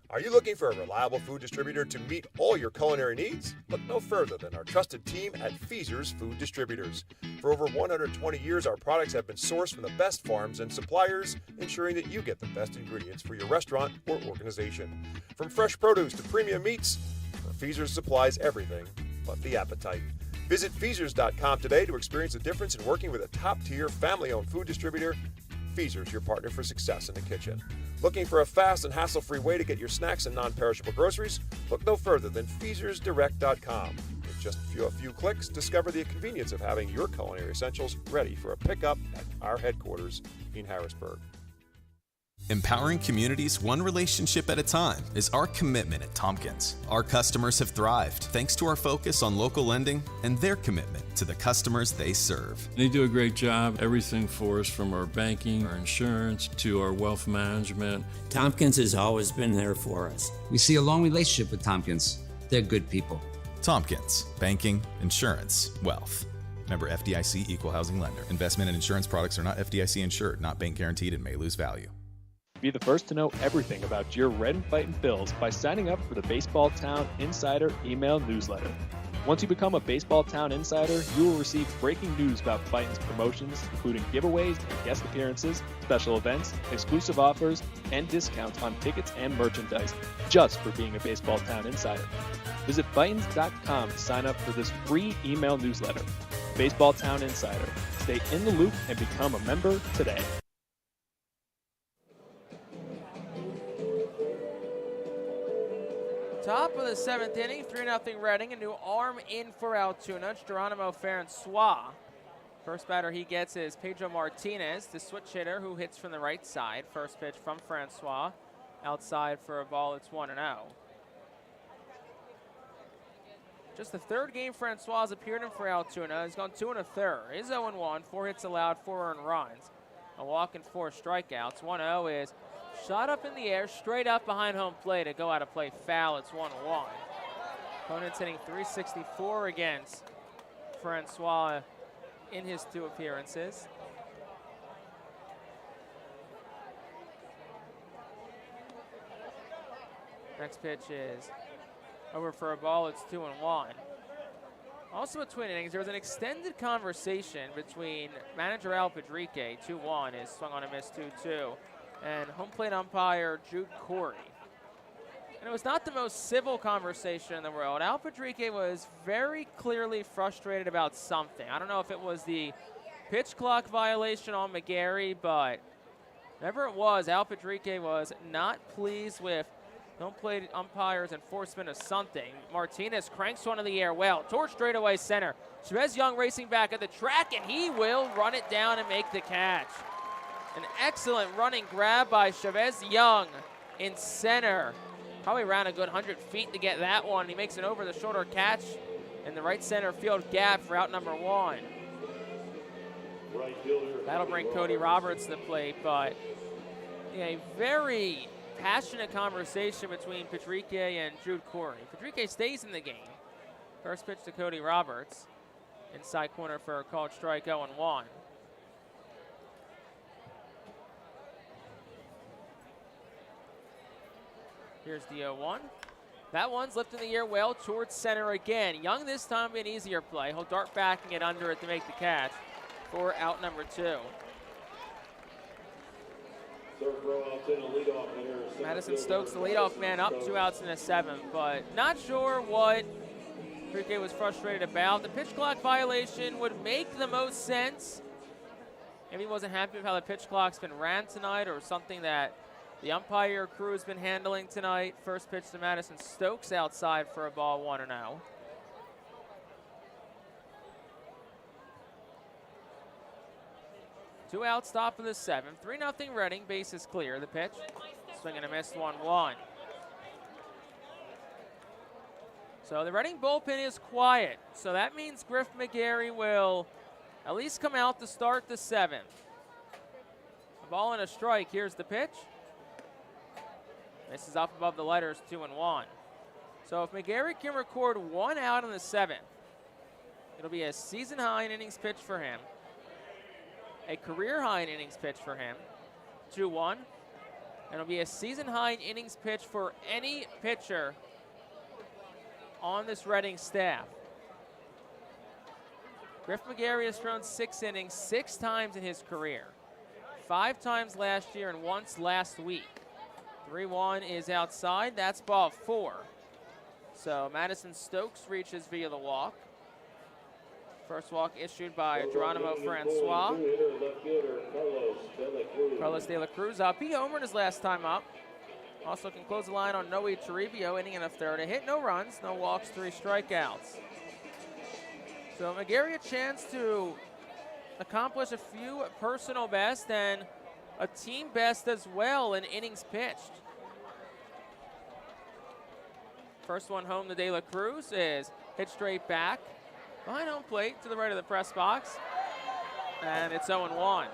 Are you looking for a reliable food distributor to meet all your culinary needs? Look no further than our trusted team at Feaser's Food Distributors. For over 120 years, our products have been sourced from the best farms and suppliers, ensuring that you get the best ingredients for your restaurant or organization. From fresh produce to premium meats, Feaser's supplies everything but the appetite. Visit Feasers.com today to experience the difference in working with a top-tier, family-owned food distributor. Feaser's, your partner for success in the kitchen. Looking for a fast and hassle-free way to get your snacks and non-perishable groceries? Look no further than FeasersDirect.com. With just a few clicks, discover the convenience of having your culinary essentials ready for a pickup at our headquarters in Harrisburg. Empowering communities one relationship at a time is our commitment at Tompkins. Our customers have thrived thanks to our focus on local lending and their commitment to the customers they serve. They do a great job. Everything for us, from our banking, our insurance, to our wealth management. Tompkins has always been there for us. We see a long relationship with Tompkins. They're good people. Tompkins, banking, insurance, wealth. Member FDIC Equal Housing Lender. Investment and insurance products are not FDIC insured, not bank guaranteed, and may lose value. Be the first to know everything about your Red and Fightin' Phils by signing up for the Baseball Town Insider email newsletter. Once you become a Baseball Town Insider, you will receive breaking news about Fightin's promotions, including giveaways and guest appearances, special events, exclusive offers, and discounts on tickets and merchandise, just for being a Baseball Town Insider. Visit Fightins.com to sign up for this free email newsletter. Baseball Town Insider. Stay in the loop and become a member today. Top of the 7th inning, 3-0 Reading. A new arm in for Altoona. It's Geronimo Francois. First batter he gets is Pedro Martinez, the switch hitter who hits from the right side. First pitch from Francois. Outside for a ball, it's 1-0. Just the 3rd game Francois has appeared in for Altoona. He's gone 2 1/3. He's 0-1, 4 hits allowed, 4 earned runs. A walk and 4 strikeouts. 1-0 is shot up in the air, straight up behind home plate. To go out of play foul, it's 1-1. Opponent's hitting .364 against Francois in his 2 appearances. Next pitch is over for a ball. It's 2-1. Also between innings, there was an extended conversation between manager Al Padrique, 2-1, is swung on a miss 2-2, and home plate umpire Jude Corey. And it was not the most civil conversation in the world. Al Padrique was very clearly frustrated about something. I don't know if it was the pitch clock violation on McGarry, but whatever it was, Al Padrique was not pleased with home plate umpire's enforcement of something. Martinez cranks one in the air well towards straightaway center. Chavez Young racing back at the track, and he will run it down and make the catch. An excellent running grab by Chavez Young in center. Probably ran a good 100 feet to get that one. He makes an over-the-shoulder catch in the right center field gap for out number 1. That'll bring Cody Roberts to the plate, but a very passionate conversation between Padrique and Jude Corey. Padrique stays in the game. First pitch to Cody Roberts. Inside corner for a called strike, 0-1. Here's the 0-1. That one's lifting the air well towards center again. Young this time be an easier play. He'll dart back and get under it to make the catch for out number 2. Madison Stokes, the leadoff man, up 2 outs in the 7th, but not sure what Padrique was frustrated about. The pitch clock violation would make the most sense. Maybe he wasn't happy with how the pitch clock's been ran tonight, or something that the umpire crew has been handling tonight. First pitch to Madison Stokes outside for a ball, 1-0. 2 outs, top of the 7th. 3-0 Reading, base is clear. The pitch, swing and a miss, 1-1. So the Reading bullpen is quiet. So that means Griff McGarry will at least come out to start the 7th. A ball and a strike. Here's the pitch. Misses up above the letters, 2-1. So if McGarry can record 1 out in the 7th, it'll be a season high in innings pitched for him. A career high in innings pitched for him, 2-1. And it'll be a season high in innings pitched for any pitcher on this Reading staff. Griff McGarry has thrown 6 innings 6 times in his career. 5 times last year and once last week. 3-1 is outside. That's ball 4. So Madison Stokes reaches via the walk. First walk issued by Geronimo Francois. Carlos De La Cruz up. He homered his last time up. Also can close the line on Noe Toribio, inning in the 3rd. A hit, no runs, no walks, 3 strikeouts. So McGarry a chance to accomplish a few personal bests and a team best as well in innings pitched. First one home to De La Cruz is hit straight back. Behind home plate to the right of the press box. And it's 0-1.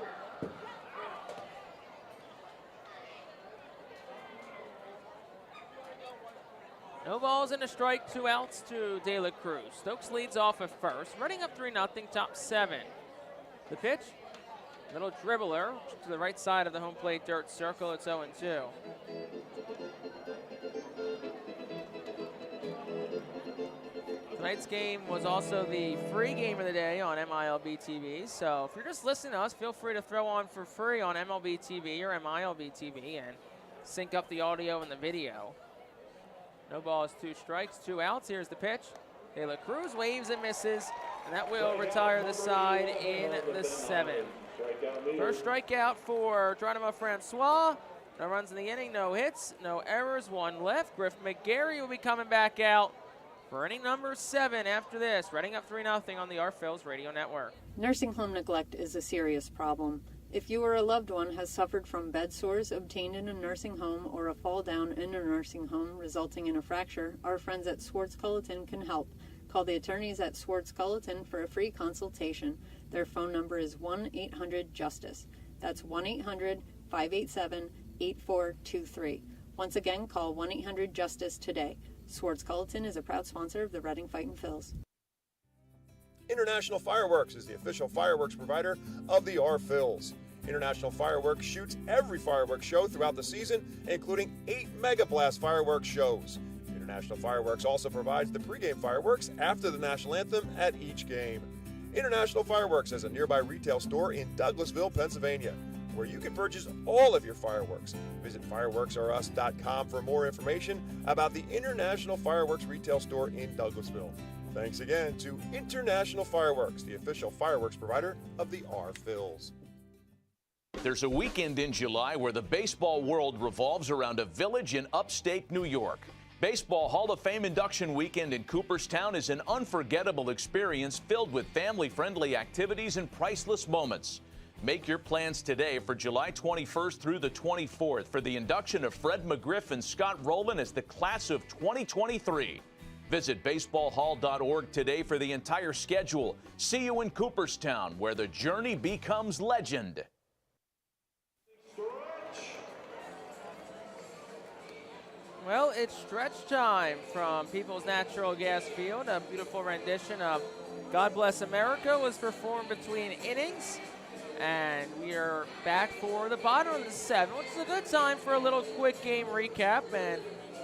No balls and a strike, 2 outs to De La Cruz. Stokes leads off at first. Running up 3-0, top 7. The pitch, little dribbler to the right side of the home plate dirt circle. It's 0-2. Tonight's game was also the free game of the day on MILB TV. So if you're just listening to us, feel free to throw on for free on MLB TV or MILB TV and sync up the audio and the video. No balls, 2 strikes, 2 outs. Here's the pitch. De La Cruz waves and misses, and that will retire the side in the 7th. First strikeout for Geronimo Francois. No runs in the inning, no hits, no errors, 1 left. Griff McGarry will be coming back out for inning number 7 after this. Reading up 3-0 on the Phillies Radio Network. Nursing home neglect is a serious problem. If you or a loved one has suffered from bed sores obtained in a nursing home or a fall down in a nursing home resulting in a fracture, our friends at Swartz Culleton can help. Call the attorneys at Swartz Culleton for a free consultation. Their phone number is 1-800-JUSTICE. That's 1-800-587-8423. Once again, call 1-800-JUSTICE today. Swartz Culleton is a proud sponsor of the Reading Fightin' Phils. International Fireworks is the official fireworks provider of the Phillies. International Fireworks shoots every fireworks show throughout the season, including 8 Mega Blast fireworks shows. International Fireworks also provides the pregame fireworks after the national anthem at each game. International Fireworks has a nearby retail store in Douglasville, Pennsylvania, where you can purchase all of your fireworks. Visit fireworksareus.com for more information about the International Fireworks retail store in Douglasville. Thanks again to International Fireworks, the official fireworks provider of the R-Phillies. There's a weekend in July where the baseball world revolves around a village in upstate New York. Baseball Hall of Fame induction weekend in Cooperstown is an unforgettable experience filled with family-friendly activities and priceless moments. Make your plans today for July 21st through the 24th for the induction of Fred McGriff and Scott Rowland as the class of 2023. Visit baseballhall.org today for the entire schedule. See you in Cooperstown, where the journey becomes legend. Well, it's stretch time from People's Natural Gas Field. A beautiful rendition of God Bless America was performed between innings. And we are back for the bottom of the 7th, which is a good time for a little quick game recap and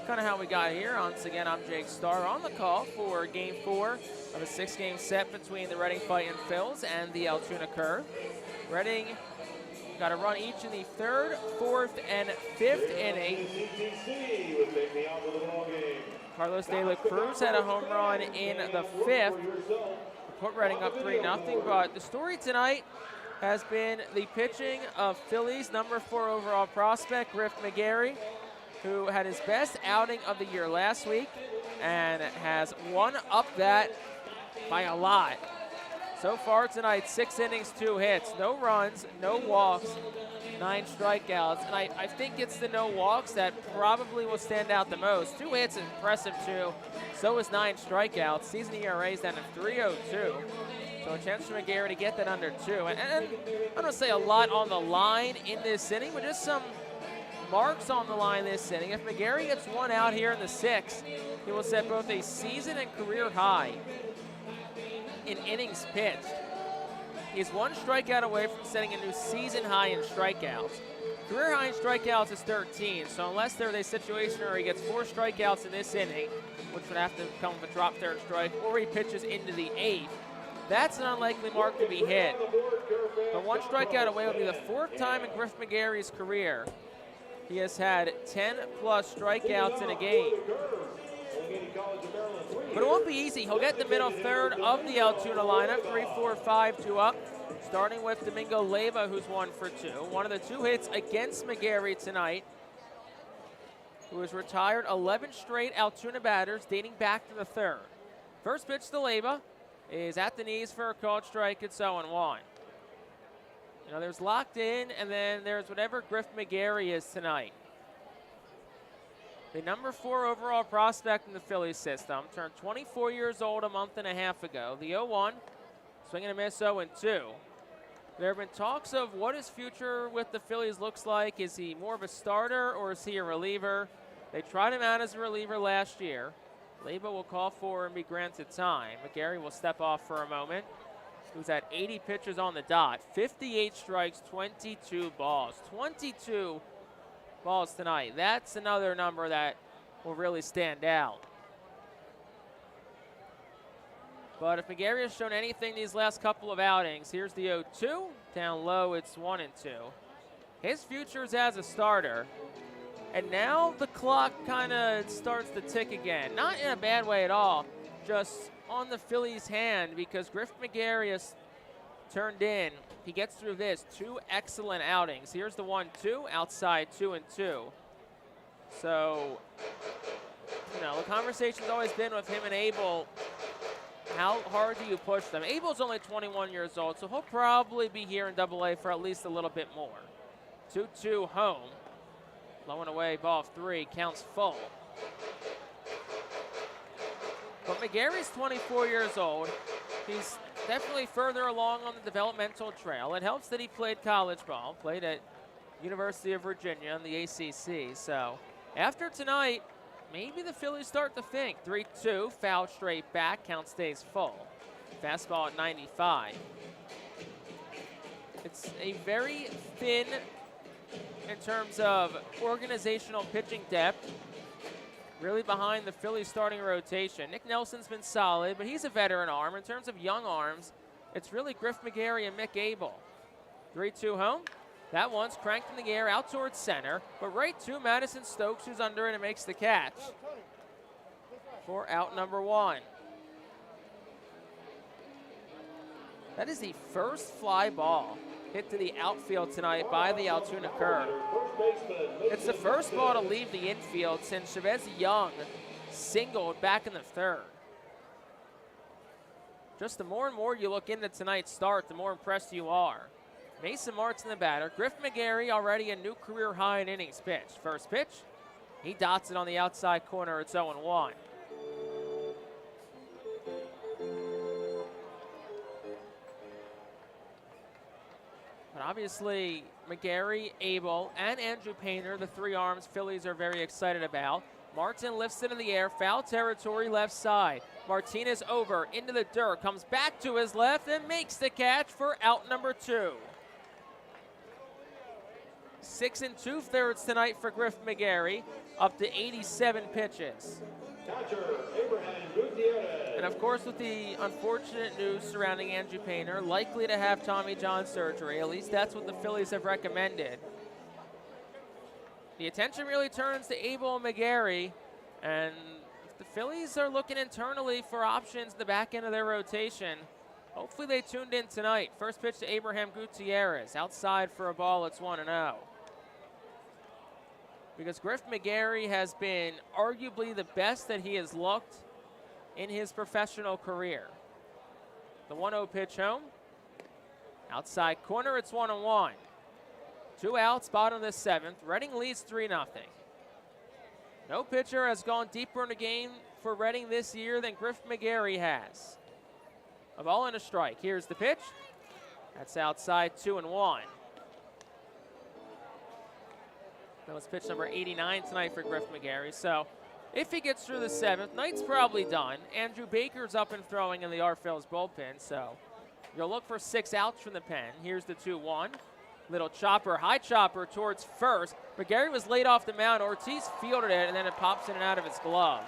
kind of how we got here. Once again, I'm Jake Starr on the call for Game 4 of a 6-game set between the Reading Fightin Phils and the Altoona Curve. Reading got a run each in the 3rd, 4th, and 5th inning. Carlos De La Cruz had a home run in the 5th to put Reading up 3-0. But the story tonight has been the pitching of Phillies number 4 overall prospect, Griff McGarry, who had his best outing of the year last week and has won up that by a lot. So far tonight, 6 innings, 2 hits, no runs, no walks, 9 strikeouts. And I think it's the no walks that probably will stand out the most. 2 hits is impressive too. So is 9 strikeouts. Season ERA is down to 3.02. So a chance for McGarry to get that under 2. And I don't say a lot on the line in this inning, but just some marks on the line this inning. If McGarry gets 1 out here in the 6th, he will set both a season and career high in innings pitched. He's 1 strikeout away from setting a new season high in strikeouts. Career high in strikeouts is 13, so unless there's a situation where he gets 4 strikeouts in this inning, which would have to come with a drop third strike, or he pitches into the 8th, that's an unlikely mark to be hit. But 1 strikeout away would be the 4th time in Griff McGarry's career he has had 10-plus strikeouts in a game. But it won't be easy. He'll get the middle 3rd of the Altoona lineup, 3-4-5-2 up, starting with Domingo Leyva, who's 1 for 2. One of the 2 hits against McGarry tonight, who has retired 11 straight Altoona batters dating back to the 3rd. First pitch to Leyva is at the knees for a called strike. It's 0-1. You know, there's locked in, and then there's whatever Griff McGarry is tonight. The number 4 overall prospect in the Phillies system turned 24 years old a month and a half ago. The 0-1, swing and a miss, 0-2. There have been talks of what his future with the Phillies looks like. Is he more of a starter or is he a reliever? They tried him out as a reliever last year. Leyva will call for and be granted time. McGarry will step off for a moment. He was at 80 pitches on the dot, 58 strikes, 22 balls. 22 balls tonight. That's another number that will really stand out. But if McGarry has shown anything these last couple of outings, here's the 0-2. Down low, it's 1-2. His future is as a starter. And now the clock kind of starts to tick again. Not in a bad way at all, just on the Phillies' hand, because Griff McGarry has turned in. He gets through this, 2 excellent outings. Here's the 1-2, outside 2-2. So, you know, the conversation's always been with him and Abel, how hard do you push them? Abel's only 21 years old, so he'll probably be here in AA for at least a little bit more. 2-2 home. Low and away, ball 3, counts full. But McGarry's 24 years old. He's definitely further along on the developmental trail. It helps that he played college ball, played at University of Virginia in the ACC. So after tonight, maybe the Phillies start to think. 3-2, foul straight back, count stays full. Fastball at 95. It's a very thin in terms of organizational pitching depth, really behind the Phillies starting rotation. Nick Nelson's been solid, but he's a veteran arm. In terms of young arms, it's really Griff McGarry and Mick Abel. 3-2 home. That one's cranked in the air out towards center, but right to Madison Stokes, who's under it and makes the catch for out number 1. That is the first fly ball hit to the outfield tonight by the Altoona Curve. It's the first ball to leave the infield since Chavez Young singled back in the 3rd. Just the more and more you look into tonight's start, the more impressed you are. Mason Martin the batter. Griff McGarry already a new career high in innings pitched. First pitch, he dots it on the outside corner. It's 0-1. But obviously, McGarry, Abel, and Andrew Painter, the 3 arms Phillies are very excited about. Martin lifts it in the air, foul territory left side. Martinez over, into the dirt, comes back to his left and makes the catch for out number 2. 6 2/3 tonight for Griff McGarry, up to 87 pitches. And of course, with the unfortunate news surrounding Andrew Painter, likely to have Tommy John surgery, at least that's what the Phillies have recommended. The attention really turns to Abel and McGarry, and if the Phillies are looking internally for options in the back end of their rotation, hopefully they tuned in tonight. First pitch to Abraham Gutierrez, outside for a ball, it's 1-0. Because Griff McGarry has been arguably the best that he has looked in his professional career. The 1-0 pitch home. Outside corner, it's 1-1. 2 outs, bottom of the 7th. Reading leads 3-0. No pitcher has gone deeper in the game for Reading this year than Griff McGarry has. A ball and a strike. Here's the pitch. That's outside, 2-1. That was pitch number 89 tonight for Griff McGarry. So if he gets through the 7th, night's probably done. Andrew Baker's up and throwing in the Phillies bullpen, so you'll look for 6 outs from the pen. Here's the 2-1. Little chopper, high chopper towards first. McGarry was laid off the mound. Ortiz fielded it, and then it pops in and out of his glove.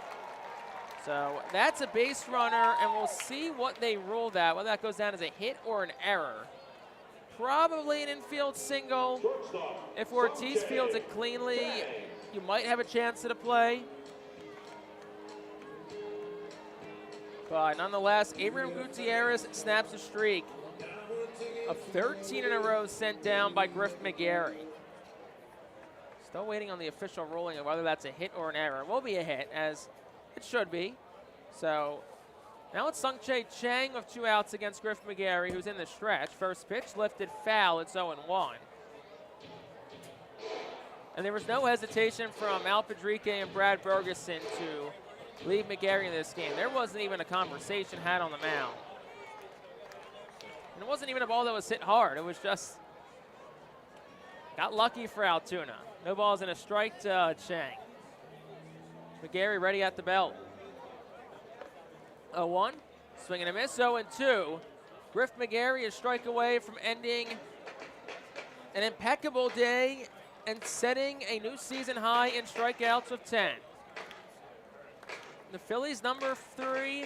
So that's a base runner, and we'll see what they rule that, whether that goes down as a hit or an error. Probably an infield single. If Ortiz fields it cleanly, you might have a chance at a play. But nonetheless, Abraham Gutierrez snaps a streak of 13 in a row sent down by Griff McGarry. Still waiting on the official ruling of whether that's a hit or an error. It will be a hit, as it should be. So now it's Sung-Chae Chang with 2 outs against Griff McGarry, who's in the stretch. First pitch lifted foul. It's 0-1. And there was no hesitation from Al Padrique and Brad Bergeson to leave McGarry in this game. There wasn't even a conversation had on the mound. And it wasn't even a ball that was hit hard. It was just got lucky for Altoona. No balls and a strike to Chang. McGarry ready at the belt. 0-1, swing and a miss, 0-2. Griff McGarry a strike away from ending an impeccable day and setting a new season high in strikeouts with 10. The Phillies, number 3,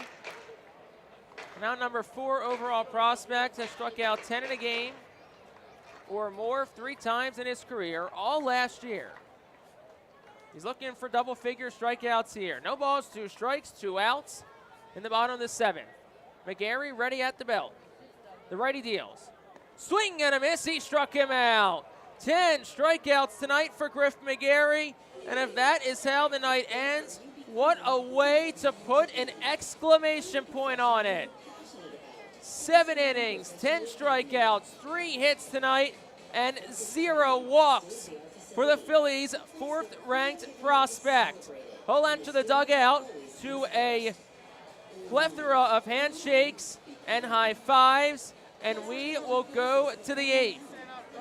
now number 4 overall prospect, has struck out 10 in a game or more 3 times in his career, all last year. He's looking for double-figure strikeouts here. No balls, 2 strikes, 2 outs in the bottom of the 7th. McGarry ready at the belt. The righty deals. Swing and a miss, he struck him out. 10 strikeouts tonight for Griff McGarry, and if that is how the night ends, what a way to put an exclamation point on it. 7 innings, 10 strikeouts, 3 hits tonight, and 0 walks for the Phillies' 4th-ranked prospect. He'll enter the dugout to a plethora of handshakes and high fives, and we will go to the 8th.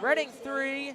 Reading 3,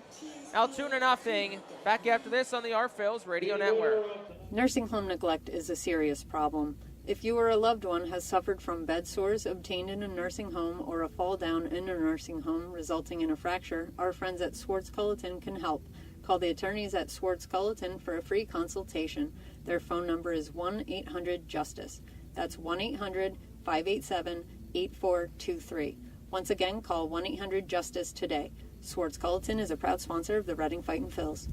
Altoona nothing. Back after this on the Phillies Radio Network. Nursing home neglect is a serious problem. If you or a loved one has suffered from bed sores obtained in a nursing home or a fall down in a nursing home resulting in a fracture, our friends at Swartz Culleton can help. Call the attorneys at Swartz Culleton for a free consultation. Their phone number is 1-800-JUSTICE. That's 1-800-587-8423. Once again, call 1-800-JUSTICE today. Swartz Culleton is a proud sponsor of the Reading Fightin' Phils.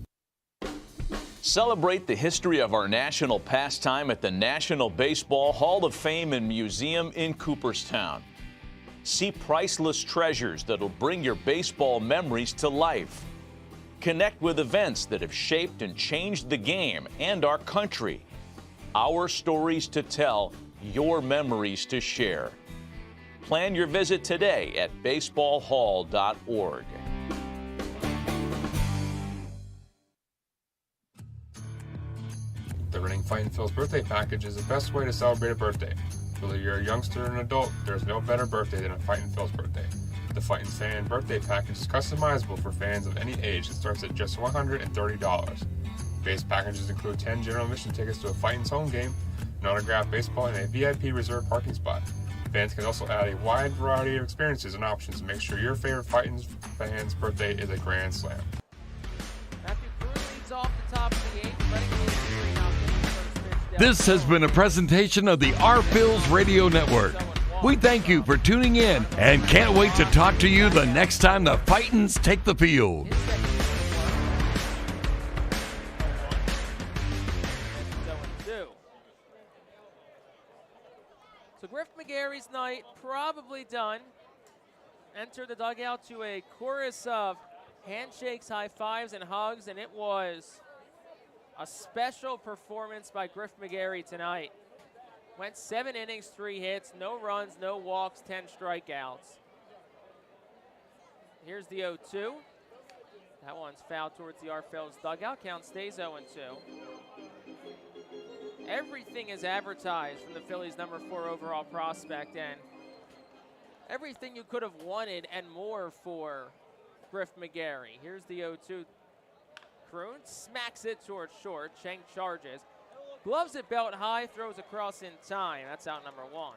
Celebrate the history of our national pastime at the National Baseball Hall of Fame and Museum in Cooperstown. See priceless treasures that'll bring your baseball memories to life. Connect with events that have shaped and changed the game and our country. Our stories to tell, your memories to share. Plan your visit today at baseballhall.org. The Reading Fightin' Phil's birthday package is the best way to celebrate a birthday. Whether you're a youngster or an adult, there's no better birthday than a Fightin' Phil's birthday. The Fightin' Fan birthday package is customizable for fans of any age and starts at just $130. Base packages include 10 general admission tickets to a Fightin's home game, an autographed baseball, and a VIP reserved parking spot. Fans can also add a wide variety of experiences and options to make sure your favorite Fightin's fan's birthday is a grand slam. Matthew Cruz leads off the top of the eighth. Reading leads 3-0. This has been a presentation of the Our Phil's Radio Network. We thank you for tuning in and can't wait to talk to you the next time the Fightins take the field. So Griff McGarry's night probably done. Entered the dugout to a chorus of handshakes, high fives, and hugs, and it was a special performance by Griff McGarry tonight. Went 7 innings, 3 hits, no runs, no walks, 10 strikeouts. Here's the 0-2. That one's fouled towards the Phil's dugout. Count stays 0-2. Everything is advertised from the Phillies' number 4 overall prospect, and everything you could have wanted and more for Griff McGarry. Here's the 0-2. Kroon smacks it towards short. Cheng charges. Gloves it belt high, throws across in time. That's out number 1.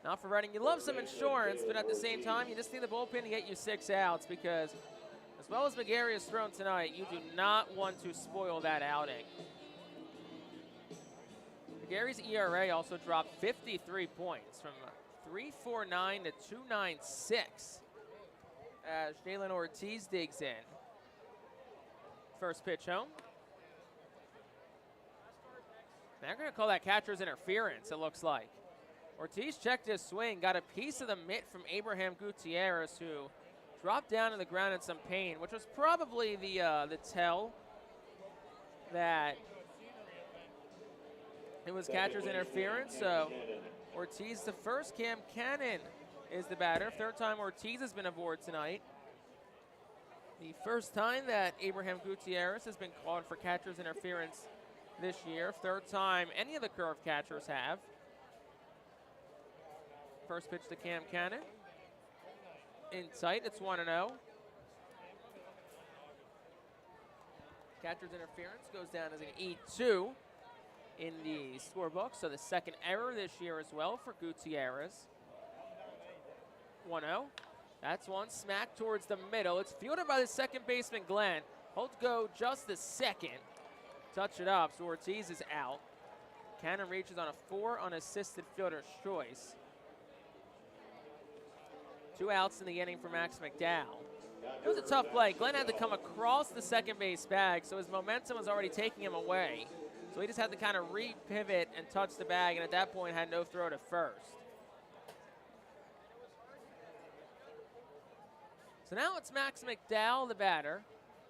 Now for Reading, you love some insurance, but at the same time, you just need the bullpen to get you 6 outs because as well as McGarry has thrown tonight, you do not want to spoil that outing. McGarry's ERA also dropped 53 points from 3.49 to 2.96 as Jalen Ortiz digs in. First pitch home. They're going to call that catcher's interference, it looks like. Ortiz checked his swing, got a piece of the mitt from Abraham Gutierrez, who dropped down to the ground in some pain, which was probably the tell that it was catcher's interference. So Ortiz the first. Cam Cannon is the batter. Third time Ortiz has been aboard tonight. The first time that Abraham Gutierrez has been called for catcher's interference this year. Third time any of the curve catchers have. First pitch to Cam Cannon. In sight, it's 1-0. Catcher's interference goes down as an E2 in the scorebook. So the second error this year as well for Gutierrez. 1-0. That's one smack towards the middle. It's fielded by the second baseman, Glenn. Hold go just a second. Touch it up, so Ortiz is out. Cannon reaches on a 4 unassisted fielder's choice. 2 outs in the inning for Max McDowell. It was a tough play. Glenn had to come across the second base bag, so his momentum was already taking him away. So he just had to kind of re-pivot and touch the bag, and at that point had no throw to first. So now it's Max McDowell, the batter.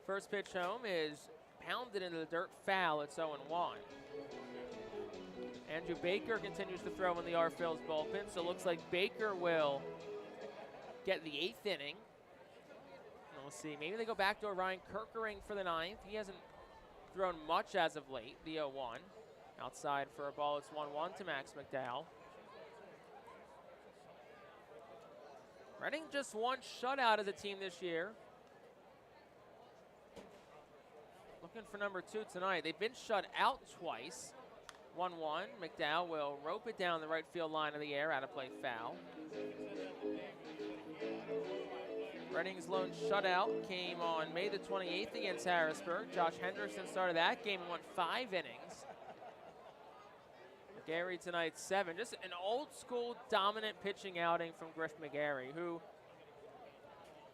First pitch home is pounded into the dirt, foul. It's 0-1. Andrew Baker continues to throw in the Phil's bullpen, so it looks like Baker will get the 8th inning. And we'll see. Maybe they go back to Orion Kirkering for the 9th. He hasn't thrown much as of late, the 0-1. Outside for a ball, it's 1-1 to Max McDowell. Reading just 1 shutout as a team this year. Looking for number 2 tonight. They've been shut out twice. 1-1. McDowell will rope it down the right field line of the air, out of play foul. Reading's lone shutout came on May the 28th against Harrisburg. Josh Hendrickson started that game and went 5 innings. McGarry tonight 7. Just an old school dominant pitching outing from Griff McGarry, who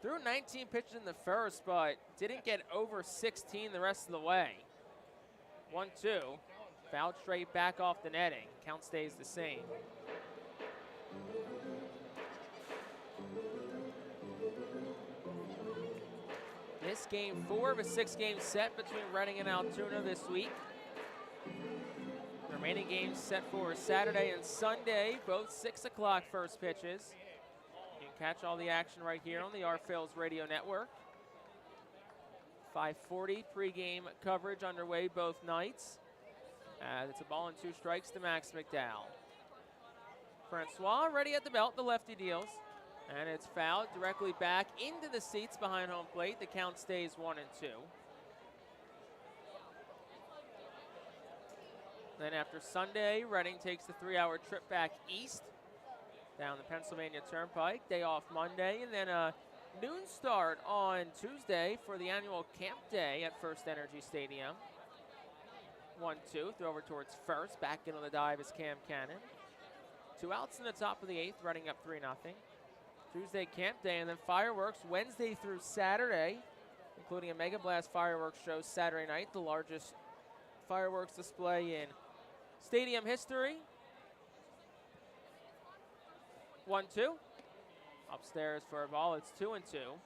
threw 19 pitches in the first, but didn't get over 16 the rest of the way. 1-2. Fouled straight back off the netting. Count stays the same. This game 4 of a 6-game set between Reading and Altoona this week. The remaining games set for Saturday and Sunday, both 6 o'clock first pitches. You can catch all the action right here on the Phillies Radio Network. 5:40 pregame coverage underway both nights. It's a ball and 2 strikes to Max McDowell. Francois ready at the belt, the lefty deals. And it's fouled directly back into the seats behind home plate. The count stays 1-2. Then after Sunday, Reading takes the 3-hour trip back east down the Pennsylvania Turnpike. Day off Monday, and then a noon start on Tuesday for the annual camp day at First Energy Stadium. 1-2, throw over towards first. Back into the dive is Cam Cannon. 2 outs in the top of the 8th, Reading up 3-0. Tuesday camp day, and then fireworks Wednesday through Saturday, including a Mega Blast fireworks show Saturday night, the largest fireworks display in stadium history. 1-2. Upstairs for a ball, it's 2-2.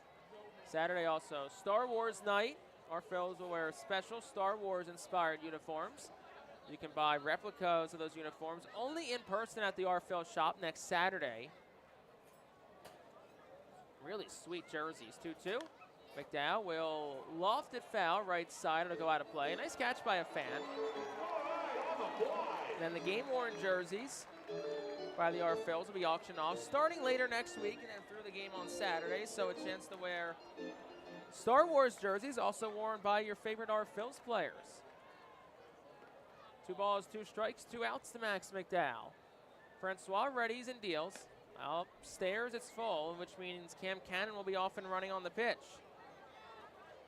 Saturday also Star Wars night. Our Phillies will wear special Star Wars inspired uniforms. You can buy replicas of those uniforms only in person at the Phillies shop next Saturday. Really sweet jerseys, 2-2. McDowell will loft it foul, right side, it'll go out of play. Nice catch by a fan. Then the game-worn jerseys by the Phillies will be auctioned off starting later next week and then through the game on Saturday, so a chance to wear Star Wars jerseys, also worn by your favorite Phillies players. 2 balls, 2 strikes, 2 outs to Max McDowell. Francois readies and deals. Upstairs it's full, which means Cam Cannon will be off and running on the pitch.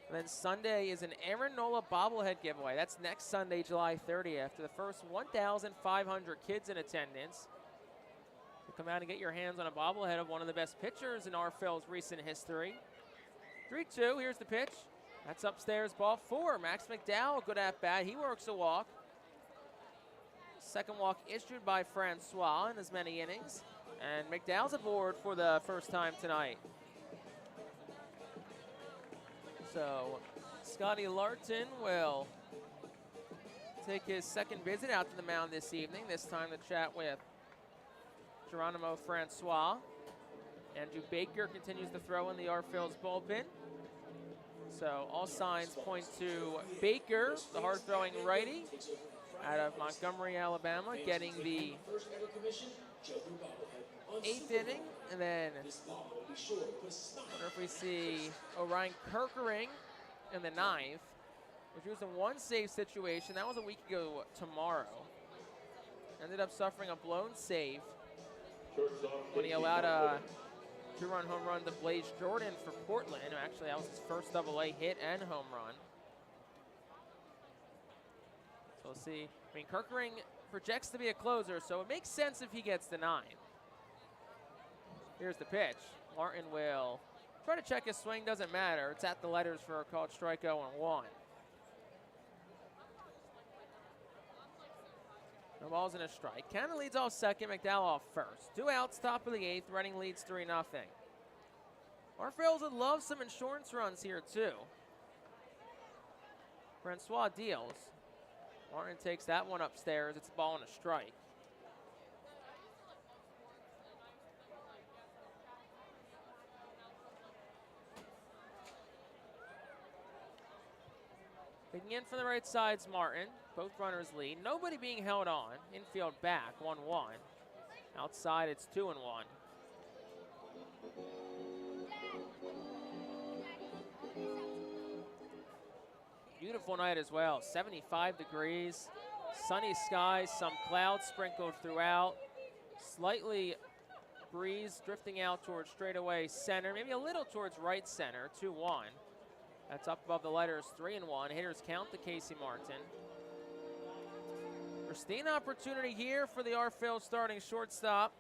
And then Sunday is an Aaron Nola bobblehead giveaway. That's next Sunday, July 30th, to the first 1,500 kids in attendance. So come out and get your hands on a bobblehead of one of the best pitchers in Phillies' recent history. 3-2, here's the pitch. That's upstairs, ball 4. Max McDowell, good at bat. He works a walk. Second walk issued by Francois in as many innings. And McDowell's aboard for the first time tonight. So Scotty Larton will take his second visit out to the mound this evening, this time to chat with Geronimo Francois. Andrew Baker continues to throw in the Phillies bullpen. So all signs point to Baker, the hard-throwing righty, out of Montgomery, Alabama, getting the 8th inning. And then I wonder if we see Orion Kirkering in the 9th, which was a 1 save situation. That was a week ago tomorrow. Ended up suffering a blown save when he allowed a 2-run home run to Blaze Jordan for Portland. Actually, that was his first AA hit and home run. So we'll see. I mean, Kirkering projects to be a closer, so it makes sense if he gets the 9. Here's the pitch. Martin will try to check his swing. Doesn't matter. It's at the letters for a called strike 0-1. No balls and a strike. Cannon leads off second. McDowell off first. 2 outs, top of the 8th. Reading leads 3-0. Our Phillies would love some insurance runs here, too. Francois deals. Martin takes that one upstairs. It's a ball and a strike. Taking in from the right side's Martin. Both runners lead. Nobody being held on. Infield back, 1-1. Outside, it's 2-1. Beautiful night as well. 75 degrees. Sunny skies, some clouds sprinkled throughout. Slightly breeze drifting out towards straightaway center, maybe a little towards right center, 2-1. That's up above the letters, 3-1. Hitters count to Casey Martin. Pristine opportunity here for the R-Phil starting shortstop.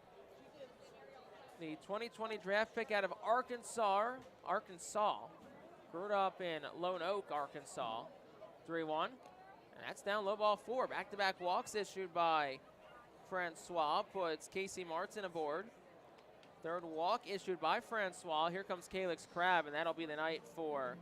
The 2020 draft pick out of Arkansas. Grew up in Lone Oak, Arkansas. 3-1. And that's down low ball 4. Back-to-back walks issued by Francois puts Casey Martin aboard. Third walk issued by Francois. Here comes Calix Crabb, and that'll be the night for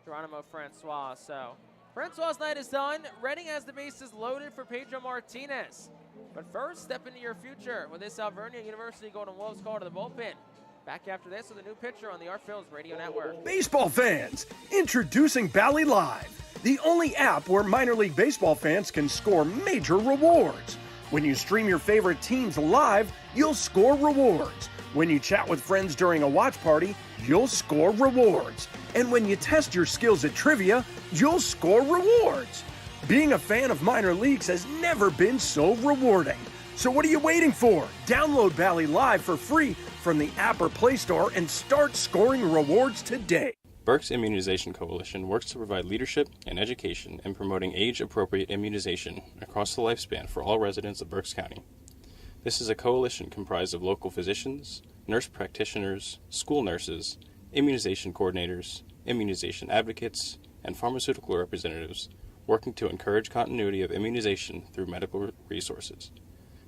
Geronimo Francois. So Francois' night is done. Reading has the bases loaded for Pedro Martinez. But first, step into your future with this Alvernia University Golden Wolves call to the bullpen. Back after this with a new pitcher on the R-Phil's Radio Network. Baseball fans, introducing Bally Live, the only app where minor league baseball fans can score major rewards. When you stream your favorite teams live, you'll score rewards. When you chat with friends during a watch party, you'll score rewards. And when you test your skills at trivia, you'll score rewards. Being a fan of minor leagues has never been so rewarding. So what are you waiting for? Download Bally Live for free from the app or Play Store and start scoring rewards today. Berks Immunization Coalition works to provide leadership and education in promoting age-appropriate immunization across the lifespan for all residents of Berks County. This is a coalition comprised of local physicians, nurse practitioners, school nurses, immunization coordinators, immunization advocates, and pharmaceutical representatives working to encourage continuity of immunization through medical resources.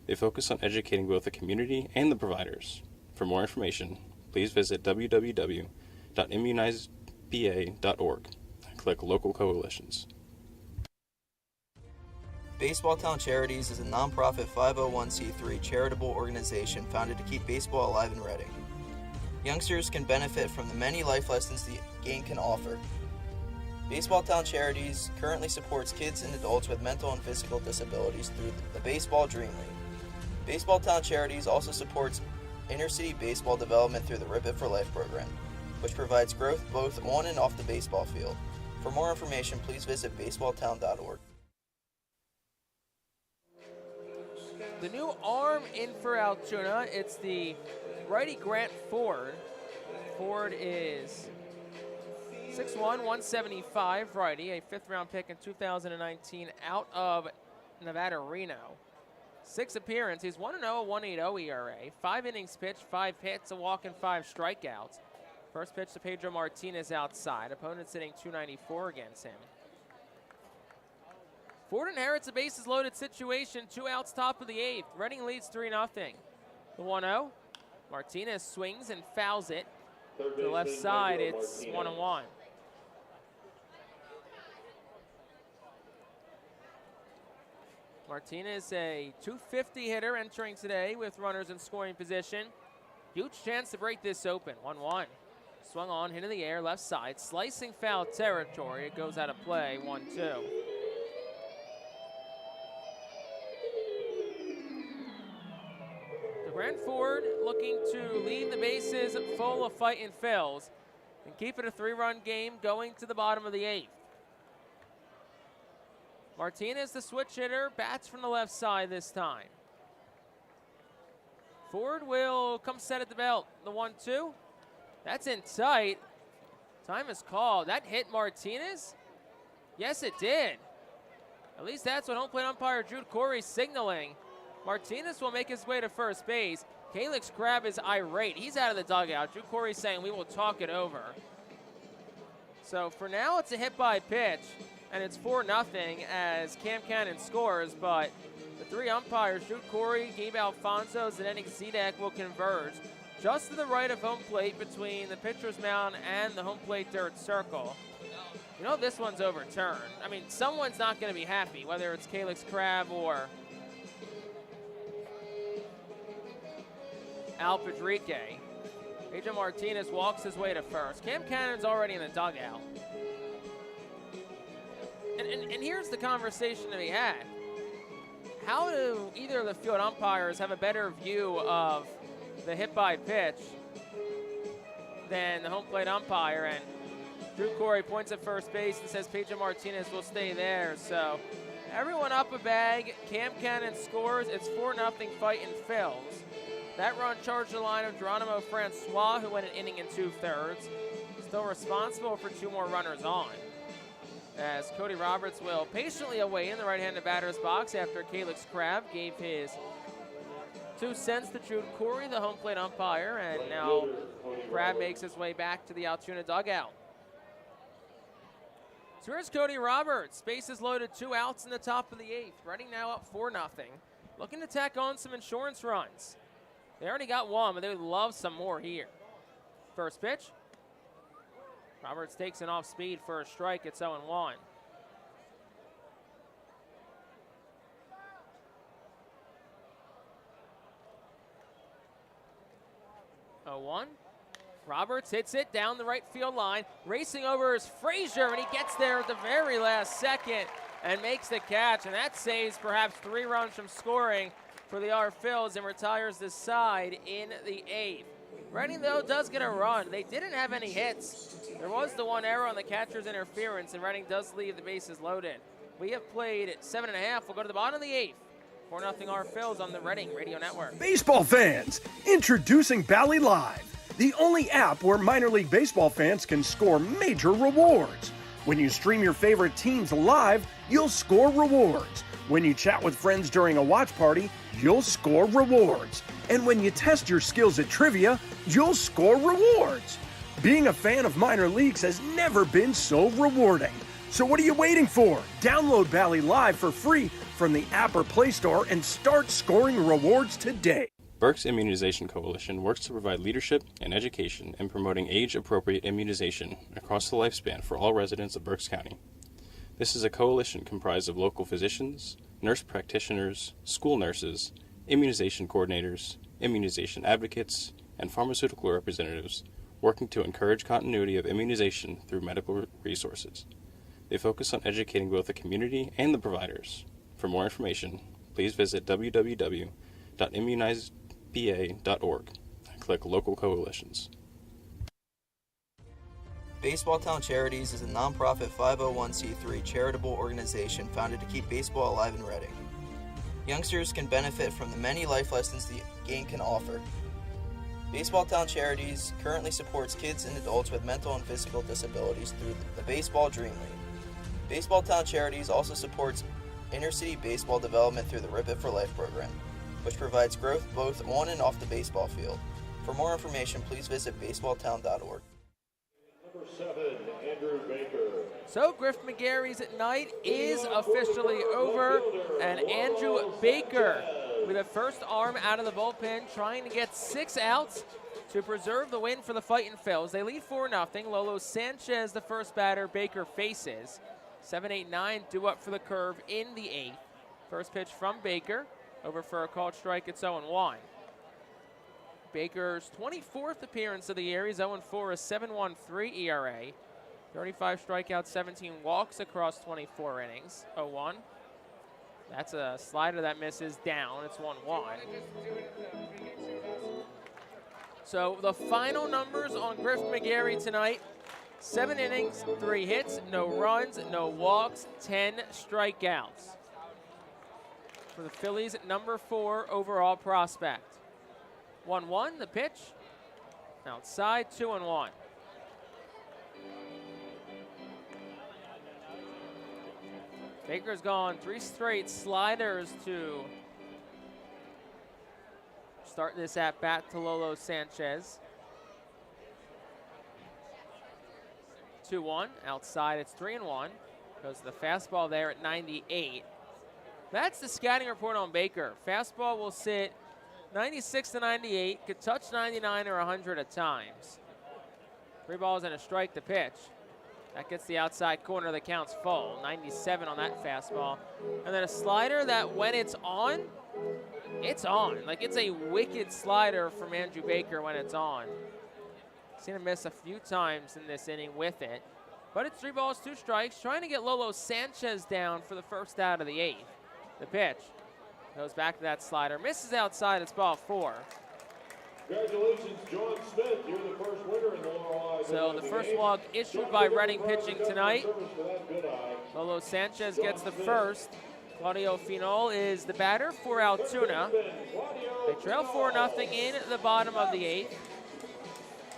They focus on educating both the community and the providers. For more information, please visit www.immunizeba.org and click Local Coalitions. Baseball Town Charities is a nonprofit 501c3 charitable organization founded to keep baseball alive in Reading. Youngsters can benefit from the many life lessons the game can offer. Baseball Town Charities currently supports kids and adults with mental and physical disabilities through the Baseball Dream League. Baseball Town Charities also supports inner-city baseball development through the Rip It for Life program, which provides growth both on and off the baseball field. For more information, please visit baseballtown.org. The new arm in for Altoona, it's the righty Grant Ford. Ford is 6'1", 175 righty, a fifth-round pick in 2019 out of Nevada Reno. 6 appearances, he's 1-0, 1.80 ERA, 5 innings pitched, 5 hits, a walk, and 5 strikeouts. First pitch to Pedro Martinez outside. Opponent sitting 294 against him. Ford inherits a bases-loaded situation, 2 outs top of the 8th. Reading leads 3-0. The 1-0. Martinez swings and fouls it. To the left side, it's 1-1. Martinez, a .250 hitter entering today with runners in scoring position. Huge chance to break this open. 1-1. Swung on, hit in the air, left side. Slicing foul territory. It goes out of play, 1-2. Grant Ford looking to leave the bases full of Fightin Phils and keep it a 3-run game going to the bottom of the 8th. Martinez, the switch hitter, bats from the left side this time. Ford will come set at the belt. The 1-2. That's in tight. Time is called. That hit Martinez? Yes, it did. At least that's what home plate umpire Jude Corey signaling. Martinez will make his way to first base. Calix Crabb is irate. He's out of the dugout. Drew Corey saying we will talk it over. So for now, it's a hit by pitch, and it's 4-0 as Cam Cannon scores, but the 3 umpires, Drew Corey, Gabe Alfonso, and Zdenek Zedek will converge just to the right of home plate between the pitcher's mound and the home plate dirt circle. You know this one's overturned. I mean, someone's not going to be happy, whether it's Calix Crabb or Al Padrique. Pedro Martinez walks his way to first. Cam Cannon's already in the dugout. And here's the conversation to be had. How do either of the field umpires have a better view of the hit by pitch than the home plate umpire? And Drew Corey points at first base and says Pedro Martinez will stay there. So Everyone up a bag. Cam Cannon scores. It's 4-0 Fightin Phillies. That run charged the line of Geronimo Francois, who went an inning and 2/3. Still responsible for 2 more runners on, as Cody Roberts will patiently await in the right-handed batter's box after Calix Crabb gave his 2 cents to Jude Corey, the home plate umpire, and now Crabb makes his way back to the Altoona dugout. So here's Cody Roberts. Bases loaded, 2 outs in the top of the 8th. Reading now up 4-0. Looking to tack on some insurance runs. They already got 1, but they would love some more here. First pitch. Roberts takes an off speed for a strike. It's 0-1. Roberts hits it down the right field line. Racing over is Frazier, and he gets there at the very last second and makes the catch. And that saves perhaps 3 runs from scoring for the R-Phils and retires this side in the 8th. Reading, though, does get a run. They didn't have any hits. There was the 1 error on the catcher's interference, and Reading does leave the bases loaded. We have played 7.5. We'll go to the bottom of the 8th. 4-0 R-Phils on the Reading Radio Network. Baseball fans, introducing Bally Live, the only app where minor league baseball fans can score major rewards. When you stream your favorite teams live, you'll score rewards. When you chat with friends during a watch party, you'll score rewards. And when you test your skills at trivia, you'll score rewards. Being a fan of minor leagues has never been so rewarding. So what are you waiting for? Download Bally Live for free from the app or Play Store and start scoring rewards today. Berk's Immunization Coalition works to provide leadership and education in promoting age-appropriate immunization across the lifespan for all residents of Berks County. This is a coalition comprised of local physicians, nurse practitioners, school nurses, immunization coordinators, immunization advocates, and pharmaceutical representatives working to encourage continuity of immunization through medical resources. They focus on educating both the community and the providers. For more information, please visit www.immunizeba.org and click Local Coalitions. Baseball Town Charities is a nonprofit 501c3 charitable organization founded to keep baseball alive in Reading. Youngsters can benefit from the many life lessons the game can offer. Baseball Town Charities currently supports kids and adults with mental and physical disabilities through the Baseball Dream League. Baseball Town Charities also supports inner-city baseball development through the Rip It for Life program, which provides growth both on and off the baseball field. For more information, please visit baseballtown.org. Number 7, Andrew Baker. So Griff McGarry's night is officially over, and Andrew Baker with a first arm out of the bullpen, trying to get 6 outs to preserve the win for the Fightin Phillies. They lead 4-0. Lolo Sanchez, the first batter, Baker faces. 7-8-9 due up for the curve in the 8th. First pitch from Baker, over for a called strike. It's 0-1. Baker's 24th appearance of the year. He's 0-4, a 7.13 ERA. 35 strikeouts, 17 walks across 24 innings. 0-1. That's a slider that misses down. It's 1-1. So the final numbers on Griff McGarry tonight: 7 innings, 3 hits, no runs, no walks, 10 strikeouts. For the Phillies, number 4 overall prospect. 1-1, the pitch. Outside, 2-1. Baker's gone 3 straight sliders to start this at-bat to Lolo Sanchez. 2-1, outside it's 3-1. Goes to the fastball there at 98. That's the scouting report on Baker. Fastball will sit 96 to 98, could touch 99 or 100 at times. 3 balls and a strike to pitch. That gets the outside corner that counts full. 97 on that fastball. And then a slider that when it's on, it's on. Like, it's a wicked slider from Andrew Baker when it's on. Seen him miss a few times in this inning with it. But it's 3 balls, 2 strikes. Trying to get Lolo Sanchez down for the first out of the 8th. The pitch goes back to that slider. Misses outside. It's ball 4. Congratulations, John Smith. You're the first winner in the Laurel. So the first walk issued by Reading pitching tonight. Lolo Sanchez gets the first. Claudio Finol is the batter for Altoona. They trail 4-0 in the bottom of the 8th.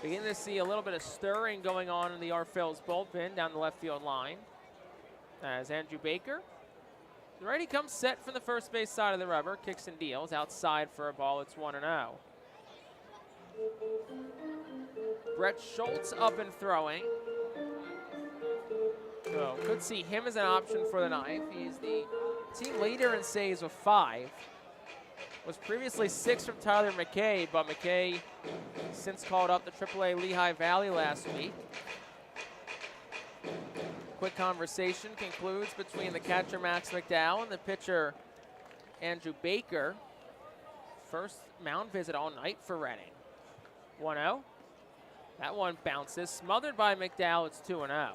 Beginning to see a little bit of stirring going on in the Phillies bullpen down the left field line. As Andrew Baker, the righty comes set from the first base side of the rubber, kicks and deals outside for a ball. It's 1-0. Brett Schultz up and throwing. So could see him as an option for the ninth. He's the team leader in saves with 5. Was previously 6 from Tyler McKay, but McKay since called up the AAA Lehigh Valley last week. Quick conversation concludes between the catcher Max McDowell and the pitcher Andrew Baker. First mound visit all night for Reading. 1-0. That one bounces, smothered by McDowell. It's 2-0.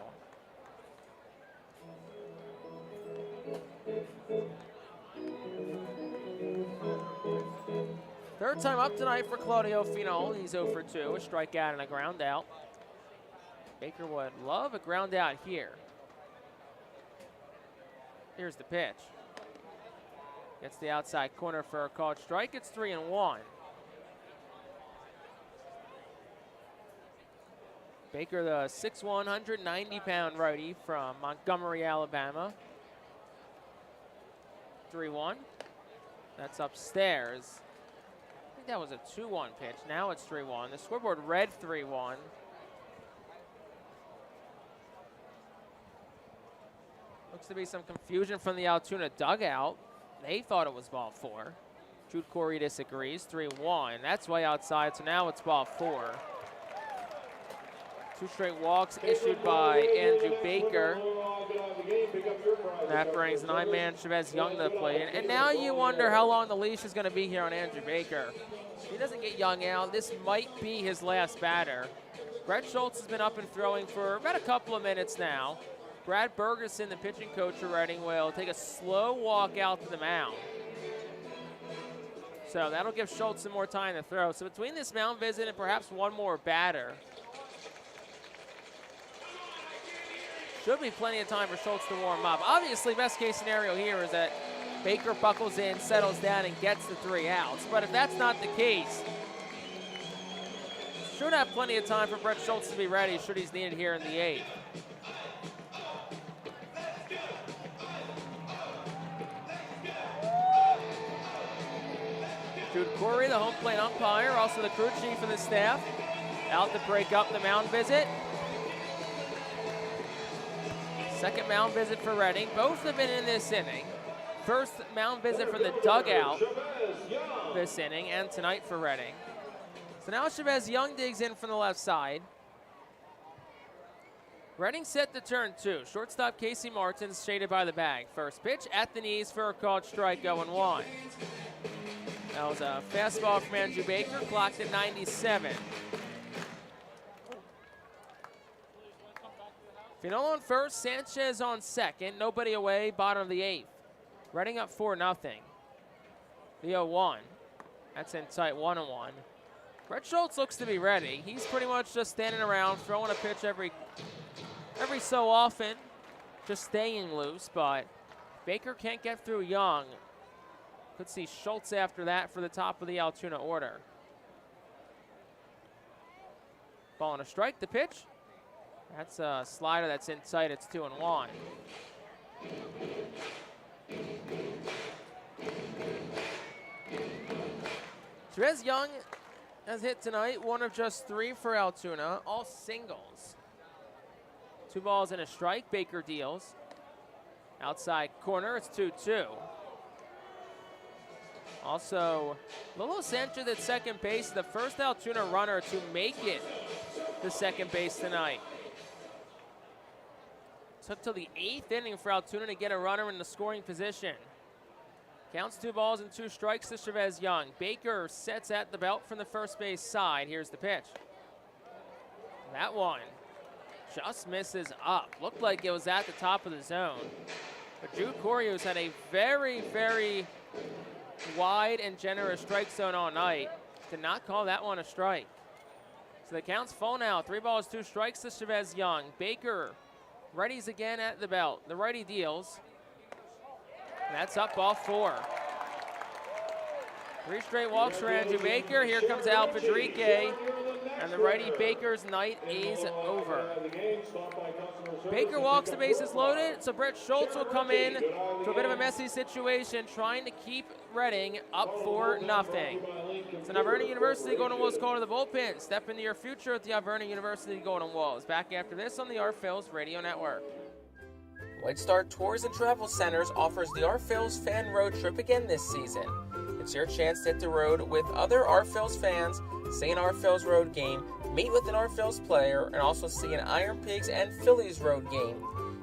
Third time up tonight for Claudio Finol. He's 0 for 2, a strikeout and a ground out. Baker would love a ground out here. Here's the pitch. Gets the outside corner for a called strike. It's 3-1. Baker, the 6'1", 190-pound righty from Montgomery, Alabama. 3-1. That's upstairs. I think that was a 2-1 pitch. Now it's 3-1. The scoreboard read 3-1. Looks to be some confusion from the Altoona dugout. They thought it was ball 4. Jude Corey disagrees. 3-1. That's way outside, so now it's ball 4. 2 straight walks issued by Andrew Baker. That brings 9-man Chavez Young to the plate. And now you wonder how long the leash is going to be here on Andrew Baker. If he doesn't get Young out, this might be his last batter. Brett Schultz has been up and throwing for about a couple of minutes now. Brad Bergeson, the pitching coach for Reading, will take a slow walk out to the mound. So that'll give Schultz some more time to throw. So between this mound visit and perhaps one more batter, should be plenty of time for Schultz to warm up. Obviously, best case scenario here is that Baker buckles in, settles down, and gets the 3 outs. But if that's not the case, should have plenty of time for Brett Schultz to be ready should he's needed here in the 8th. Jude Corey, the home plate umpire, also the crew chief of the staff, out to break up the mound visit. Second mound visit for Reading. Both have been in this inning. First mound visit for the dugout this inning and tonight for Reading. So now Chavez Young digs in from the left side. Reading set to turn 2. Shortstop Casey Martins shaded by the bag. First pitch at the knees for a called strike, 0-1. That was a fastball from Andrew Baker, clocked at 97. Finol on first, Sanchez on second. Nobody away, bottom of the 8th. Reading up 4-0. The 0-1. That's in tight, 1-1. Brett Schultz looks to be ready. He's pretty much just standing around, throwing a pitch every so often, just staying loose, but Baker can't get through Young. Could see Schultz after that for the top of the Altoona order. Ball and a strike, the pitch. That's a slider that's in sight. It's 2-1. Chavez Young has hit tonight, one of just 3 for Altoona, all singles. 2 balls and a strike. Baker deals. Outside corner, it's 2-2. Also, Lolo Sanchez at second base, the first Altoona runner to make it to second base tonight. Took till the 8th inning for Altoona to get a runner in the scoring position. Counts 2 balls and 2 strikes to Chavez Young. Baker sets at the belt from the first base side. Here's the pitch. That one just misses up. Looked like it was at the top of the zone. But Jude Corey, who's had a very, very wide and generous strike zone all night, did not call that one a strike. So the count's full now. 3 balls, 2 strikes to Chavez Young. Baker righties again at the belt. The righty deals. And that's up ball 4. 3 straight walks for Andrew Baker. Here comes Al Padrique, and the righty Baker's night is over. Baker walks, the bases loaded, so Brett Schultz will come in to a bit of a messy situation, trying to keep Reading up 4-0. So Alvernia University Golden Wolves call to the bullpen. Step into your future with the Alvernia University Golden Wolves. Back after this on the Phillies Radio Network. White Star Tours and Travel Centers offers the Phillies fan road trip again this season. It's your chance to hit the road with other Phillies fans, see an Phillies road game, meet with an Phillies player, and also see an Iron Pigs and Phillies road game.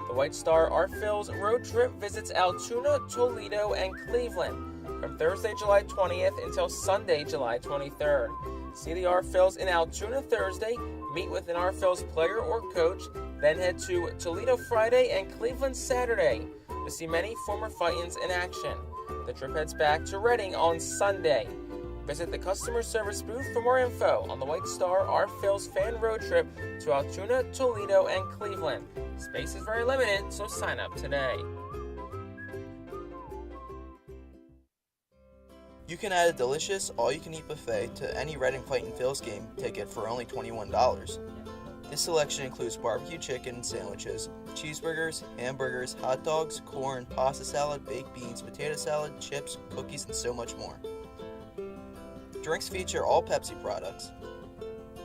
The White Star Phillies road trip visits Altoona, Toledo, and Cleveland from Thursday, July 20th until Sunday, July 23rd. See the Phillies in Altoona Thursday, meet with an Phillies player or coach, then head to Toledo Friday and Cleveland Saturday to see many former Fightins in action. The trip heads back to Reading on Sunday. Visit the customer service booth for more info on the White Star Phillies fan road trip to Altoona, Toledo, and Cleveland. Space is very limited, so sign up today. You can add a delicious all-you-can-eat buffet to any Reading Fightin' Phillies game ticket for only $21. This selection includes barbecue chicken sandwiches, cheeseburgers, hamburgers, hot dogs, corn, pasta salad, baked beans, potato salad, chips, cookies, and so much more. Drinks feature all Pepsi products.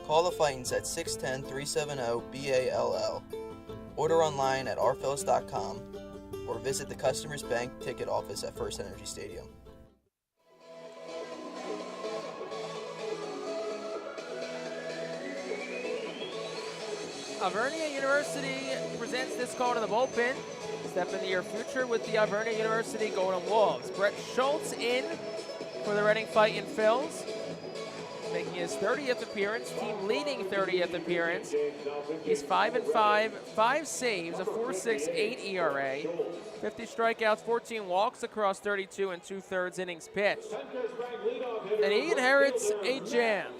Call the Fightins at 610-370-BALL. Order online at rphillies.com or visit the Customers Bank ticket office at First Energy Stadium. Alvernia University presents this call to the bullpen. Step into your future with the Alvernia University Golden Wolves. Brett Schultz in for the Reading Fightin' Phillies, making his 30th appearance, team-leading 30th appearance. He's 5-5, 5 saves, a 4.68 ERA, 50 strikeouts, 14 walks across 32 and 2/3 innings pitched. And he inherits a jam.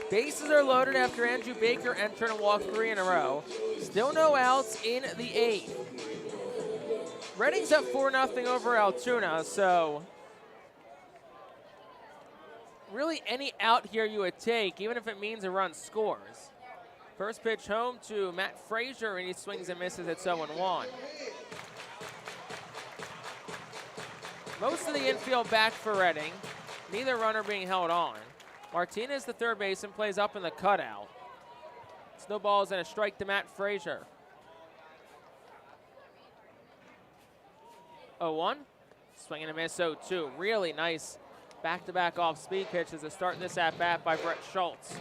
Bases are loaded after Andrew Baker entered and walked 3 in a row. Still no outs in the 8th. Reading's up 4-0 over Altoona, so really any out here you would take, even if it means a run scores. First pitch home to Matt Frazier, and he swings and misses at 0-1. Most of the infield back for Reading, neither runner being held on. Martinez, the third baseman, plays up in the cutout. Snowballs and a strike to Matt Frazier. 0-1. Swing and a miss, 0-2. Really nice back-to-back off-speed pitches to start this at-bat by Brett Schultz.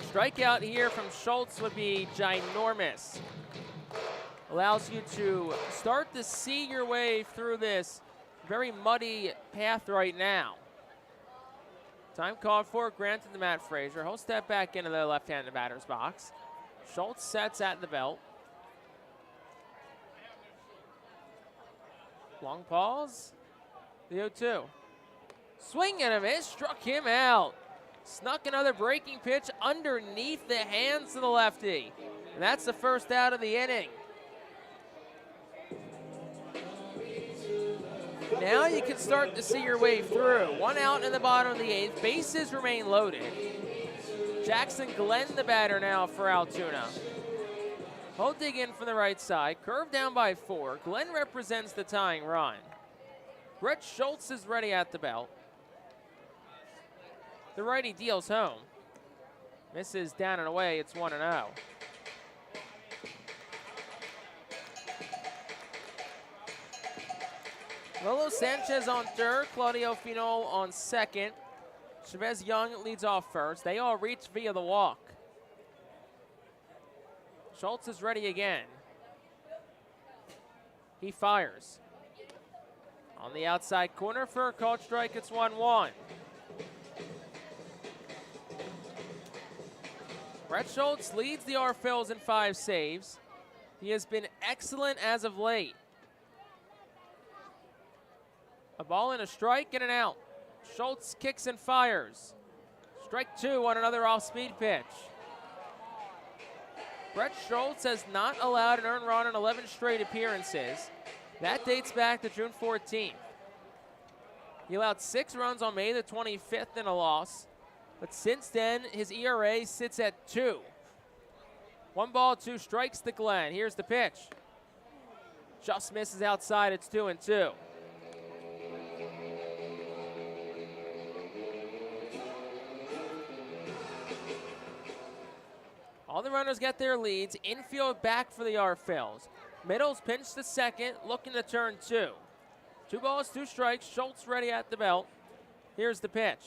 Strikeout here from Schultz would be ginormous. Allows you to start to see your way through this very muddy path right now. Time called for, granted to Matt Frazier. He'll step back into the left-handed batter's box. Schultz sets at the belt. Long pause. The 0-2. Swing and a miss, struck him out. Snuck another breaking pitch underneath the hands of the lefty. And that's the first out of the inning. Now you can start to see your way through. 1 out in the bottom of the 8th. Bases remain loaded. Jackson Glenn, the batter now for Altoona. He'll dig in from the right side. Curve down by 4. Glenn represents the tying run. Brett Schultz is ready at the belt. The righty deals home. Misses down and away. It's 1-0. Lolo Sanchez on third, Claudio Finol on second. Chavez Young leads off first. They all reach via the walk. Schultz is ready again. He fires. On the outside corner for a called strike, it's 1-1. Brett Schultz leads the Phillies in 5 saves. He has been excellent as of late. A ball and a strike and an out. Schultz kicks and fires. Strike 2 on another off-speed pitch. Brett Schultz has not allowed an earned run in 11 straight appearances. That dates back to June 14th. He allowed 6 runs on May the 25th in a loss, but since then, his ERA sits at 2. 1 ball, 2 strikes to Glenn. Here's the pitch. Just misses outside, it's 2-2. All the runners get their leads. Infield back for the R-Phils. Middle's pinched to second, looking to turn 2. 2 balls, 2 strikes. Schultz ready at the belt. Here's the pitch.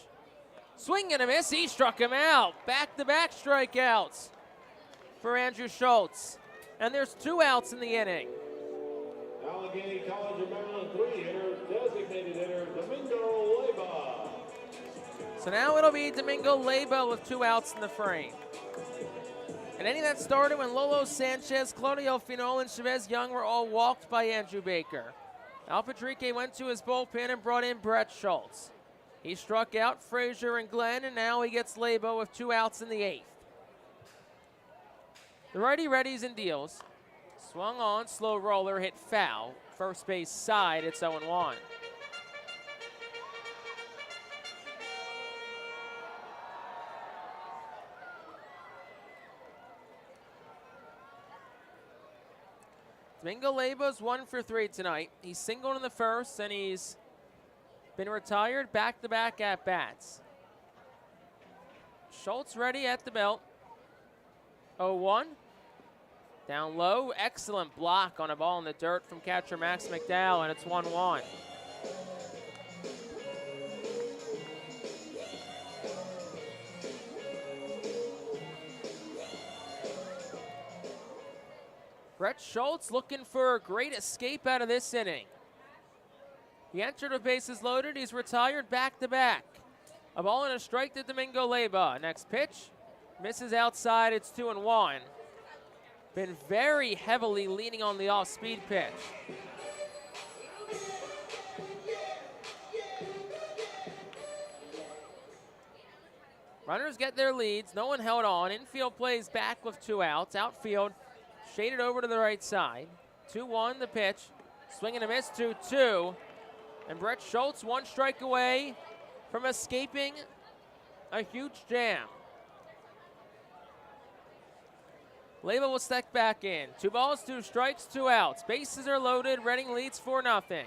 Swing and a miss. He struck him out. Back-to-back strikeouts for Andrew Schultz. And there's 2 outs in the inning. Allegheny College of Maryland 3 hitter, designated hitter Domingo Leyba. So now it'll be Domingo Leyba with 2 outs in the frame. An inning that started when Lolo Sanchez, Claudio Finol, and Chavez Young were all walked by Andrew Baker. Al Patrique went to his bullpen and brought in Brett Schultz. He struck out Frazier and Glenn, and now he gets Leyba with 2 outs in the 8th. The righty readies and deals. Swung on, slow roller, hit foul. First base side, it's 0-1. Domingo Leyba's 1 for 3 tonight. He's singled in the first, and he's been retired back-to-back at-bats. Schultz ready at the belt. 0-1. Down low, excellent block on a ball in the dirt from catcher Max McDowell, and it's 1-1. Brett Schultz looking for a great escape out of this inning. He entered with bases loaded. He's retired back-to-back. A ball and a strike to Domingo Leyba. Next pitch, misses outside. It's 2-1. Been very heavily leaning on the off-speed pitch. Runners get their leads. No one held on. Infield plays back with 2 outs. Outfield shaded over to the right side. 2-1 the pitch. Swing and a miss, 2-2. And Brett Schultz 1 strike away from escaping a huge jam. Leyba will step back in. 2 balls, 2 strikes, 2 outs. Bases are loaded. Reading leads 4-0.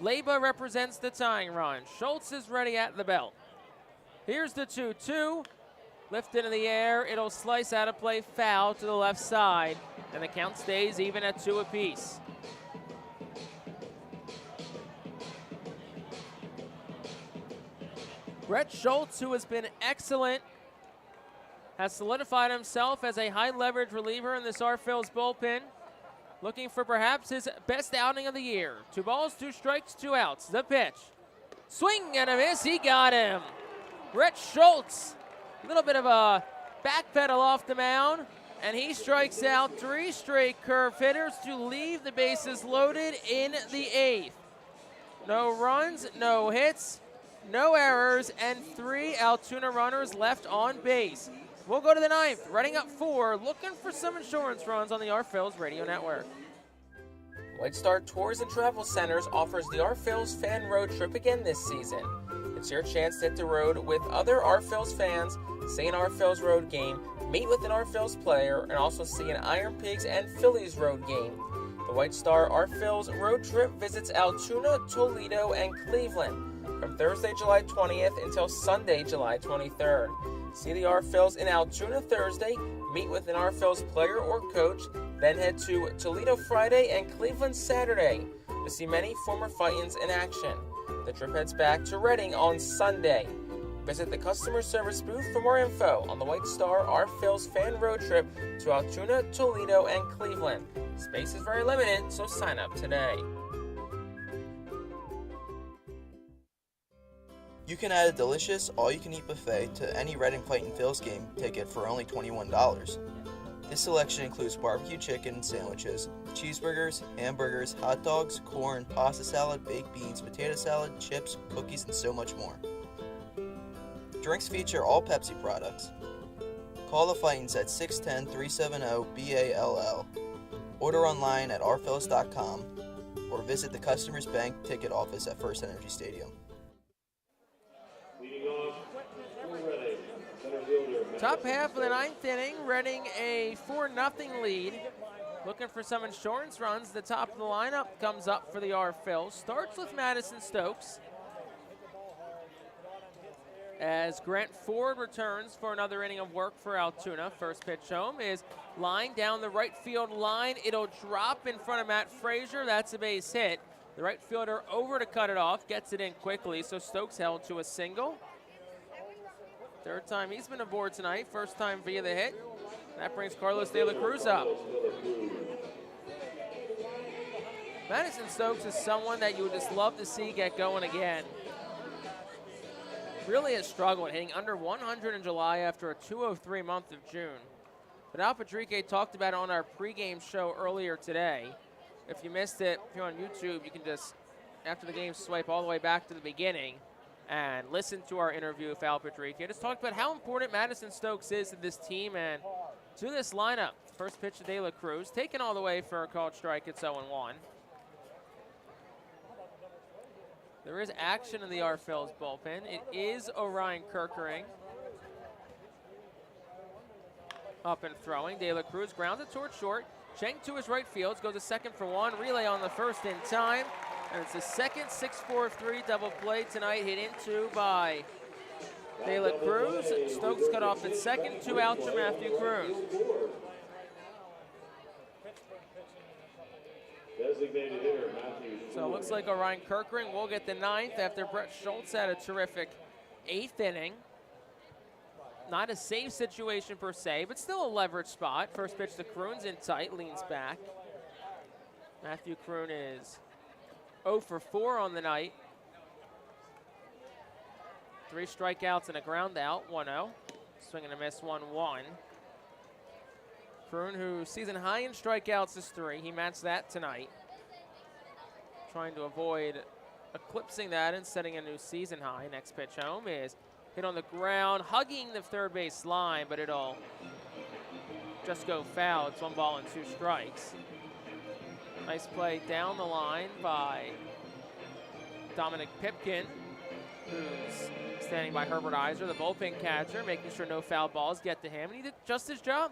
Leyba represents the tying run. Schultz is ready at the belt. Here's the 2-2. Lifted in the air. It'll slice out of play, foul to the left side. And the count stays even at 2 apiece. Brett Schultz, who has been excellent, has solidified himself as a high-leverage reliever in this R-Phils bullpen. Looking for perhaps his best outing of the year. 2 balls, 2 strikes, 2 outs. The pitch. Swing and a miss. He got him. Brett Schultz. A little bit of a backpedal off the mound. And he strikes out 3 straight curve hitters to leave the bases loaded in the 8th. No runs, no hits, no errors, and 3 Altoona runners left on base. We'll go to the 9th, running up 4, looking for some insurance runs on the R-Phils Radio Network. White Star Tours and Travel Centers offers the R-Phils fan road trip again this season. It's your chance to hit the road with other R-Phils fans, see an R-Phils road game, meet with an R-Phils player, and also see an Iron Pigs and Phillies road game. The White Star R-Phils road trip visits Altoona, Toledo, and Cleveland from Thursday, July 20th until Sunday, July 23rd. See the R-Phils in Altoona Thursday, meet with an R-Phils player or coach, then head to Toledo Friday and Cleveland Saturday to see many former Fightins in action. The trip heads back to Reading on Sunday. Visit the customer service booth for more info on the White Star R-Phils fan road trip to Altoona, Toledo, and Cleveland. Space is very limited, so sign up today. You can add a delicious all-you-can-eat buffet to any Reading Fightin Phillies game ticket for only $21. This selection includes barbecue chicken sandwiches, cheeseburgers, hamburgers, hot dogs, corn, pasta salad, baked beans, potato salad, chips, cookies, and so much more. Drinks feature all Pepsi products. Call the Fightins at 610-370-BALL. Order online at rphillies.com or visit the Customers Bank ticket office at First Energy Stadium. Leading off for Reading, center fielder. Top half of the ninth inning, Reading a 4-0 lead. Looking for some insurance runs. The top of the lineup comes up for the R-Phils. Starts with Madison Stokes, as Grant Ford returns for another inning of work for Altoona. First pitch home is line down the right field line. It'll drop in front of Matt Frazier. That's a base hit. The right fielder over to cut it off, gets it in quickly, so Stokes held to a single. Third time he's been aboard tonight, first time via the hit. That brings Carlos De La Cruz up. Madison Stokes is someone that you would just love to see get going again. Really has struggled, hitting under 100 in July after a 203 month of June. But Al Padrique talked about it on our pregame show earlier today. If you missed it, if you're on YouTube, you can just, after the game, swipe all the way back to the beginning and listen to our interview with Al Padrique. Just talked about how important Madison Stokes is to this team and to this lineup. First pitch to De La Cruz, taken all the way for a called strike. It's 0-1. There is action in the R-Phils bullpen. It is Orion Kirkering up and throwing. De La Cruz grounds it towards short. Cheng to his right field, goes to second for one. Relay on the first in time. And it's the second 6-4-3 double play tonight, hit into by De La Cruz. Stokes cut off at second, 2 outs for Matthew Cruz. Designated hitter, Matthew. So it looks like Orion Kirkering will get the ninth after Brett Schultz had a terrific 8th inning. Not a save situation per se, but still a leverage spot. First pitch to Kroon's in tight, leans back. Matthew Kroon is 0 for 4 on the night. 3 strikeouts and a ground out, 1-0. Swing and a miss, 1-1. Kroon, who season high in strikeouts, is 3. He matched that tonight. Trying to avoid eclipsing that and setting a new season high. Next pitch home is hit on the ground, hugging the third base line, but it'll just go foul. It's 1 ball and 2 strikes. Nice play down the line by Dominic Pipkin, who's standing by Herbert Iser, the bullpen catcher, making sure no foul balls get to him, and he did just his job.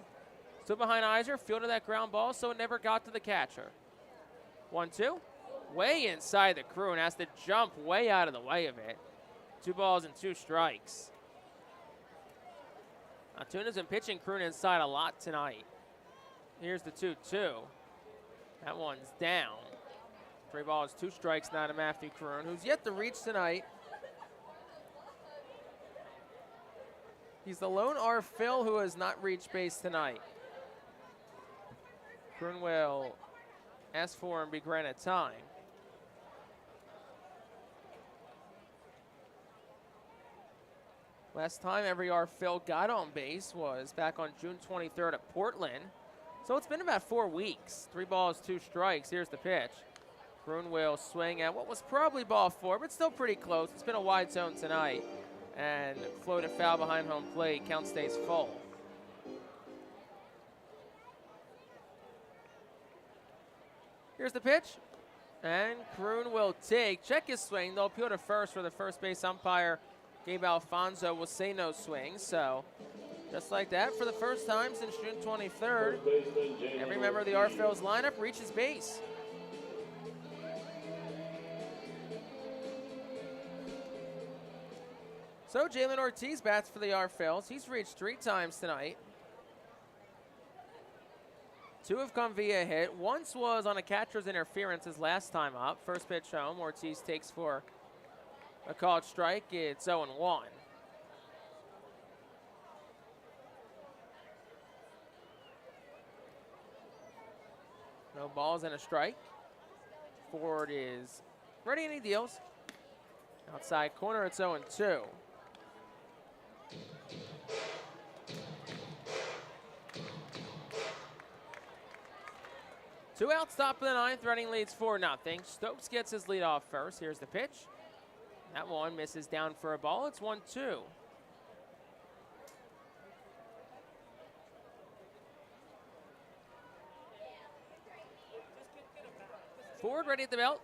Stood behind Iser, fielded that ground ball, so it never got to the catcher. 1-2, way inside the crew, and has to jump way out of the way of it. 2 balls and 2 strikes. Altoona's been pitching Kroon inside a lot tonight. Here's the 2-2. That one's down. 3 balls, 2 strikes now to Matthew Kroon, who's yet to reach tonight. He's the lone R-Phil who has not reached base tonight. Kroon will ask for and be granted time. Last time every R-Phil got on base was back on June 23rd at Portland. So it's been about 4 weeks. 3 balls, 2 strikes. Here's the pitch. Kroon will swing at what was probably ball 4, but still pretty close. It's been a wide zone tonight. And floated foul behind home plate. Count stays full. Here's the pitch. And Kroon will check his swing. They'll appeal to first for the first base umpire. Gabe Alfonso will say no swing. So just like that, for the first time since June 23rd, every member of the R-Phils lineup reaches base. So Jalen Ortiz bats for the R-Phils. He's reached 3 times tonight. 2 have come via hit. Once was on a catcher's interference his last time up. First pitch home, Ortiz takes for a called strike. It's 0-1. No balls and a strike. Ford is ready and he deals. Outside corner, it's 0-2. Two outs, top of the ninth. Reading leads 4-0. Stokes gets his lead off first. Here's the pitch. That one misses down for a ball. It's 1-2. Ford ready at the belt.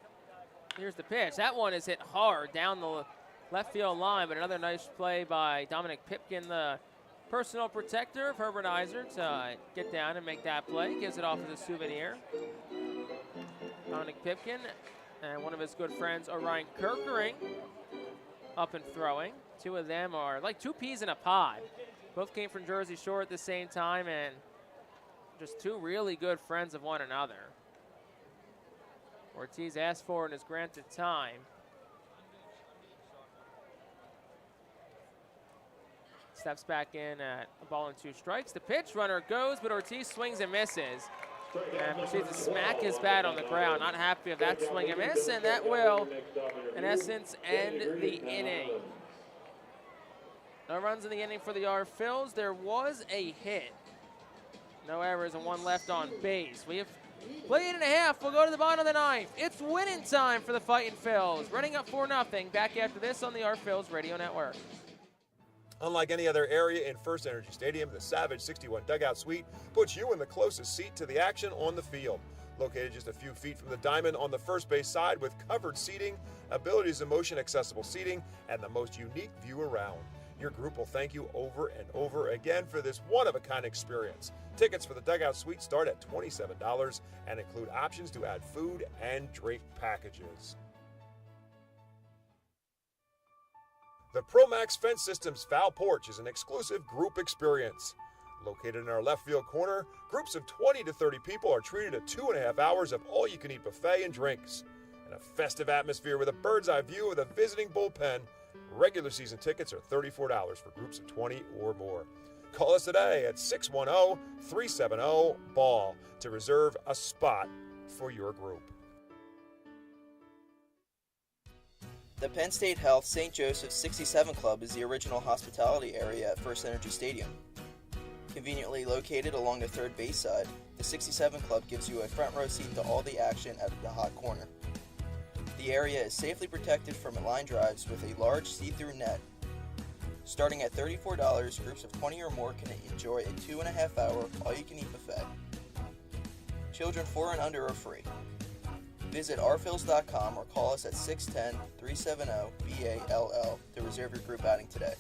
Here's the pitch. That one is hit hard down the left field line, but another nice play by Dominic Pipkin, the personal protector of Herbert Iser, to get down and make that play. Gives it off as a souvenir. Dominic Pipkin and one of his good friends, Orion Kirkering, up and throwing. Two of them are like two peas in a pod. Both came from Jersey Shore at the same time, and just two really good friends of one another. Ortiz asked for and is granted time. Steps back in at a ball and 2 strikes. The pitch, runner goes, but Ortiz swings and misses. And proceeds to smack his bat on the ground. Not happy with that swing and miss, and that will, in essence, end the inning. No runs in the inning for the Phils. There was a hit. No errors and 1 left on base. We have played 8.5. We'll go to the bottom of the 9th. It's winning time for the Fightin' Phils. Running up 4-0. Back after this on the Phils Radio Network. Unlike any other area in First Energy Stadium, the Savage 61 Dugout Suite puts you in the closest seat to the action on the field. Located just a few feet from the diamond on the first base side with covered seating, abilities of motion accessible seating, and the most unique view around. Your group will thank you over and over again for this one-of-a-kind experience. Tickets for the Dugout Suite start at $27 and include options to add food and drink packages. The ProMax Fence Systems Foul Porch is an exclusive group experience. Located in our left field corner, groups of 20 to 30 people are treated to 2.5 hours of all-you-can-eat buffet and drinks. In a festive atmosphere with a bird's-eye view of the visiting bullpen, regular season tickets are $34 for groups of 20 or more. Call us today at 610-370-BALL to reserve a spot for your group. The Penn State Health St. Joseph's 67 Club is the original hospitality area at First Energy Stadium. Conveniently located along the third base side, the 67 Club gives you a front row seat to all the action at the hot corner. The area is safely protected from line drives with a large see-through net. Starting at $34, groups of 20 or more can enjoy a 2.5-hour all-you-can-eat buffet. Children 4 and under are free. Visit rphils.com or call us at 610-370-BALL to reserve your group outing today.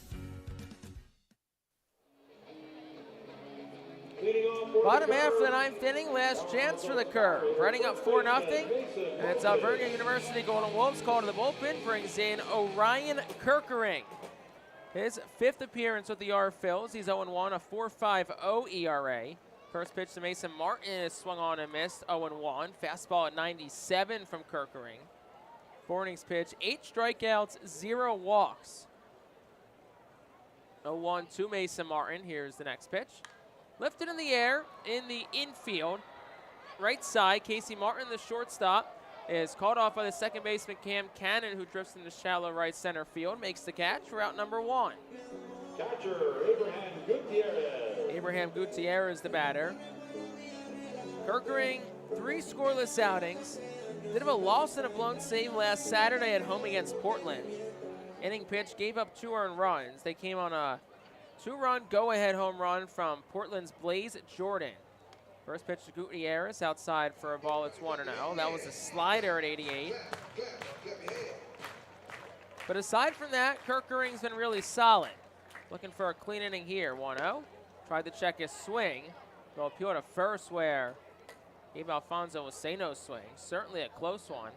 Bottom half of the 9th inning, last chance for the Curve. Running up 4-0, and it's Alberta University Golden Wolves called to the bullpen, brings in Orion Kirkering. His 5th appearance with the Phils. He's 0-1, a 4.50 ERA. First pitch to Mason Martin is swung on and missed, 0-1. Fastball at 97 from Kirkering. 4 innings pitch, 8 strikeouts, 0 walks. 0-1 to Mason Martin. Here's the next pitch. Lifted in the air in the infield. Right side, Casey Martin, the shortstop, is caught off by the second baseman Cam Cannon, who drifts into shallow right center field, makes the catch for out number 1. Catcher, Abraham Gutierrez. Abraham Gutierrez, the batter. Kirkering, 3 scoreless outings. Bit of a loss and a blown save last Saturday at home against Portland. Inning pitch, gave up 2 earned runs. They came on a 2-run go-ahead home run from Portland's Blaze Jordan. First pitch to Gutierrez, outside for a ball. It's 1-0. That was a slider at 88. But aside from that, Kirkering's been really solid. Looking for a clean inning here. 1-0. Tried to check his swing. They'll appeal to first where Gabe Alfonso will say no swing. Certainly a close one.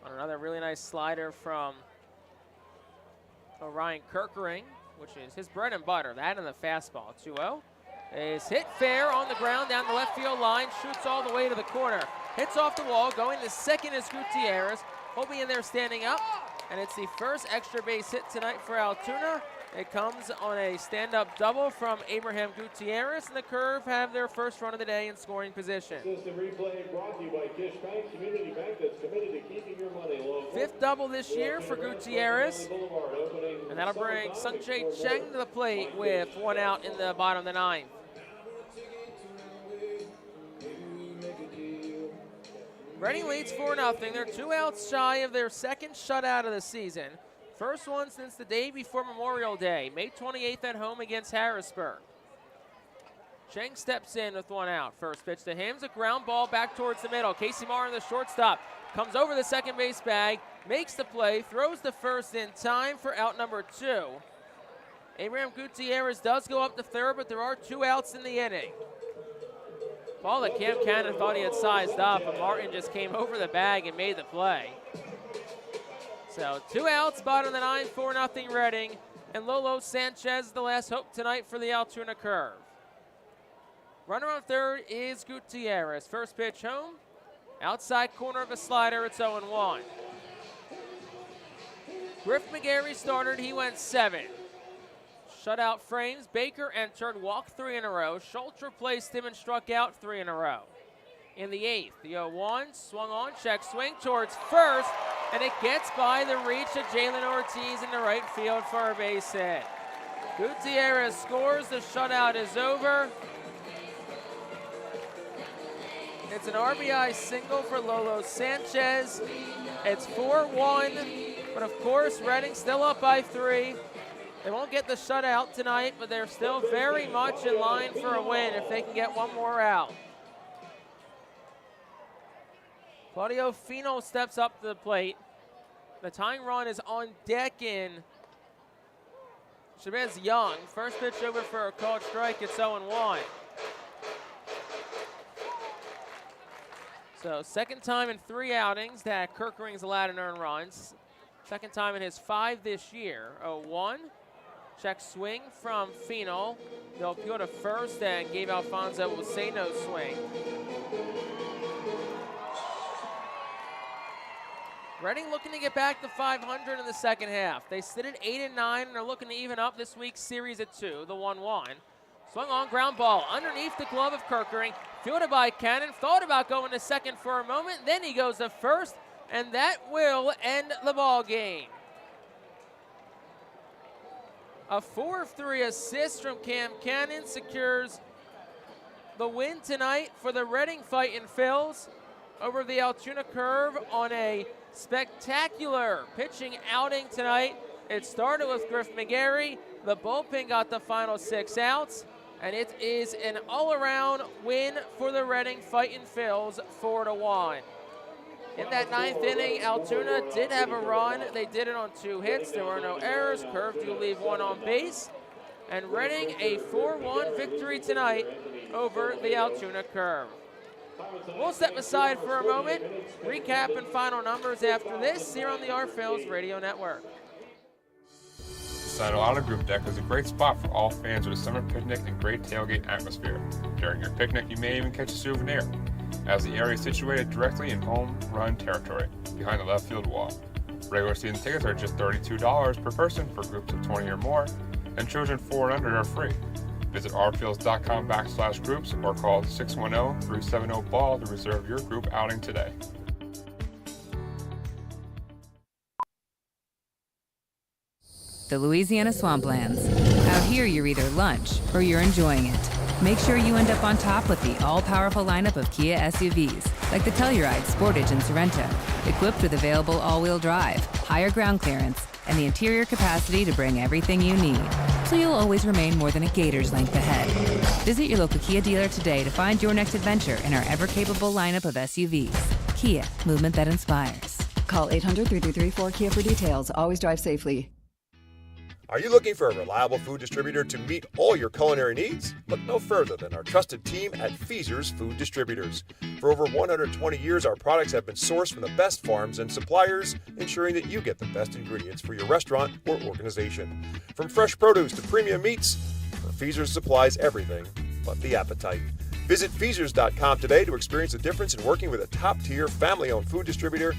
On another really nice slider from Orion Kirkering, which is his bread and butter. That and the fastball. 2-0. Is hit fair on the ground down the left field line. Shoots all the way to the corner. Hits off the wall. Going to second is Gutierrez. He'll be in there standing up. And it's the first extra base hit tonight for Altoona. It comes on a stand-up double from Abraham Gutierrez, and the Curve have their first run of the day in scoring position. System replay brought to you by Kish Bank, community bank that's committed to keeping your money local. 5th double this year for Gutierrez, and that'll bring Sungjae Cheng to the plate with 1 out in the bottom of the 9th. Reading leads 4-0. They're 2 outs shy of their 2nd shutout of the season. First one since the day before Memorial Day, May 28th at home against Harrisburg. Cheng steps in with 1 out. First pitch to him is a ground ball back towards the middle. Casey Martin, the shortstop, comes over the second base bag, makes the play, throws the first in time for out number 2. Abraham Gutierrez does go up to third, but there are 2 outs in the inning. Ball that Cam Cannon thought he had sized up, but Martin just came over the bag and made the play. So 2 outs, bottom of the 9, 4-0 Reading. And Lolo Sanchez, the last hope tonight for the Altoona Curve. Runner on third is Gutierrez. First pitch home. Outside corner of a slider, it's 0-1. Griff McGarry started, he went 7. Shutout frames, Baker entered, walked 3 in a row. Schultz replaced him and struck out 3 in a row. In the 8th, the 0-1, swung on, check swing towards first, and it gets by the reach of Jalen Ortiz in the right field for a base hit. Gutierrez scores, the shutout is over. It's an RBI single for Lolo Sanchez. It's 4-1, but of course, Reading still up by 3. They won't get the shutout tonight, but they're still very much in line for a win if they can get one more out. Claudio Fino steps up to the plate. The tying run is on deck in Chavez Young. First pitch over for a called strike. It's 0-1. So second time in 3 outings that Kirkering's allowed an earned runs. Second time in his 5 this year. 0-1. Check swing from Fino. They'll go to first, and Gabe Alfonso will say no swing. Reading looking to get back to 500 in the second half. They sit at 8-9 and are looking to even up this week's series at 2, the 1-1. Swung on, ground ball underneath the glove of Kirkering. Fielded by Cannon, thought about going to second for a moment, then he goes to first, and that will end the ball game. A 4-of-3 assist from Cam Cannon secures the win tonight for the Reading Fightin' Phils over the Altoona Curve on a spectacular pitching outing tonight. It started with Griff McGarry. The bullpen got the final 6 outs, and it is an all-around win for the Reading Fightin' Phils, 4-1. In that 9th inning, Altoona did have a run. They did it on 2 hits. There were no errors. Curve do leave 1 on base. And Reading a 4-1 victory tonight over the Altoona Curve. We'll step aside for a moment. Recap and final numbers after this here on the R-Phils Radio Network. The Altoona Group Deck is a great spot for all fans of a summer picnic and great tailgate atmosphere. During your picnic, you may even catch a souvenir, as the area is situated directly in home run territory, behind the left field wall. Regular season tickets are just $32 per person for groups of 20 or more, and children 4 and under are free. Visit rphils.com/groups or call 610-370-BALL to reserve your group outing today. The Louisiana Swamplands. Out here, you're either lunch or you're enjoying it. Make sure you end up on top with the all-powerful lineup of Kia SUVs, like the Telluride, Sportage, and Sorento, equipped with available all-wheel drive, higher ground clearance, and the interior capacity to bring everything you need, so you'll always remain more than a gator's length ahead. Visit your local Kia dealer today to find your next adventure in our ever-capable lineup of SUVs. Kia, movement that inspires. Call 800-3334-KIA for details. Always drive safely. Are you looking for a reliable food distributor to meet all your culinary needs? Look no further than our trusted team at Feaser's Food Distributors. For over 120 years, our products have been sourced from the best farms and suppliers, ensuring that you get the best ingredients for your restaurant or organization. From fresh produce to premium meats, Feaser's supplies everything but the appetite. Visit Feasers.com today to experience the difference in working with a top-tier, family-owned food distributor.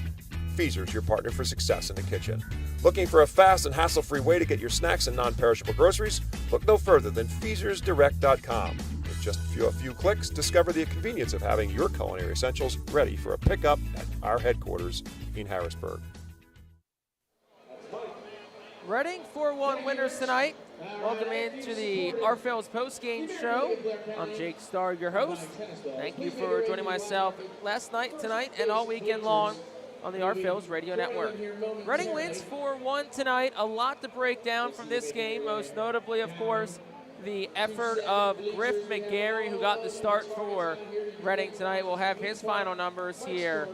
Feaser's, your partner for success in the kitchen. Looking for a fast and hassle-free way to get your snacks and non-perishable groceries? Look no further than FeasersDirect.com. With just a few clicks, discover the convenience of having your culinary essentials ready for a pickup at our headquarters in Harrisburg. Reading 4-1 winners tonight. Welcome into the R-Phils post-game show. I'm Jake Starr, your host. Thank you for joining myself last night, tonight, and all weekend long on the R-Phils Radio Network. Reading wins 4-1 tonight. A lot to break down from this game, most notably, of course, the effort of Griff McGarry, who got the start for Reading tonight. We'll have his final numbers here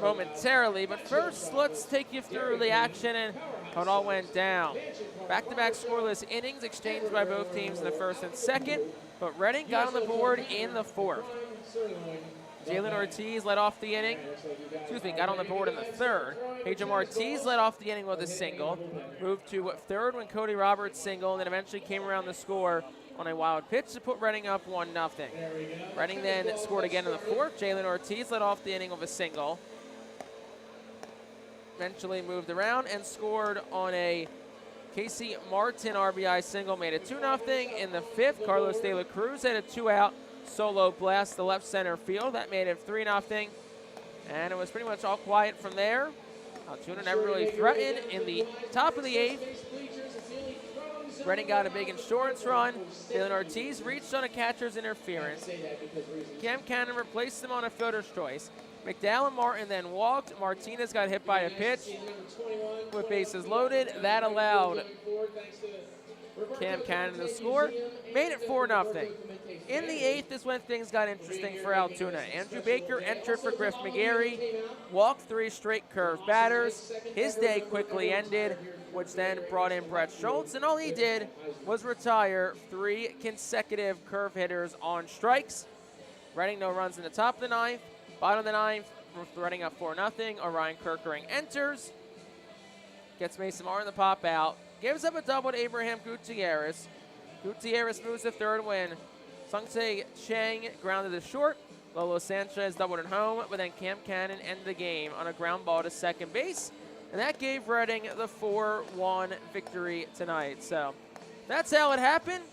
momentarily. But first, let's take you through the action and how it all went down. Back-to-back scoreless innings exchanged by both teams in the first and second, but Reading got on the board in the fourth. Jalen Ortiz led off the inning. Got on the board in the third. Pedro Ortiz led off the inning with a single. Moved to third when Cody Roberts singled, and then eventually came around the score on a wild pitch to put Reading up 1-0. Reading then scored again in the fourth. Jalen Ortiz led off the inning with a single. Eventually moved around and scored on a Casey Martin RBI single, made it 2-0. In the fifth, Carlos De La Cruz had a 2-out solo blast to left center field. That made it 3-0. And it was pretty much all quiet from there. Altoona never really threatened. In the top of the eighth, Reading got a big insurance run. Jalen Ortiz reached on a catcher's interference. Cam Cannon replaced him on a fielder's choice. McDowell and Martin then walked. Martinez got hit by a pitch with bases loaded. That allowed Cam Cannon to score. Made it 4-0. In the eighth is when things got interesting for Altoona. Andrew Baker entered for Griff McGarry, walked 3 straight curved batters. His day quickly ended, which then brought in Brett Schultz, and all he did was retire 3 consecutive curve hitters on strikes. Reading no runs in the top of the ninth. Bottom of the ninth, Reading up 4-0. Orion Kirkering enters, gets Mason Martin the pop out, gives up a double to Abraham Gutierrez. Gutierrez moves to third when Sung-Tae Chang grounded to short. Lolo Sanchez doubled it home, but then Cam Cannon ended the game on a ground ball to second base. And that gave Reading the 4-1 victory tonight. So that's how it happened.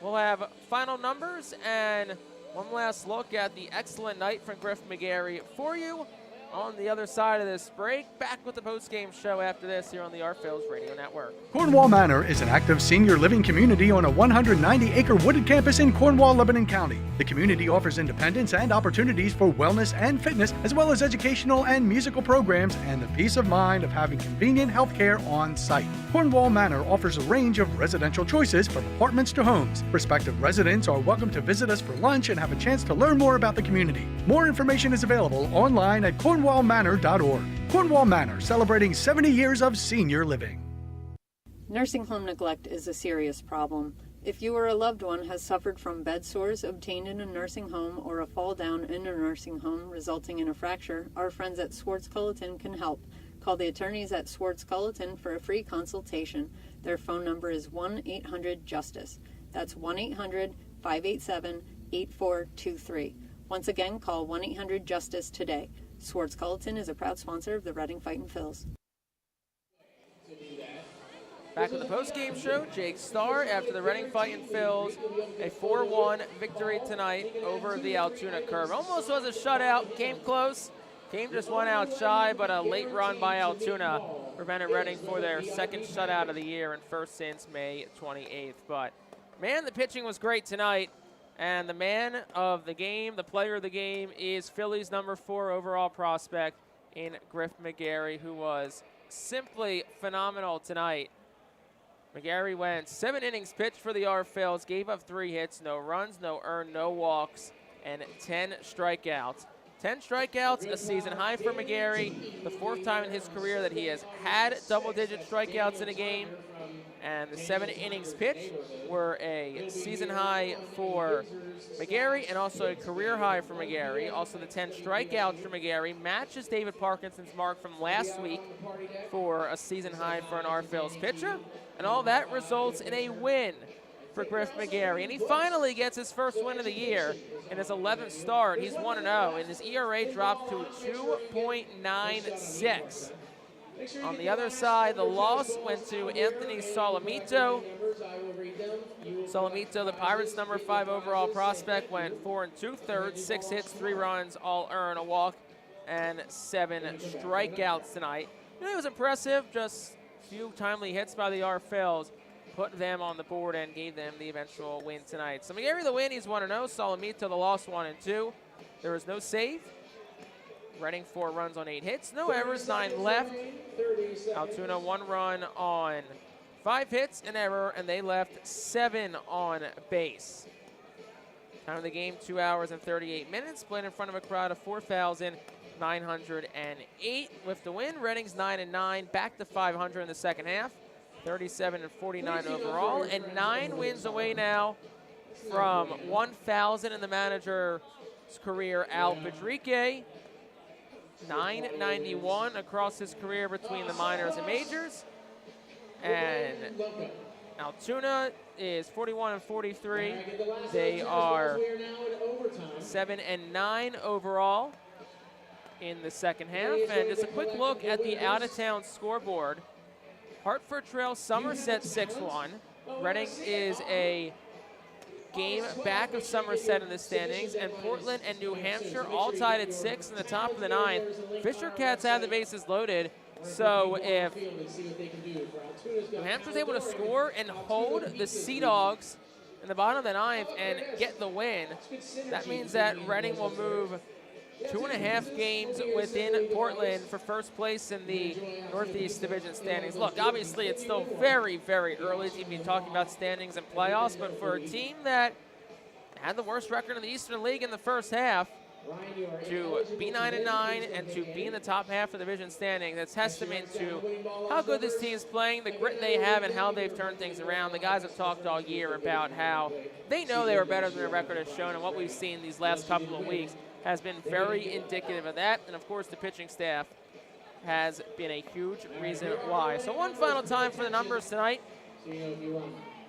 We'll have final numbers and one last look at the excellent night from Griff McGarry for you on the other side of this break. Back with the post-game show after this here on the Phillies Radio Network. Cornwall Manor is an active senior living community on a 190-acre wooded campus in Cornwall, Lebanon County. The community offers independence and opportunities for wellness and fitness, as well as educational and musical programs, and the peace of mind of having convenient health care on site. Cornwall Manor offers a range of residential choices from apartments to homes. Prospective residents are welcome to visit us for lunch and have a chance to learn more about the community. More information is available online at cornwallmanor.org. Cornwall Manor, celebrating 70 years of senior living. Nursing home neglect is a serious problem. If you or a loved one has suffered from bed sores obtained in a nursing home or a fall down in a nursing home resulting in a fracture, our friends at Swartz-Culleton can help. Call the attorneys at Swartz-Culleton for a free consultation. Their phone number is 1-800-JUSTICE. That's 1-800-587-8423. Once again, call 1-800-JUSTICE today. Swartz-Culleton is a proud sponsor of the Reading Fightin' Phils. Back with the post-game show, Jake Starr after the Reading Fightin' Phils, a 4-1 victory tonight over the Altoona Curve. Almost was a shutout, came close, came just 1 out shy, but a late run by Altoona prevented Reading for their second shutout of the year and first since May 28th. But man, the pitching was great tonight, and the man of the game, the player of the game, is Phillies number 4 overall prospect in Griff McGarry, who was simply phenomenal tonight. McGarry went 7 innings pitched for the Phils, gave up 3 hits, no runs, no earned, no walks, and 10 strikeouts. 10 strikeouts, a season high for McGarry, the 4th time in his career that he has had double-digit strikeouts in a game. And the 7 innings pitched were a season high for McGarry and also a career high for McGarry. Also the 10 strikeouts for McGarry matches David Parkinson's mark from last week for a season high for an Phils pitcher. And all that results in a win for Griff McGarry. And he finally gets his first win of the year in his 11th start. He's 1-0, and his ERA dropped to 2.96. On the other side, the loss went to Anthony Solomito. Solomito, the Pirates' number 5 overall prospect, went 4 2/3, 6 hits, 3 runs, all earned, a walk, and 7 strikeouts tonight. It was impressive, just a few timely hits by the Phils put them on the board and gave them the eventual win tonight. So McGarry the win, he's 1-0. Solomito the loss, 1-2. There was no save. Reading 4 runs on 8 hits, no errors, 9 left. Altoona 1 run on 5 hits, an error, and they left 7 on base. Time of the game, 2 hours and 38 minutes. Played in front of a crowd of 4,908. With the win, Reading's 9-9, back to 500 in the second half. 37-49 overall, and 9 wins away now from 1,000 in the manager's career. Al Pedrique, 991 across his career between the minors and majors. And Altoona is 41-43. They are 7-9 overall in the second half. And just a quick look at the out-of-town scoreboard. Hartford trails Somerset 6-1. Reading is a game back of Somerset in the standings, and Portland and New Hampshire all tied at 6 in the top of the 9th. Fisher Cats have the bases loaded, so if New Hampshire's able to score and hold the Sea Dogs in the bottom of the 9th and get the win, that means that Reading will move 2.5 games within Portland for first place in the Northeast Division standings. Look, obviously it's still very, very early to be talking about standings and playoffs, but for a team that had the worst record in the Eastern League in the first half, to be 9-9 and to be in the top half of the division standing, that's testament to how good this team's playing, the grit they have, and how they've turned things around. The guys have talked all year about how they know they were better than their record has shown, and what we've seen these last couple of weeks has been very indicative of that. And of course, the pitching staff has been a huge reason why. So one final time for the numbers tonight.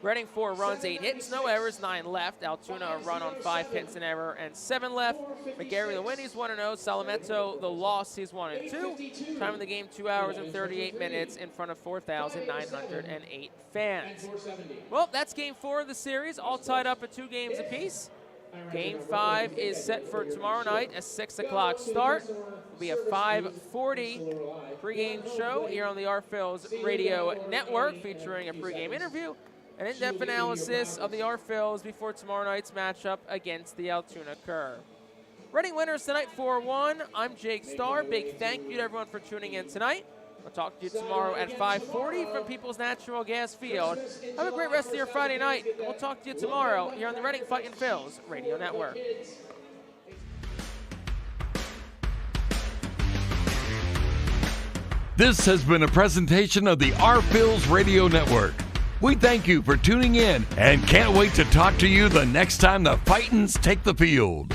Reading 4 runs, 8 hits, no errors, 9 left. Altoona a run on 5 hits, an error, and 7 left. McGarry the win, he's 1-0. Salametto the loss, he's 1-2. Time of the game, 2 hours and 38 minutes in front of 4,908 fans. Well, that's game 4 of the series, all tied up at 2 games apiece. Game 5 is set for tomorrow night, a 6 o'clock start. It'll be a 5:40 pregame show here on the R-Phil's radio network, featuring a pregame interview, an in-depth analysis of the R-Phil's before tomorrow night's matchup against the Altoona Curve. Reading winners tonight 4-1. I'm Jake Starr. Big thank you to everyone for tuning in tonight. I'll talk to you tomorrow at 5:40 from People's Natural Gas Field. Have a great rest of your Friday night. We'll talk to you tomorrow here on the Reading Fightin' Phillies Radio Network. This has been a presentation of the R-Phillies Radio Network. We thank you for tuning in and can't wait to talk to you the next time the Fightins take the field.